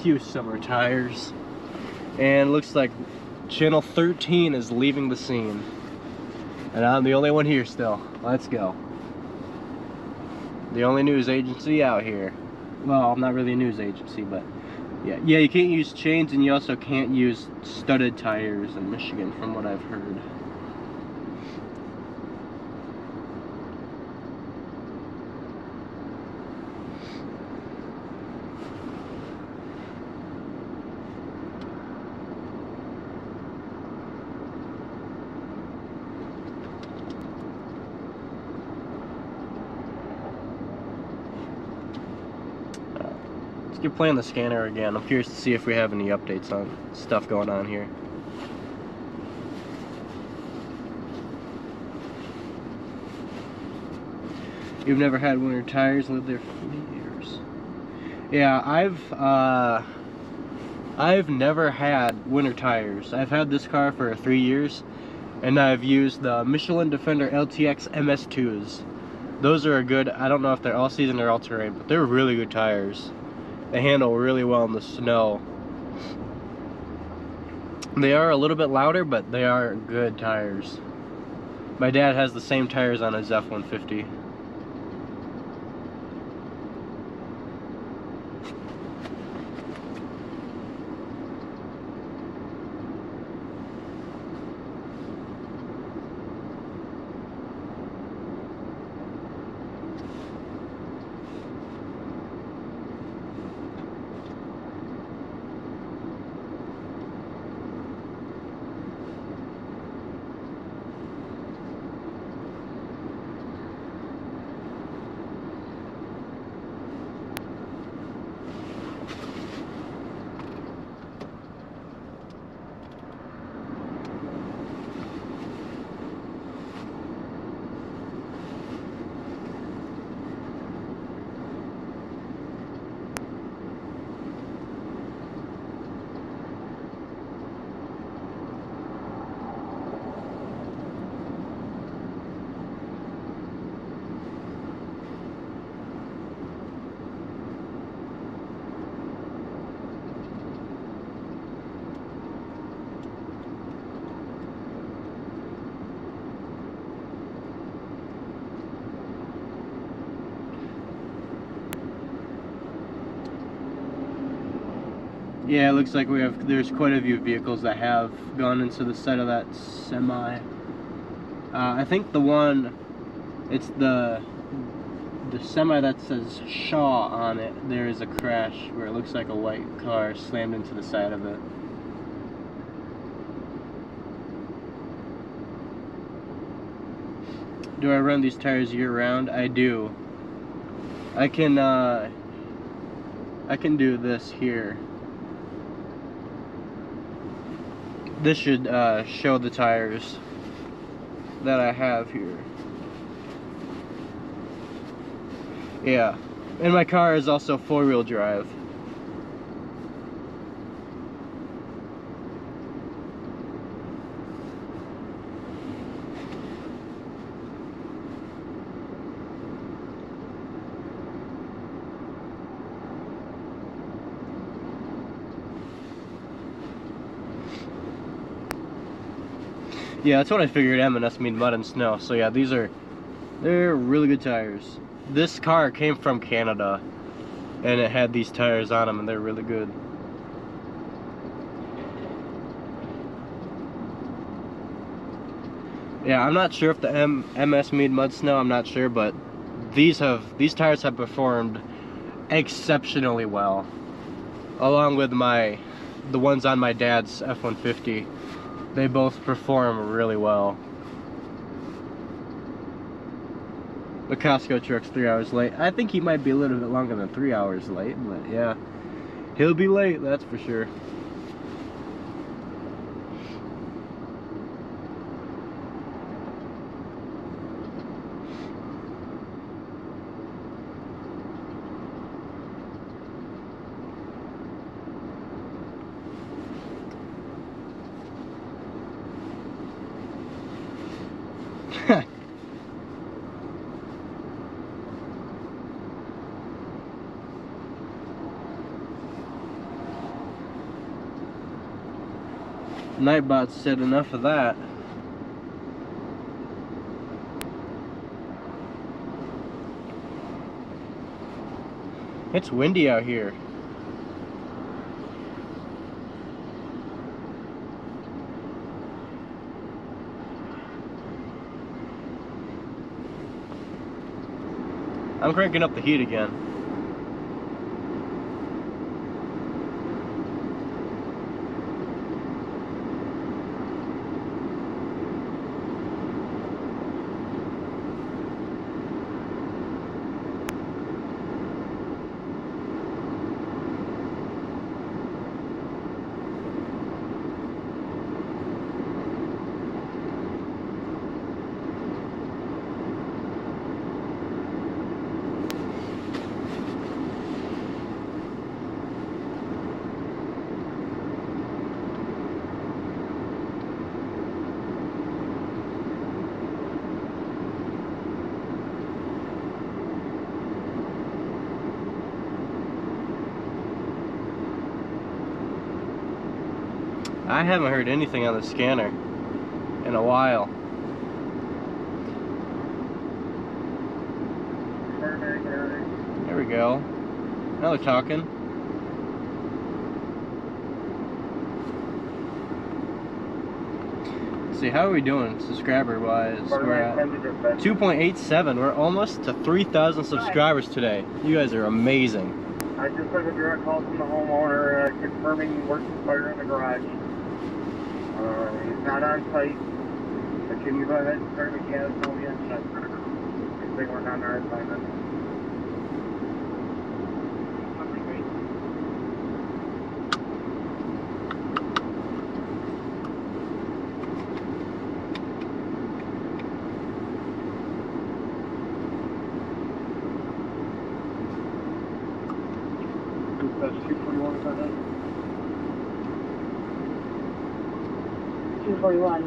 use summer tires. And looks like channel 13 is leaving the scene. And I'm the only one here still. Let's go. The only news agency out here. Well, I'm not really a news agency, but yeah, you can't use chains and you also can't use studded tires in Michigan from what I've heard. Keep playing the scanner again. I'm curious to see if we have any updates on stuff going on here. You've never had winter tires, lived there for 40 years. Yeah, I've never had winter tires. I've had this car for 3 years, and I've used the Michelin Defender LTX MS2s. Those are a good, I don't know if they're all season or all terrain, but they're really good tires. They handle really well in the snow. They are a little bit louder, but they are good tires. My dad has the same tires on his F-150. Yeah, it looks like there's quite a few vehicles that have gone into the side of that semi. I think it's the semi that says Shaw on it. There is a crash where it looks like a white car slammed into the side of it. Do I run these tires year round? I do. I can do this here. This should show the tires that I have here. Yeah, and my car is also four-wheel drive. Yeah, that's what I figured. M&S mean mud and snow. So yeah, they're really good tires. This car came from Canada, and it had these tires on them, and they're really good. Yeah, I'm not sure if the MS mean mud snow. I'm not sure, but these tires have performed exceptionally well, along with the ones on my dad's F-150. They both perform really well. The Costco truck's 3 hours late. I think he might be a little bit longer than 3 hours late, but yeah, he'll be late, that's for sure. Nightbot said enough of that. It's windy out here. I'm cranking up the heat again. I haven't heard anything on the scanner in a while. There we go. Now they're talking. Let's see, how are we doing subscriber wise? We're at 2.87. We're almost to 3,000 subscribers today. You guys are amazing. I just took a direct call from the homeowner confirming work fire in the garage. He's not on site, but can you go ahead and start the gas on the inside? If they weren't on our assignment. That's 241 is that it? 241.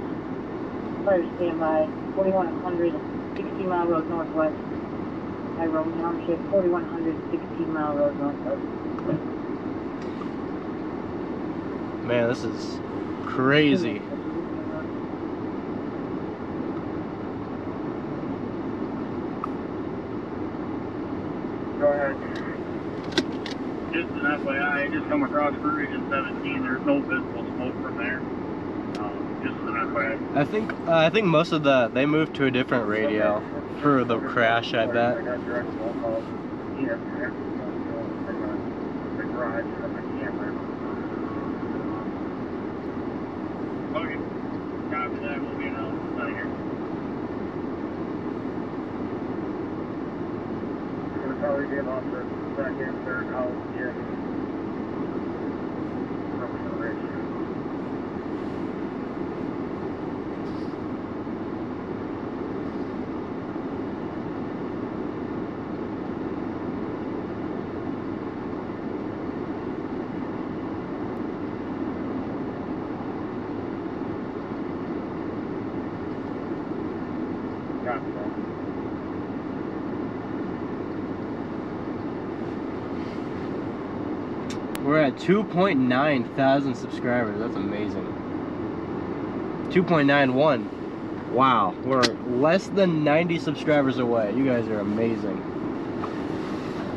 Fire standby. 4100 16 Mile Road Northwest. Tyrone Township. 4100 16 Mile Road Northwest. Man, this is crazy. Go ahead. Just an FYI, I just come across Crew Region 17. There's no visible smoke from there. Just an FYI. I think most of they moved to a different radio for the crash, I bet. I got direct phone calls from Heemstra, from the garage from the camper. Okay. Copy that. We'll be announced out here. We'll probably be about the second, third house in from the ridge. Copy that. We're at 2.9 thousand subscribers. That's amazing. 2.91. Wow, we're less than 90 subscribers away. You guys are amazing.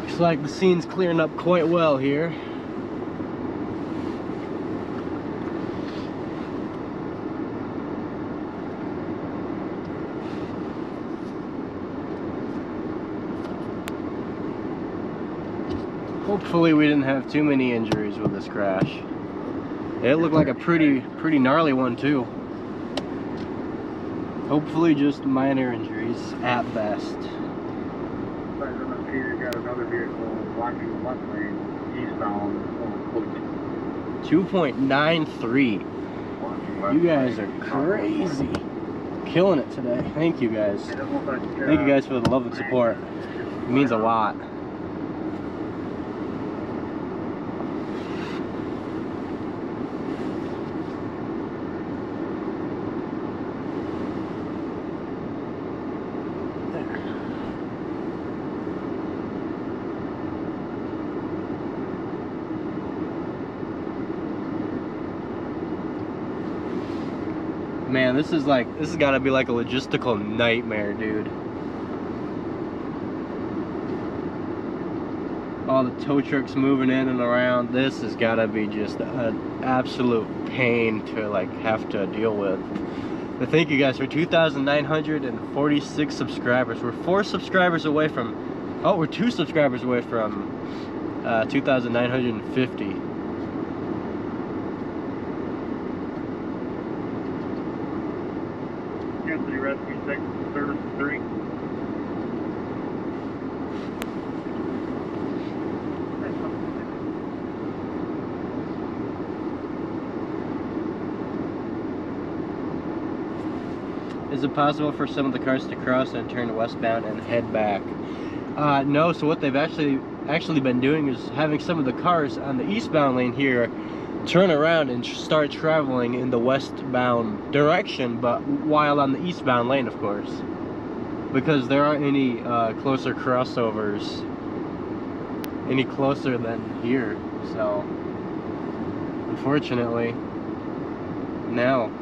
Looks like the scene's clearing up quite well here. Hopefully we didn't have too many injuries with this crash. It looked like a pretty gnarly one too. Hopefully just minor injuries at best. Right up here, you got another vehicle blocking the left lane, eastbound, over 2.93. You guys are crazy. Killing it today. Thank you guys. Thank you guys for the love and support. It means a lot. Man, this has got to be like a logistical nightmare, dude. All the tow trucks moving in and around. This has got to be just an absolute pain to like have to deal with. But thank you guys for 2,946 subscribers. We're 4 subscribers away from, oh, we're 2 subscribers away from 2,950. City Rescue 6, Service 3. Is it possible for some of the cars to cross and turn westbound and head back? No, so what they've actually been doing is having some of the cars on the eastbound lane here turn around and start traveling in the westbound direction, but while on the eastbound lane, of course, because there aren't any closer crossovers any closer than here. So unfortunately, no,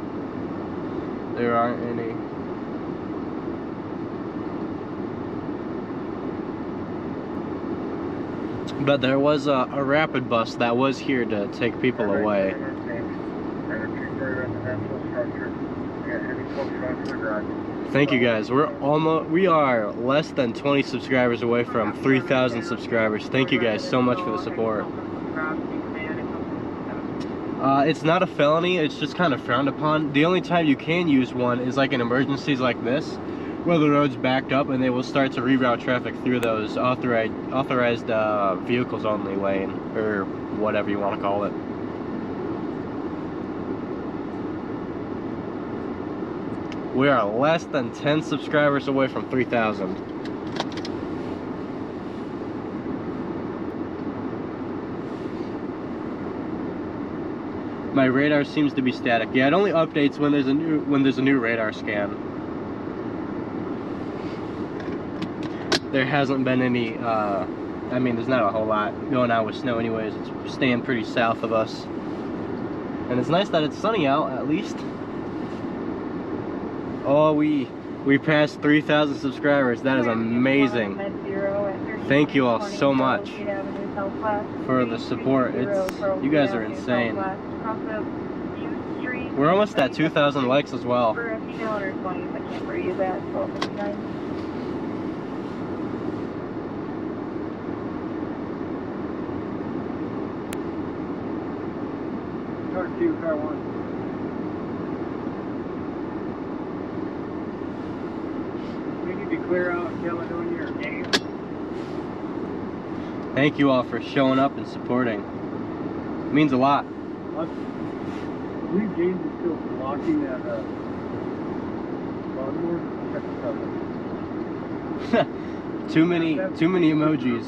there aren't any. But there was a rapid bus that was here to take people away. Thank you guys. We are less than 20 subscribers away from 3,000 subscribers. Thank you guys so much for the support. It's not a felony, it's just kind of frowned upon. The only time you can use one is like in emergencies like this, where the road's backed up and they will start to reroute traffic through those authorized vehicles only lane, or whatever you want to call it. We are less than 10 subscribers away from 3,000. My radar seems to be static. Yeah, it only updates when there's a new radar scan. There hasn't been any, I mean, there's not a whole lot going on with snow anyways. It's staying pretty south of us. And it's nice that it's sunny out, at least. Oh, we passed 3,000 subscribers. That is amazing. Thank you all so much. southwest. for the support. You guys are insane. We're almost at 2,000 likes as well. For a female under 20, I can't breathe at 12:59. Car 2, car 1. We need to clear out Caledonia or game. Thank you all for showing up and supporting. It means a lot. I believe James is still blocking that Baltimore. Too many emojis.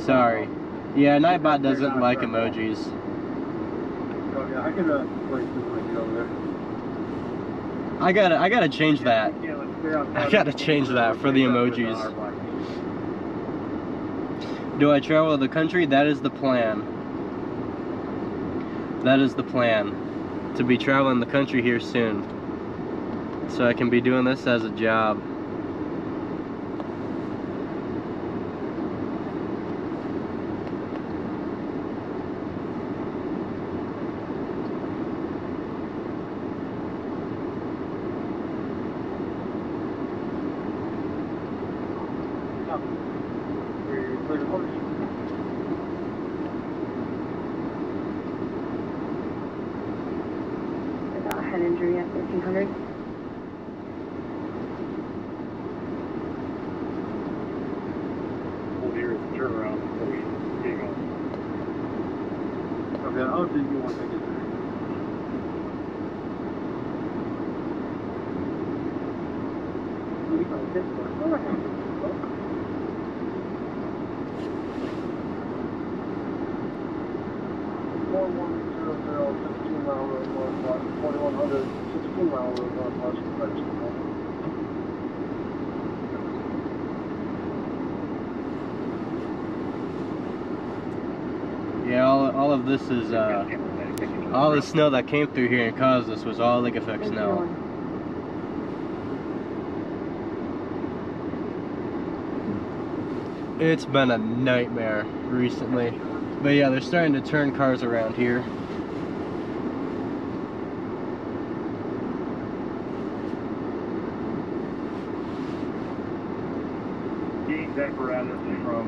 Sorry. Yeah, Nightbot doesn't like emojis. Oh yeah, I can place this right over there. I gotta change that. Yeah, let's clear out I gotta change that for the emojis. Do I travel the country? That is the plan. That is the plan. To be traveling the country here soon. So I can be doing this as a job. Head injury at 1300. Hold here at the turnaround before we get going. Okay, I'll do you once I get there. Yeah, all of this is all the snow that came through here and caused this was all lake effect snow. It's been a nightmare recently. But yeah, they're starting to turn cars around here. James apparatus from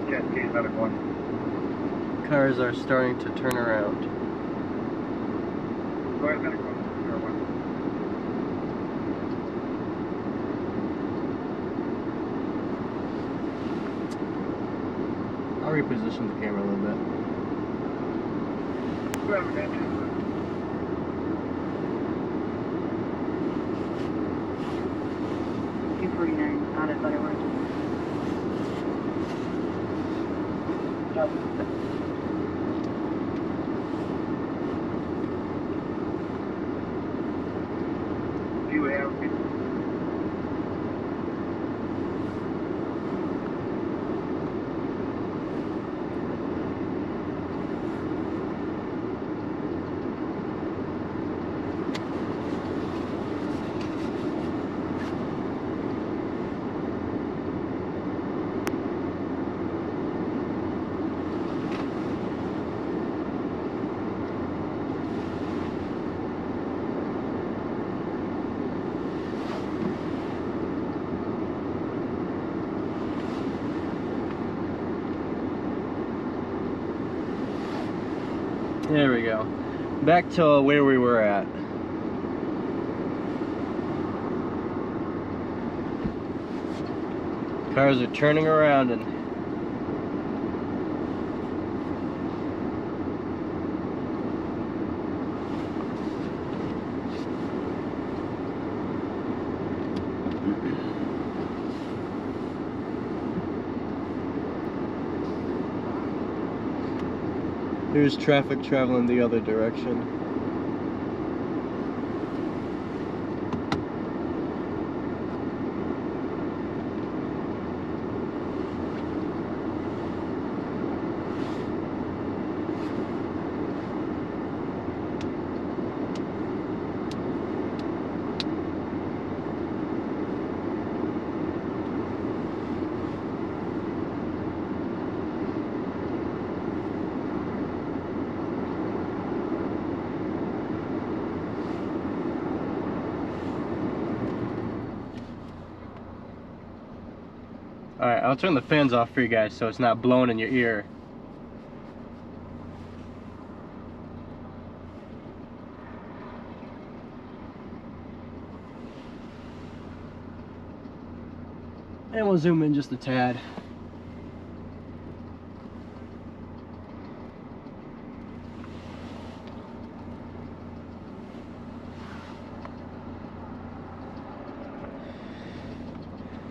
Cascade Medical 1. Cars are starting to turn around. Go ahead, Medical 1. I'll reposition the camera a little bit. Go ahead, man. 249 out of Butterworth. Do you have There we go. Back to where we were at. Cars are turning around and there's traffic traveling the other direction. Alright, I'll turn the fans off for you guys so it's not blowing in your ear. And we'll zoom in just a tad.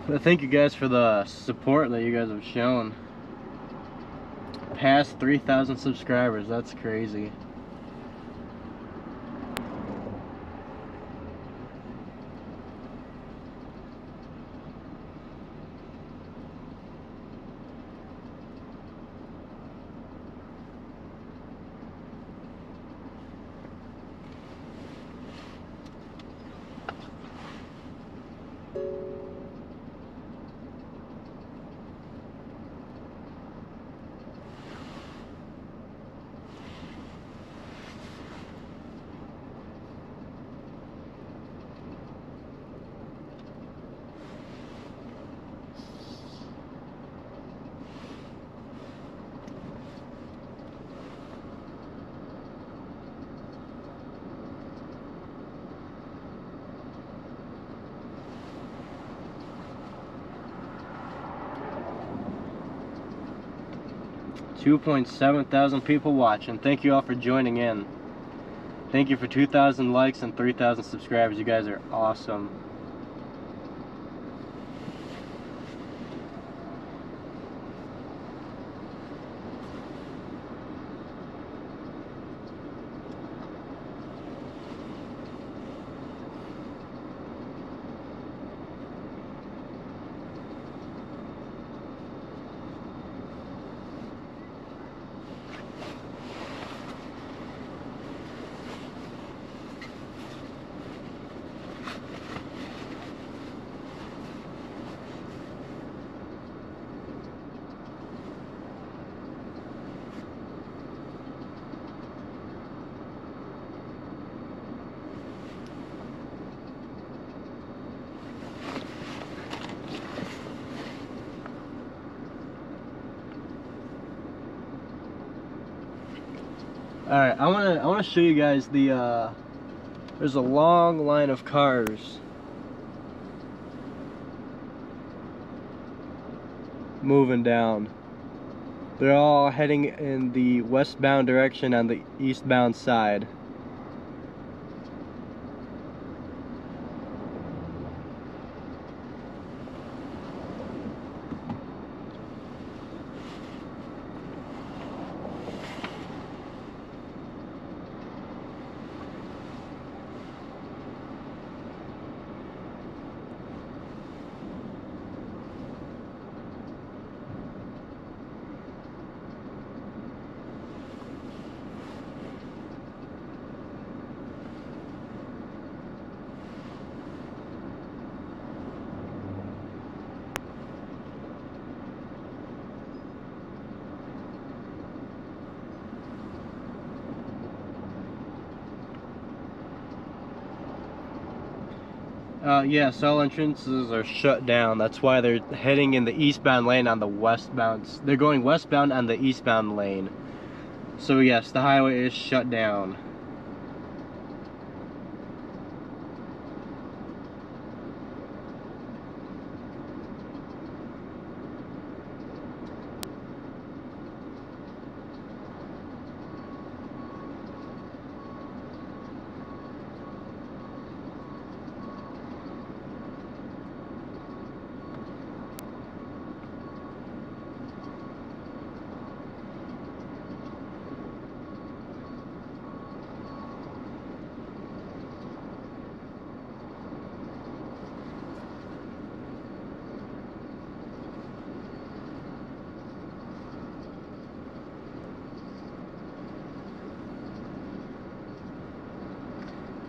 But thank you guys for the support that you guys have shown. Past 3,000 subscribers, that's crazy. $2.7 thousand people watching. Thank you all for joining in. Thank you for 2,000 likes and 3,000 subscribers. You guys are awesome. Alright, I wanna show you guys the there's a long line of cars moving down. They're all heading in the westbound direction on the eastbound side. Yes, all entrances are shut down. That's why they're heading in the eastbound lane on the westbound. They're going westbound on the eastbound lane. So yes, the highway is shut down.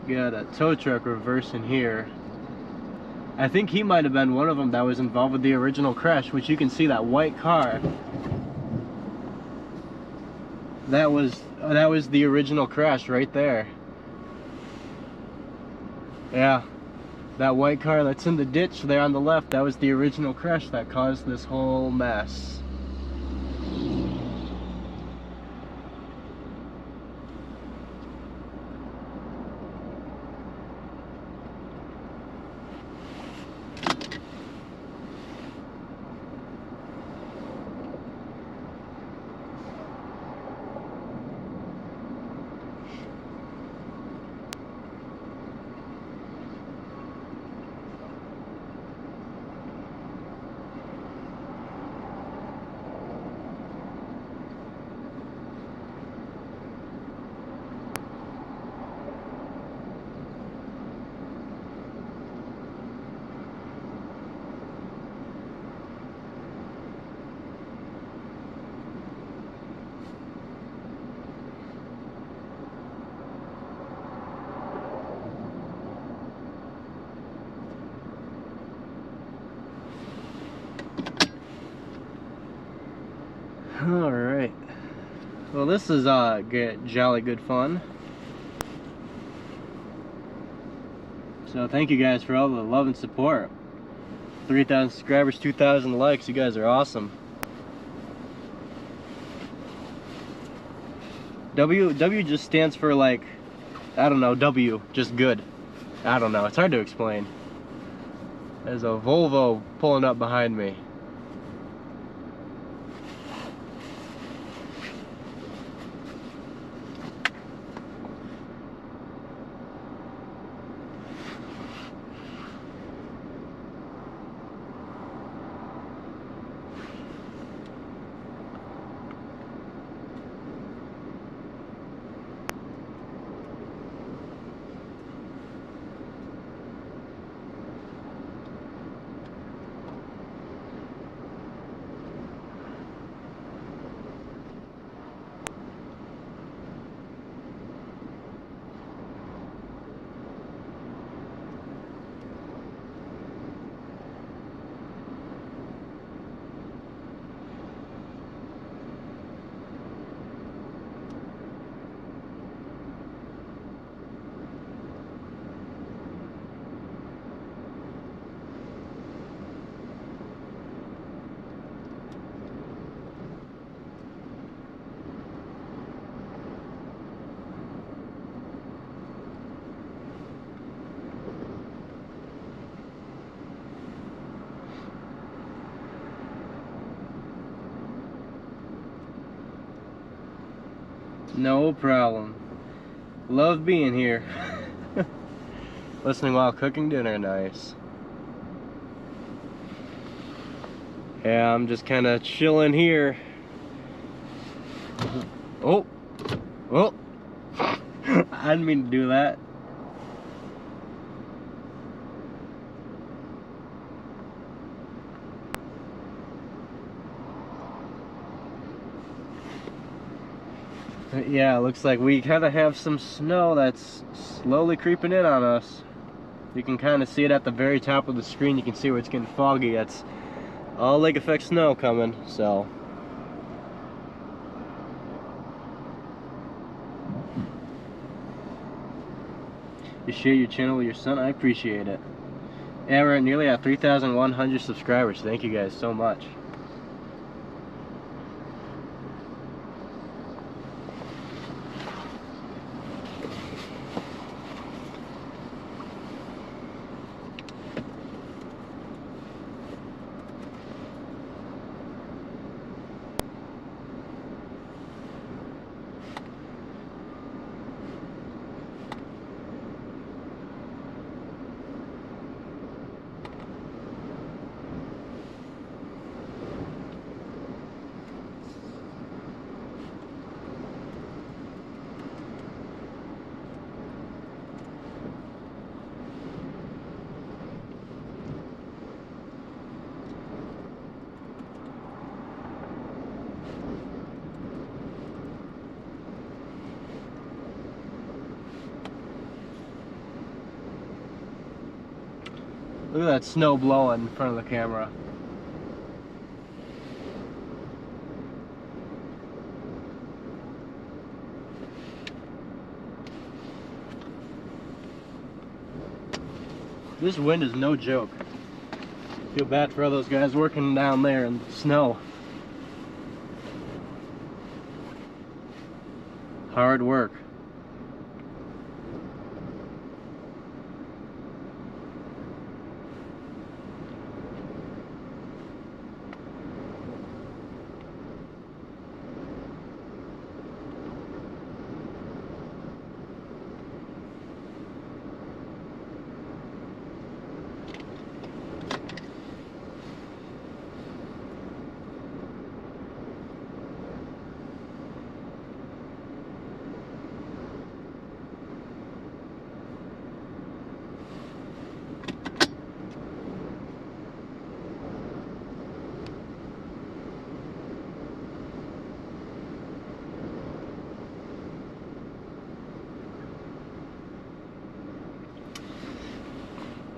Got a tow truck reversing here. I think he might have been one of them that was involved with the original crash, which you can see that white car. That was the original crash right there. Yeah. That white car that's in the ditch there on the left, that was the original crash that caused this whole mess. Alright. Well, this is jolly good fun. So thank you guys for all the love and support. 3,000 subscribers, 2,000 likes. You guys are awesome. W just stands for, like, I don't know, W, just good. I don't know, it's hard to explain. There's a Volvo pulling up behind me. No problem. Love being here. Listening while cooking dinner, nice. Yeah, I'm just kind of chilling here. Oh, oh! I didn't mean to do that. Yeah, it looks like we kind of have some snow that's slowly creeping in on us. You can kind of see it at the very top of the screen. You can see where it's getting foggy. That's all lake effect snow coming, so. You share your channel with your son, I appreciate it. Yeah, we're nearly at 3,100 subscribers. Thank you guys so much. Look at that snow blowing in front of the camera. This wind is no joke. Feel bad for all those guys working down there in the snow. Hard work.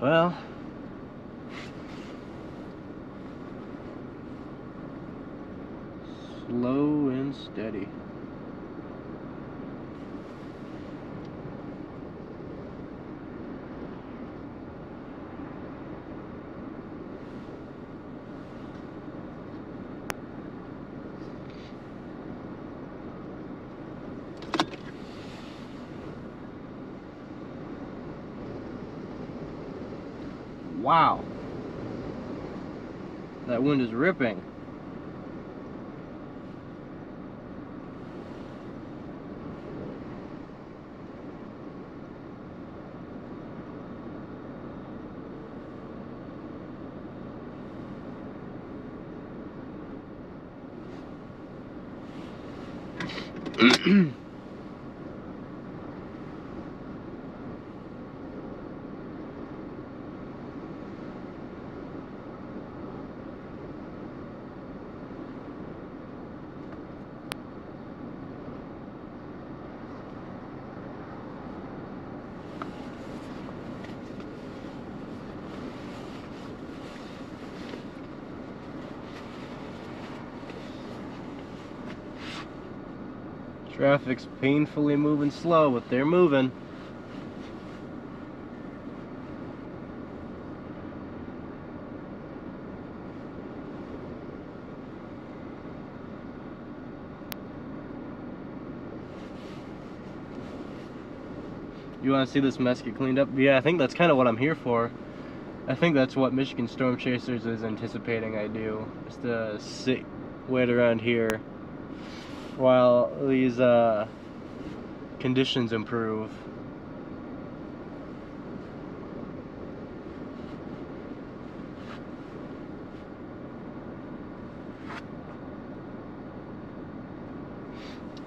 Well, slow and steady. Wow, that wind is ripping. Traffic's painfully moving slow, but they're moving. You want to see this mess get cleaned up? Yeah, I think that's kind of what I'm here for. I think that's what Michigan Storm Chasers is anticipating I do, is to sit, wait around here while these conditions improve.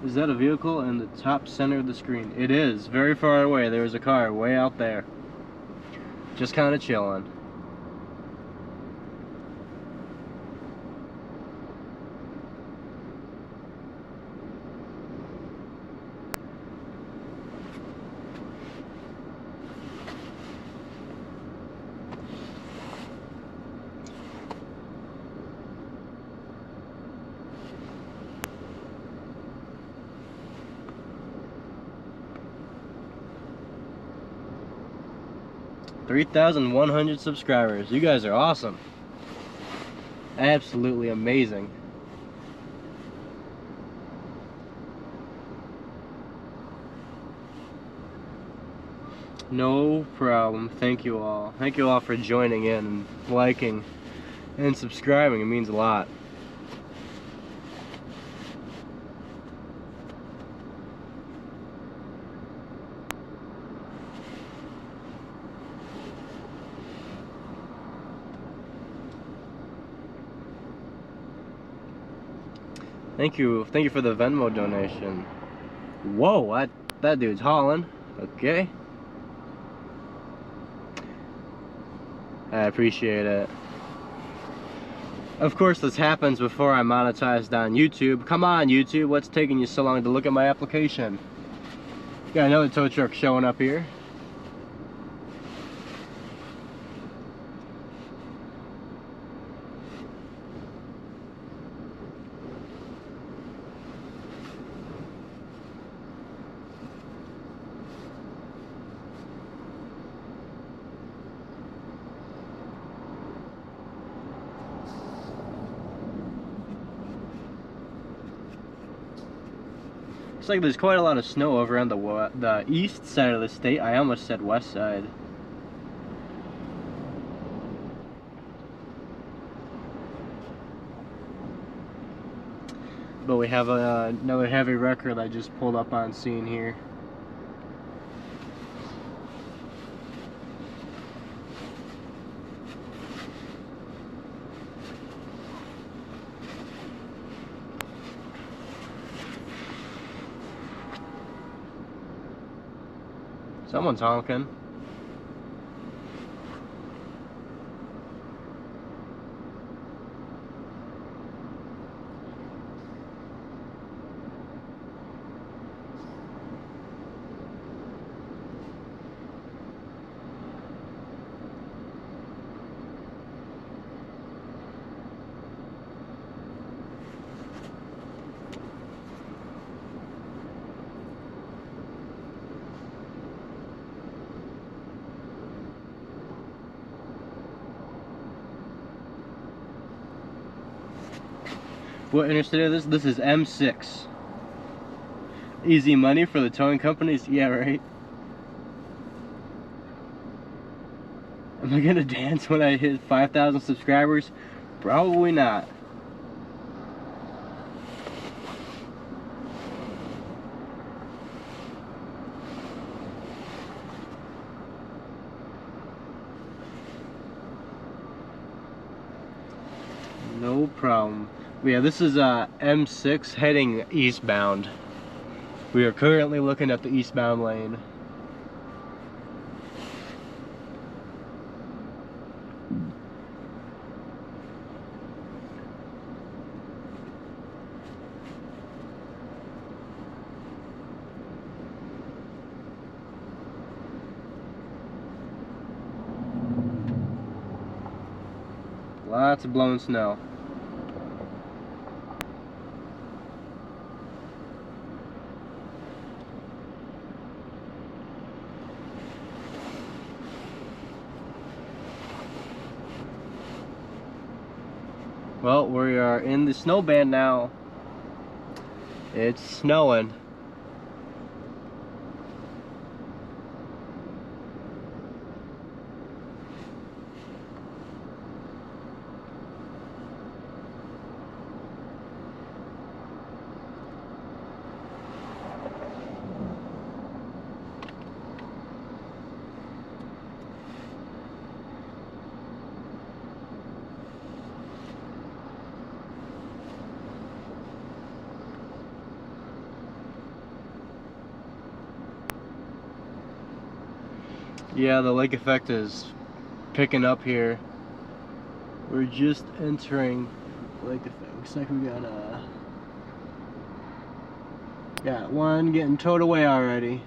Is that a vehicle in the top center of the screen? It is, very far away. There's a car way out there. Just kind of chilling. $3,100 subscribers. You guys are awesome. Absolutely amazing. No problem. Thank you all. Thank you all for joining in and liking and subscribing. It means a lot. Thank you for the Venmo donation. Whoa, that dude's hauling. Okay. I appreciate it. Of course, this happens before I'm monetized on YouTube. Come on, YouTube, what's taking you so long to look at my application? Got another tow truck showing up here. Looks like there's quite a lot of snow over on the east side of the state. I almost said west side. But we have another heavy wrecker that just pulled up on scene here. Someone's honking. What interstate is this? This is M6. Easy money for the towing companies? Yeah, right. Am I gonna dance when I hit 5,000 subscribers? Probably not. No problem. Yeah, this is M6 heading eastbound. We are currently looking at the eastbound lane. Lots of blown snow. Well, we are in the snow band now. It's snowing. Yeah, the lake effect is picking up here. We're just entering lake effect. Looks like we got one getting towed away already.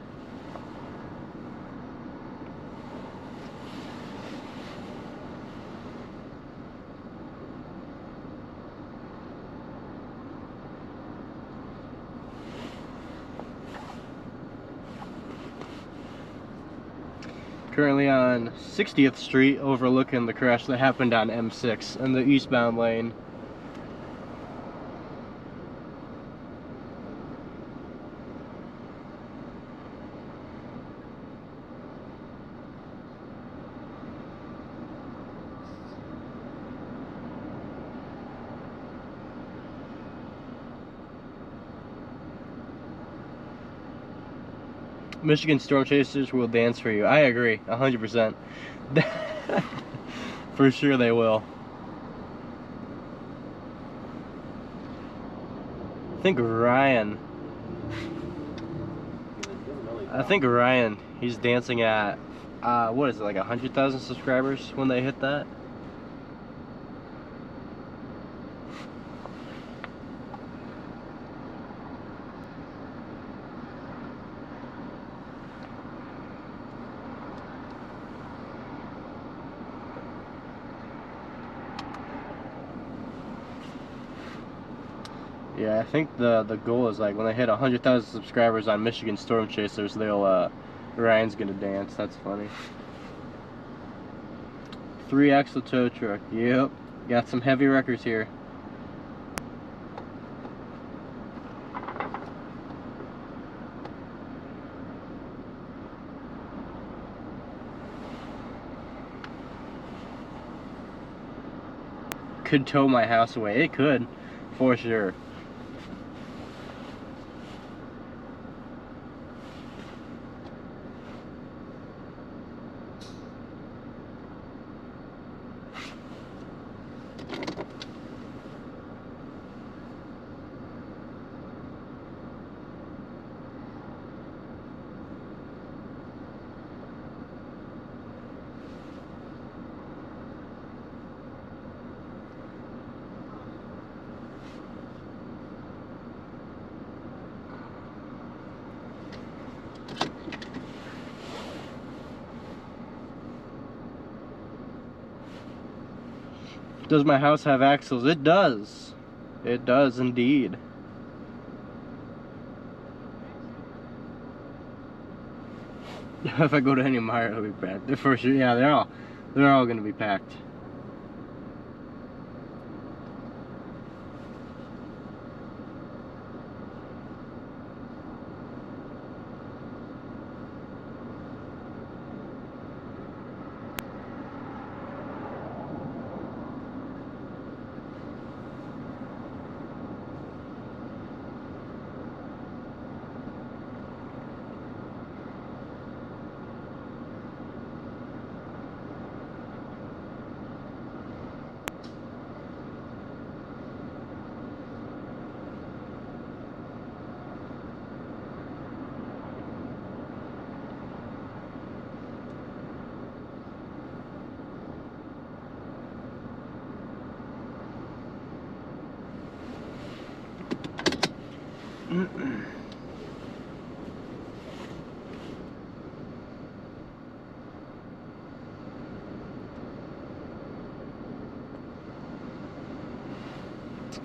Currently on 60th Street overlooking the crash that happened on M6 in the eastbound lane. Michigan storm chasers will dance for you. I agree, 100%. For sure they will. I think Ryan, he's dancing at, what is it, like 100,000 subscribers when they hit that? Yeah, I think the goal is like when they hit 100,000 subscribers on Michigan Storm Chasers, they'll Ryan's gonna dance. That's funny. 3-axle tow truck. Yep, got some heavy wreckers here. could tow my house away. It could, for sure. Does my house have axles? It does. It does indeed. If I go to any Meyer, it'll be packed. For sure, yeah, they're all gonna be packed.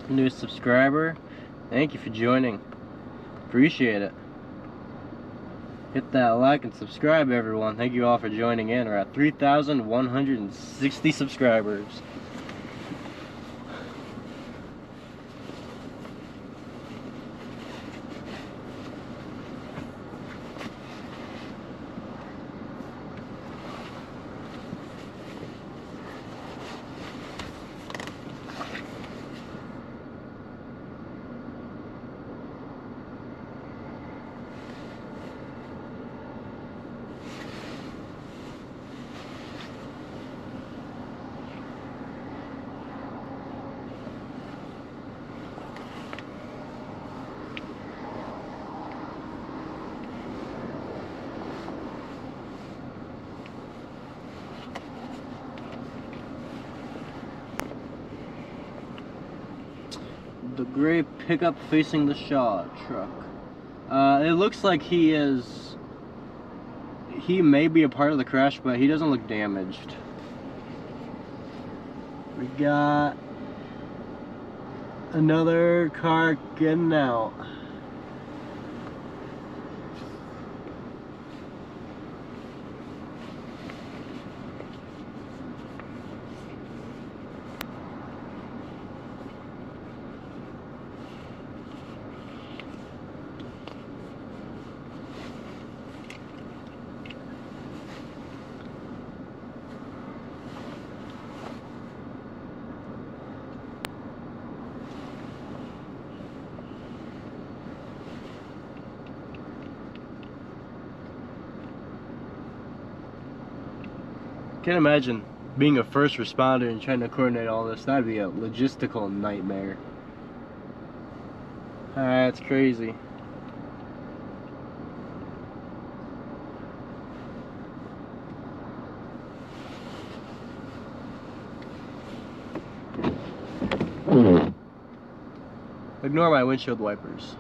New subscriber, thank you for joining. Appreciate it. Hit that like and subscribe, everyone. Thank you all for joining in. We're at 3,160 subscribers. The gray pickup facing the Shaw truck. It looks like he may be a part of the crash, but he doesn't look damaged. We got another car getting out. Can't imagine being a first responder and trying to coordinate all this. That'd be a logistical nightmare. That's crazy. Ignore my windshield wipers.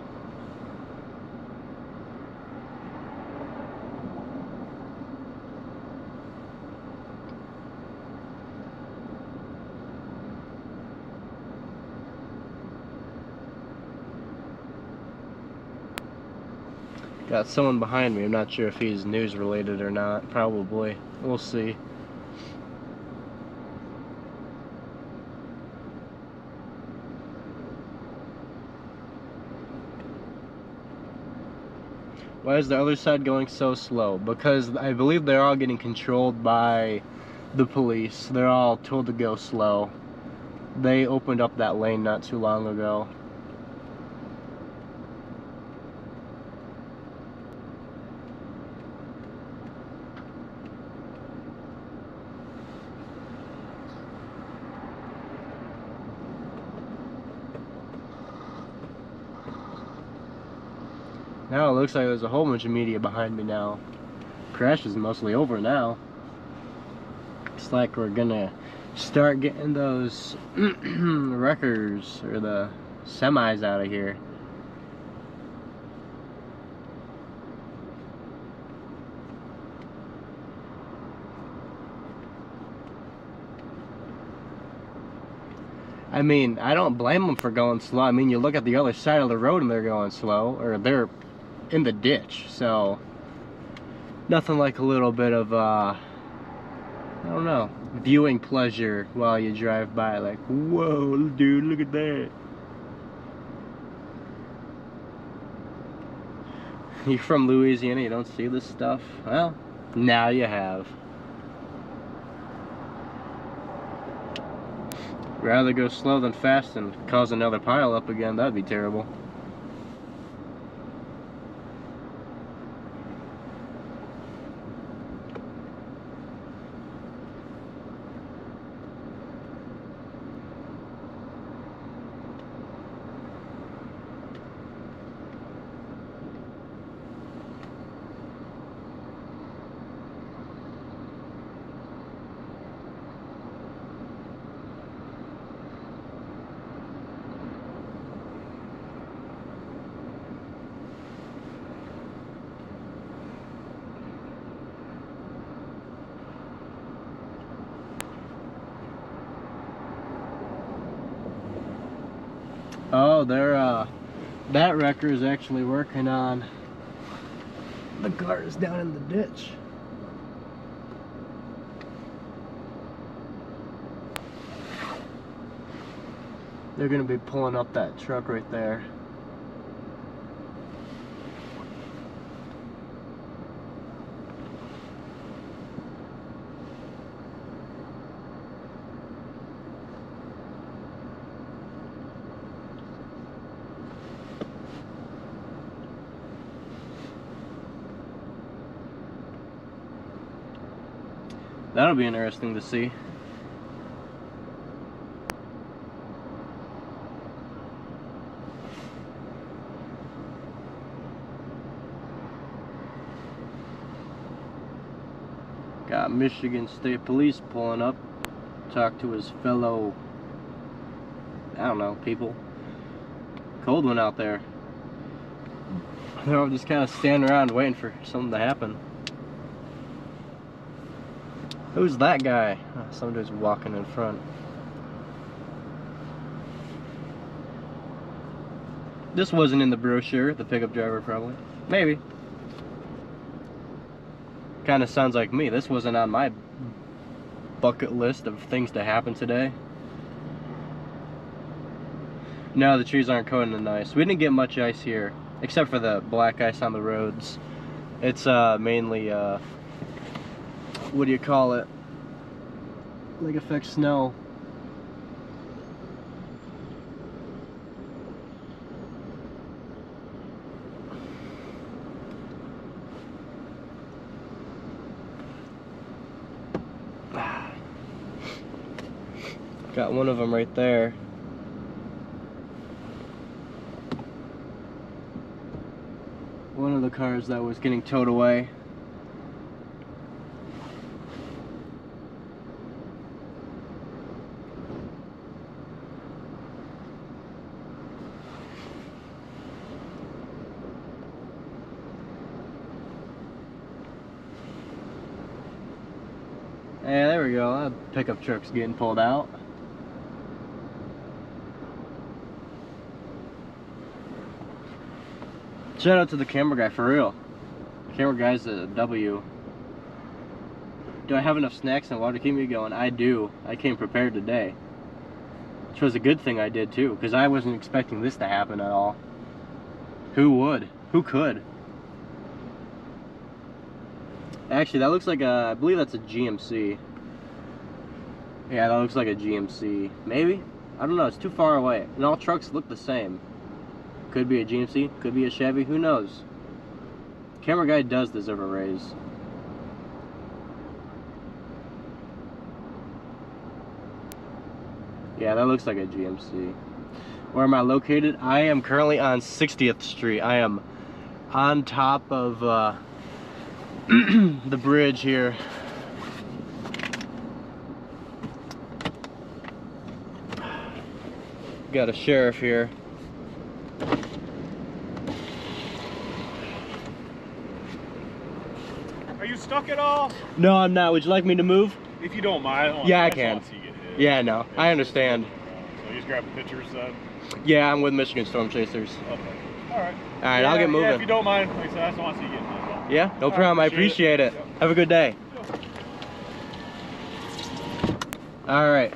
Got someone behind me. I'm not sure if he's news related or not. Probably. We'll see. Why is the other side going so slow? Because I believe they're all getting controlled by the police. They're all told to go slow. They opened up that lane not too long ago. Now it looks like there's a whole bunch of media behind me now. Crash is mostly over now. It's like we're gonna start getting those wreckers or the semis out of here. I mean, I don't blame them for going slow. I mean, you look at the other side of the road and they're going slow, or they're in the ditch, so nothing like a little bit of I don't know, viewing pleasure while you drive by, like, whoa dude, look at that. You're from Louisiana, you don't see this stuff? Well, now you have. Rather go slow than fast and cause another pile up again. That'd be terrible. Oh, that wrecker is actually working on the cars down in the ditch. They're gonna be pulling up that truck right there. That'll be interesting to see. Got Michigan State Police pulling up. Talk to his fellow, I don't know, people. Cold one out there. They're all just kind of standing around waiting for something to happen. Who's that guy? Oh, somebody's walking in front. This wasn't in the brochure, the pickup driver probably. Maybe. Kind of sounds like me. This wasn't on my bucket list of things to happen today. No, the trees aren't coated in ice. We didn't get much ice here, except for the black ice on the roads. It's mainly what do you call it? Like affects snow. Got one of them right there. One of the cars that was getting towed away. Yeah, there we go. That pickup truck's getting pulled out. Shout out to the camera guy, for real. Camera guy's a W. Do I have enough snacks and water to keep me going? I do. I came prepared today. Which was a good thing I did too, because I wasn't expecting this to happen at all. Who would? Who could? Actually, that looks like a, I believe that's a GMC. Yeah, that looks like a GMC. Maybe? I don't know, it's too far away. And all trucks look the same. Could be a GMC, could be a Chevy, who knows? Camera guy does deserve a raise. Yeah, that looks like a GMC. Where am I located? I am currently on 60th Street. I am on top of the bridge here. Got a sheriff here. Are you stuck at all? No, I'm not. Would you like me to move? If you don't mind. Yeah, I just can. want to see you get hit. Yeah, no, I understand. So you just grab the pictures then? Yeah, I'm with Michigan Storm Chasers. Okay. Alright. Alright, I'll get moving. Yeah, if you don't mind, like I said, I just want to see you get hit. So. Yeah, no problem. I appreciate it. Yep. Have a good day. Alright.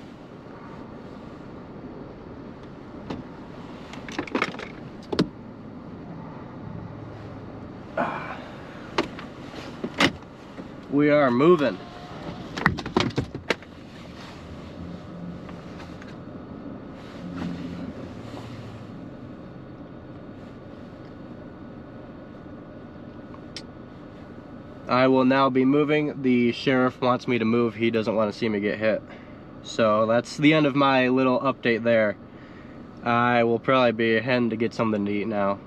We are moving. I will now be moving. The sheriff wants me to move. He doesn't want to see me get hit. So that's the end of my little update there. I will probably be heading to get something to eat now.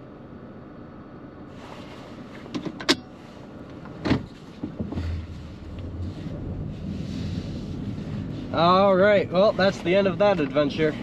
Alright, well, that's the end of that adventure.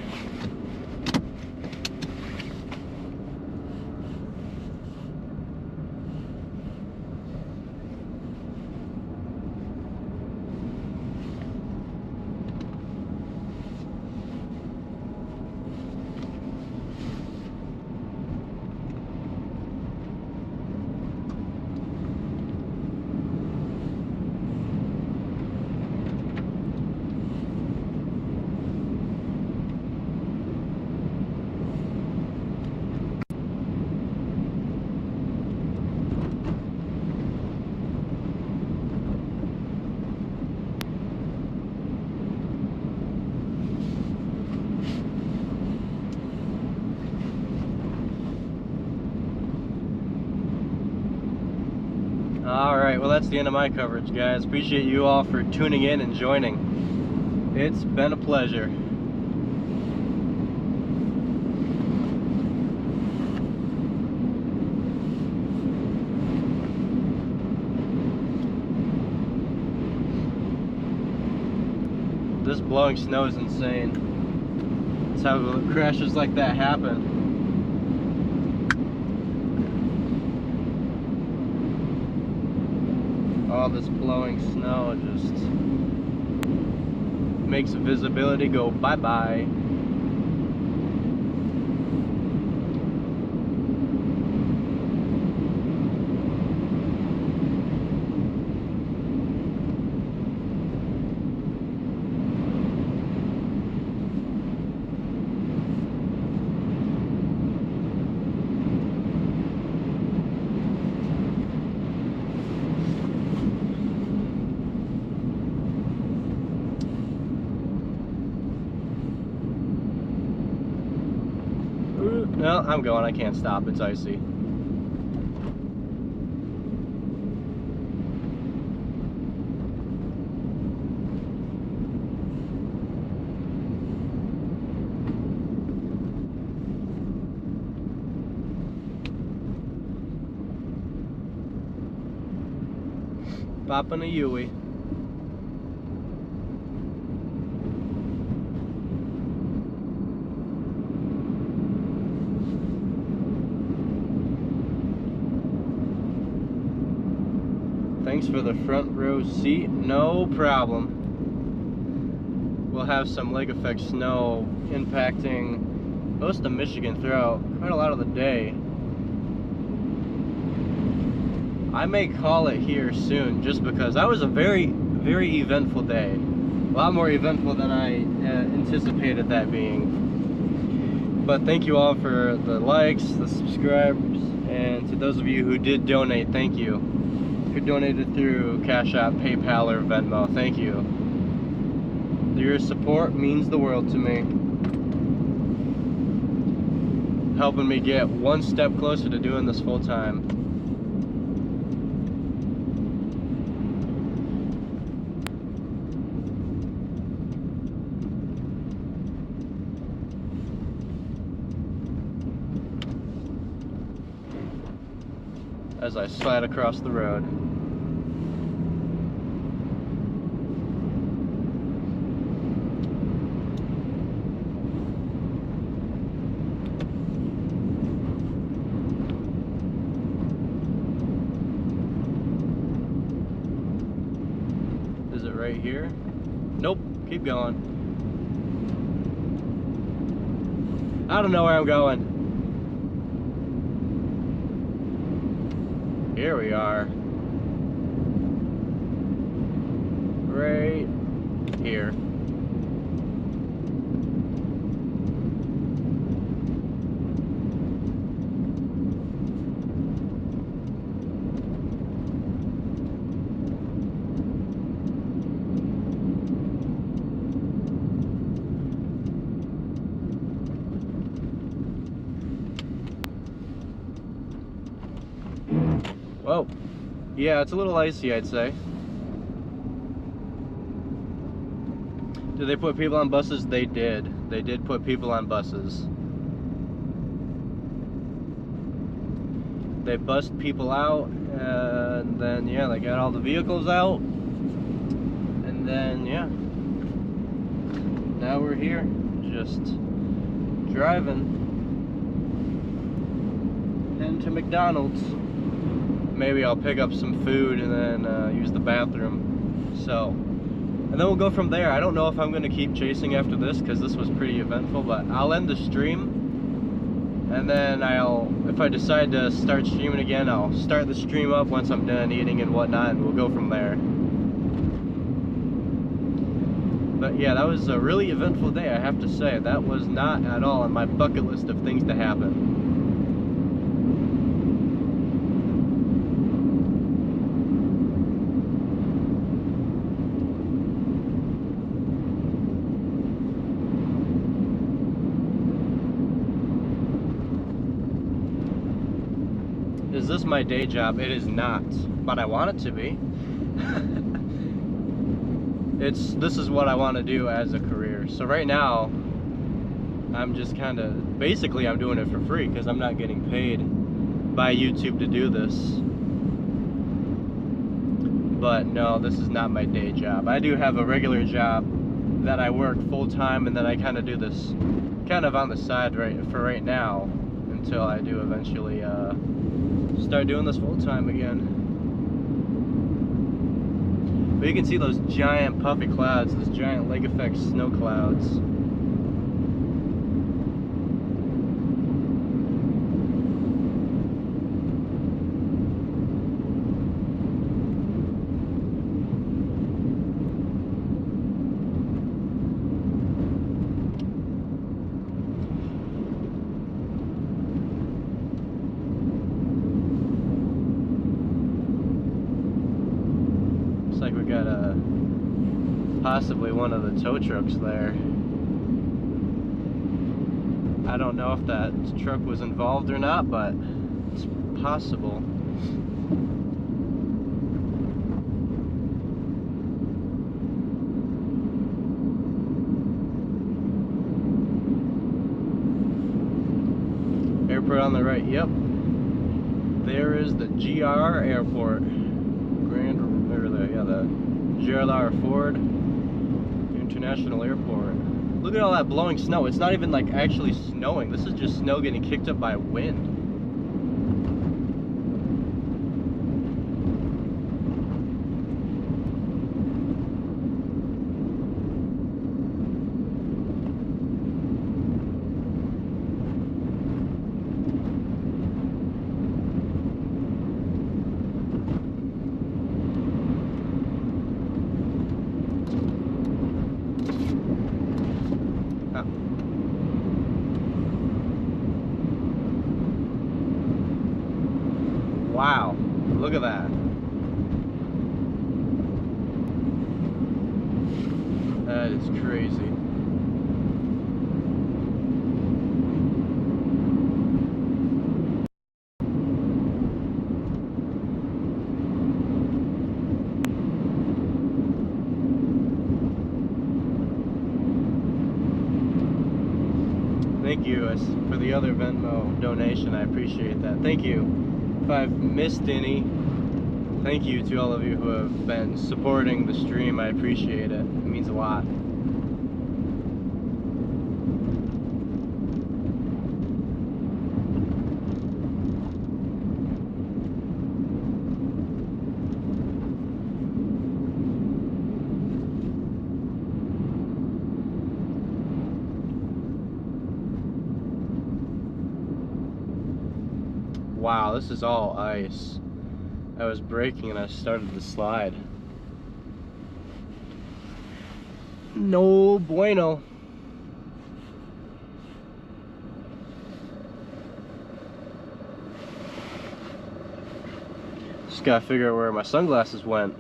Alright, well that's the end of my coverage, guys. Appreciate you all for tuning in and joining. It's been a pleasure. This blowing snow is insane. That's how crashes like that happen. All this blowing snow just makes visibility go bye-bye. No, I'm going. I can't stop. It's icy. Popping a Yui. Thanks for the front row seat, no problem. We'll have some lake effect snow impacting most of Michigan throughout quite a lot of the day. I may call it here soon just because that was a very, very eventful day. A lot more eventful than I anticipated that being. But thank you all for the likes, the subscribes, and to those of you who did donate, thank you. Who donated through Cash App, PayPal, or Venmo, thank you. Your support means the world to me. helping me get one step closer to doing this full time. As I slide across the road. Is it right here? Nope, keep going. I don't know where I'm going. Here we are. Right here. Whoa. Yeah, it's a little icy, I'd say. Did they put people on buses? They did. They did put people on buses. They bussed people out, and then, yeah, they got all the vehicles out. And then, yeah. Now we're here, just driving. Heading to McDonald's. Maybe I'll pick up some food and then use the bathroom. So, and then we'll go from there. I don't know if I'm going to keep chasing after this because this was pretty eventful, but I'll end the stream. And then if I decide to start streaming again, I'll start the stream up once I'm done eating and whatnot, and we'll go from there. But yeah, that was a really eventful day, I have to say. That was not at all on my bucket list of things to happen. Is this my day job? It is not, but I want it to be. This is what I want to do as a career. So right now, I'm just kind of, basically I'm doing it for free because I'm not getting paid by YouTube to do this. But no, this is not my day job. I do have a regular job that I work full-time, and then I kind of do this kind of on the side for right now until I do eventually start doing this full-time again. But you can see those giant puffy clouds, those giant lake effect snow clouds. Like we got possibly one of the tow trucks there. I don't know if that truck was involved or not, but it's possible. Airport on the right, yep. There is the GR Airport. The Gerald Ford International Airport. Look at all that blowing snow. It's not even like actually snowing. This is just snow getting kicked up by wind. Wow, look at that. That is crazy. thank you for the other Venmo donation. I appreciate that. Thank you. If I've missed any, thank you to all of you who have been supporting the stream. I appreciate it. It means a lot. Wow, this is all ice. I was braking and I started to slide. No bueno. Just gotta figure out where my sunglasses went.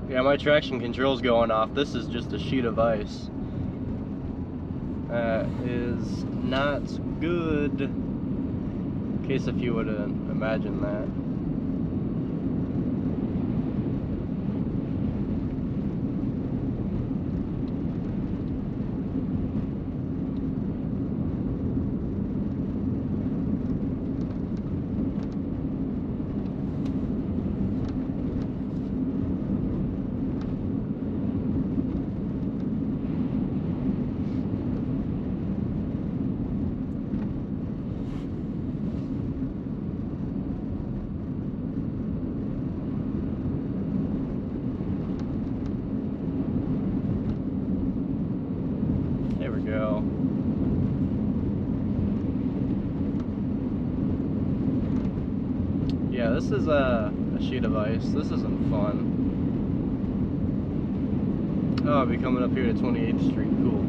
Yeah, my traction control's going off. This is just a sheet of ice. That is not good. In case if you would imagine that. There we go. Yeah, this is a sheet of ice. This isn't fun. Oh, I'll be coming up here to 28th Street. Cool.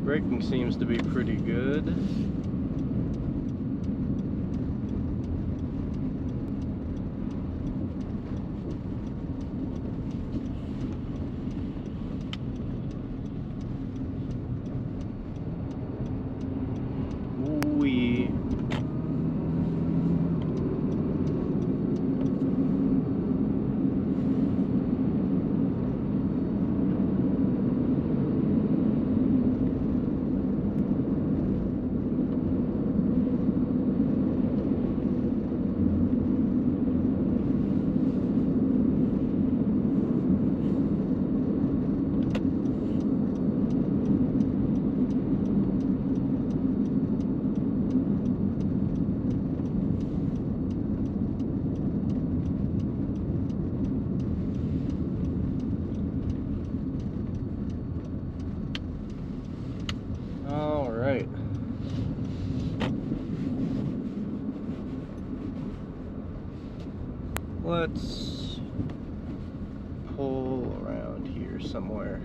Braking seems to be pretty good. Wee. Alright. Let's pull around here somewhere.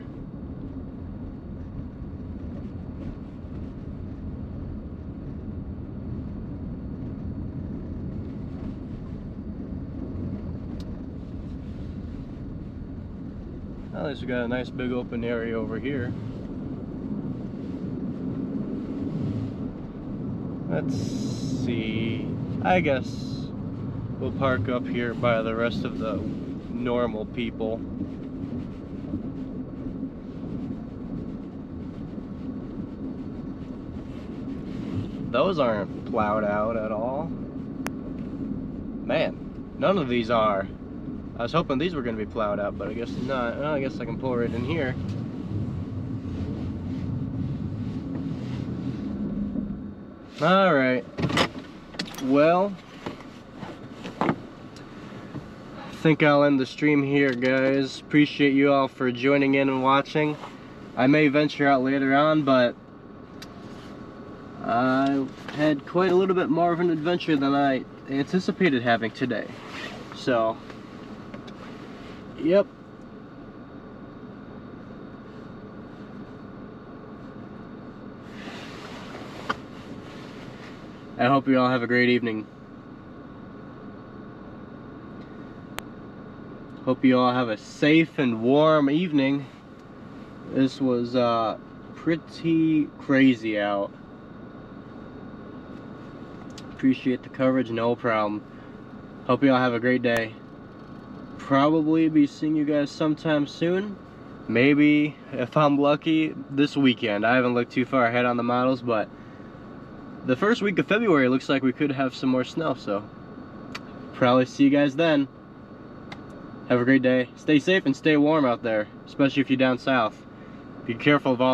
At least we got a nice big open area over here. Let's see. I guess we'll park up here by the rest of the normal people. those aren't plowed out at all. Man, none of these are. I was hoping these were going to be plowed out, but I guess not. Well, I guess I can pull right in here. Alright. Well, I think I'll end the stream here, guys. Appreciate you all for joining in and watching. I may venture out later on, but I had quite a little bit more of an adventure than I anticipated having today. So, yep. I hope you all have a great evening. Hope you all have a safe and warm evening. This was pretty crazy out. Appreciate the coverage, no problem. Hope you all have a great day. Probably be seeing you guys sometime soon. Maybe, if I'm lucky, this weekend. I haven't looked too far ahead on the models, but the first week of February looks like we could have some more snow, so probably see you guys then. Have a great day. Stay safe and stay warm out there, especially if you're down south. Be careful of all